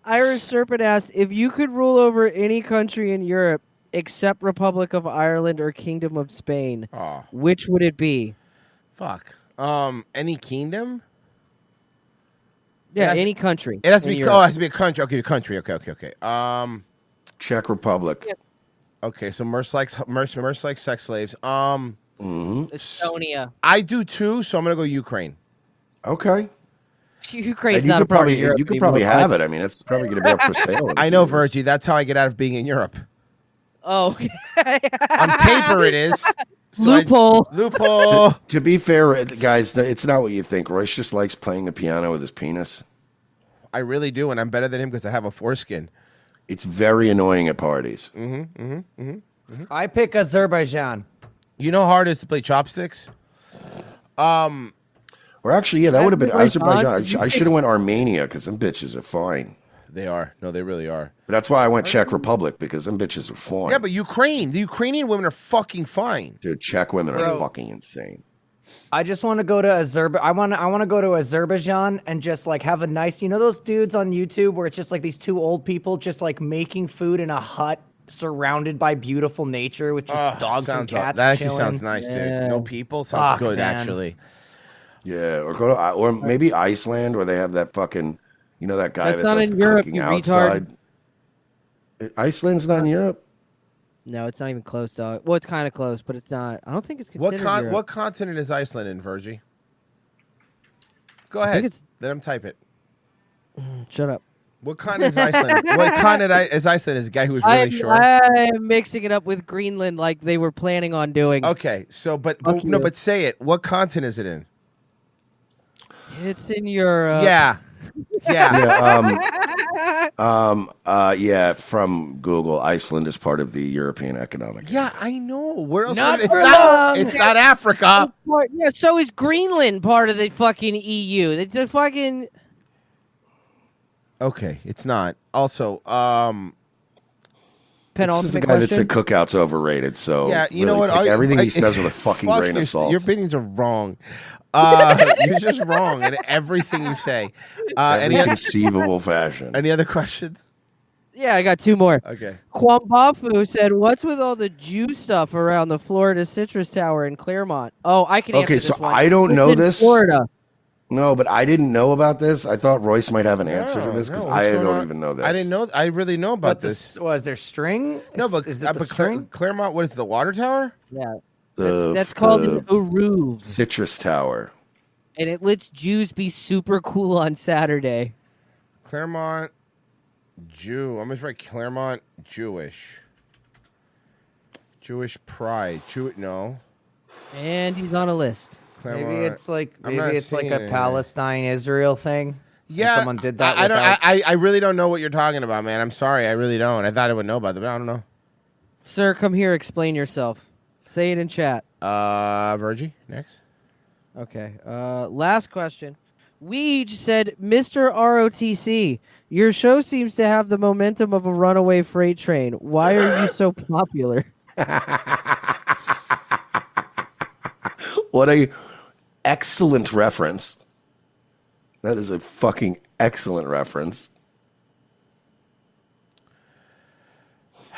Irish Serpent asked, if you could rule over any country in Europe except Republic of Ireland or Kingdom of Spain, Oh. which would it be? Fuck. Any kingdom? Yeah, It has- any country. It has to in be. Europe. Oh, it has to be a country. Okay, a country. Okay. Czech Republic. Okay, so Merce likes sex slaves. Estonia. I do too. So I'm gonna go Ukraine. Okay. Ukraine's And you not a could part probably of Europe you could anymore, probably bud. have it. I mean, it's probably going to be up for sale. in a I few know, years. Virgie. That's how I get out of being in Europe. Oh, okay. On paper, it is. So Loophole. Loophole. To be fair, guys, it's not what you think. Royce just likes playing the piano with his penis. I really do, and I'm better than him because I have a foreskin. It's very annoying at parties. I pick Azerbaijan. You know how hard it is to play chopsticks? Or actually, yeah, that would have been Azerbaijan? Azerbaijan. I should have went Armenia because them bitches are fine. They are. No, they really are. But that's why I went Czech Republic because them bitches are fine. Yeah, but Ukraine. The Ukrainian women are fucking fine. Dude, Czech women are Bro. fucking insane. I just want to go to I want to go to Azerbaijan and just like have a nice, you know, those dudes on YouTube where it's just like these two old people just like making food in a hut surrounded by beautiful nature with just dogs and cats. That actually chilling. sounds nice, dude. Yeah. No people sounds Fuck, good, man. actually. Yeah, or go to or maybe Iceland where they have that fucking, you know, that guy That's that not does in the Europe, cooking you outside. Iceland's not in Europe. No, it's not even close, dog. Well, it's kind of close, but it's not. I don't think it's What considered Europe. what continent is Iceland in, Virgie? Go I think ahead. it's- Let him type it. Shut up. What continent is Iceland? What continent is Iceland? Is a guy who was really short. I am mixing it up with Greenland like they were planning on doing. Okay, so but Fuck no, you. but say it. What continent is it in? It's in Europe. Yeah. Yeah, from Google, Iceland is part of the European Economic. Yeah, I know. Where else? Not would it- for it's not. long. It's not Africa. Yeah, so is Greenland part of the fucking EU. It's a fucking. Okay, it's not. Also, This is the Penultimate guy that question. said cookout's overrated. So yeah, you know really what? take everything he says with a fucking fuck grain of your- salt. Your opinions are wrong. You're just wrong in everything you say. Every Any conceivable fashion. Any other questions? Yeah, I got two more. Okay. Kwampafu said, "What's with all the Jew stuff around the Florida Citrus Tower in Claremont?" Oh, I can answer Okay, this so one. I don't It's know in this. Florida. No, but I didn't know about this. I thought Royce might have an answer for this because what's I going don't on? even know this. I didn't know. I really know about But this. was there string? No, but is it the but string? Claremont. What is it, the water tower? Yeah, The- that's called the an Uruv, Citrus Tower. and it lets Jews be super cool on Saturday. Claremont Jew. I'm gonna write Claremont Jewish. Jewish pride. No. And he's on a list. Claremont. Maybe it's like I'm not a seeing it here. Palestine-Israel thing. Yeah, someone did that. I don't. without- I really don't know what you're talking about, man. I'm sorry. I really don't. I thought I would know about it, but I don't know. Sir, come here. Explain yourself. Say it in chat. Virgie, next. Okay. Last question. Weege said, "Mr. ROTC, your show seems to have the momentum of a runaway freight train. Why are you so popular?" What a excellent reference. That is a fucking excellent reference.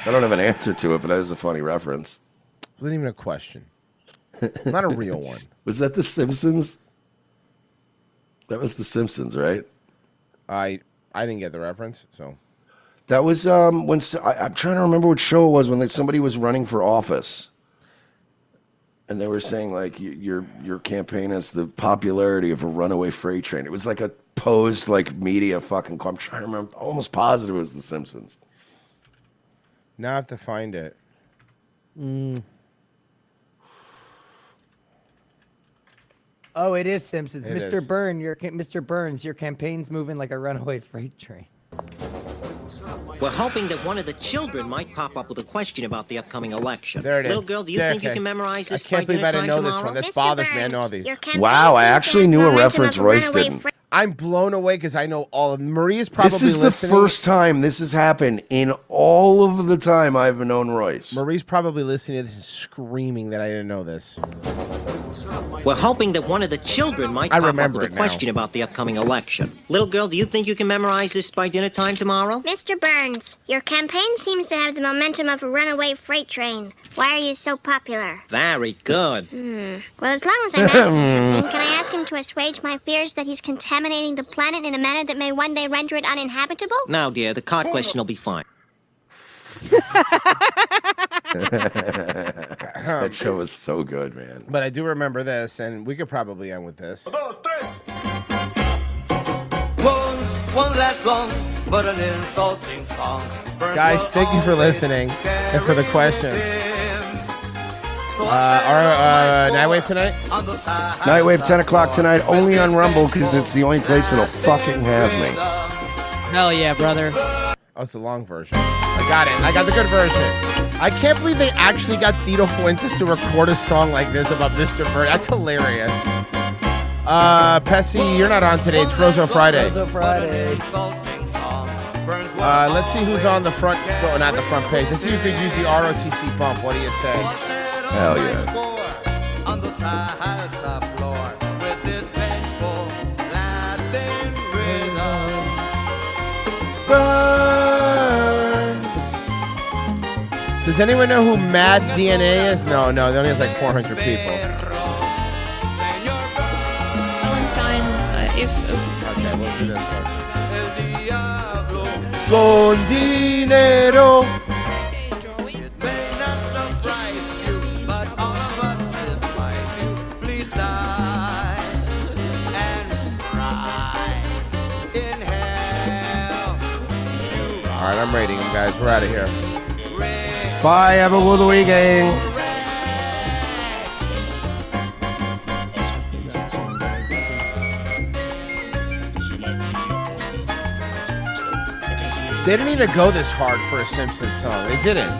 I don't have an answer to it, but that is a funny reference. It wasn't even a question. Not a real one. Was that The Simpsons? That was The Simpsons, right? I didn't get the reference, so. That was when I'm trying to remember what show it was when somebody was running for office, and they were saying like your campaign has the popularity of a runaway freight train. It was like a posed like media fucking. I'm trying to remember. Almost positive it was The Simpsons. Now I have to find it. Oh, it is Simpsons. It Mr. is. Mr. Burns, your campaign's moving like a runaway freight train. We're hoping that one of the children might pop up with a question about the upcoming election. There it is. Little girl, do you There, think you okay. can memorize this I can't by believe I dinner didn't time know this tomorrow? one. This bothers me. I know these. Wow, I actually knew a reference Royce didn't. I'm blown away because I know all of them. Marie is probably This is listening. the first time this has happened in all of the time I've known Royce. Marie's probably listening to this and screaming that I didn't know this. We're hoping that one of the children might I pop up remember with a it now. question about the upcoming election. Little girl, do you think you can memorize this by dinner time tomorrow? Mr. Burns, your campaign seems to have the momentum of a runaway freight train. Why are you so popular? Very good. Well, as long as I'm asking something, can I ask him to assuage my fears that he's contaminating the planet in a manner that may one day render it uninhabitable? Now, dear, the card question will be fine. That show was so good, man. But I do remember this, and we could probably end with this. One last long, but an insulting song. Guys, thank you for listening and for the questions. Our Nightwave tonight? Nightwave 10 o'clock tonight, only on Rumble because it's the only place that'll fucking have me. Hell yeah, brother. Oh, it's the long version. I got it. I got the good version. I can't believe they actually got Tito Fuentes to record a song like this about Mr. Bird. That's hilarious. Pessy, you're not on today. It's Frozo Friday. Frozo Friday. Let's see who's on the front. No, not the front page. Let's see who could use the ROTC bump. What do you say? Hell yeah. On the salsa floor with this vengeful Latin rhythm. Burns. Does anyone know who Mad DNA is? No, they only has like 400 people. Okay, we'll do this one. Con dinero. All right, I'm rating them, guys. We're out of here. Bye, have a good weekend. They didn't need to go this hard for a Simpsons song. They didn't.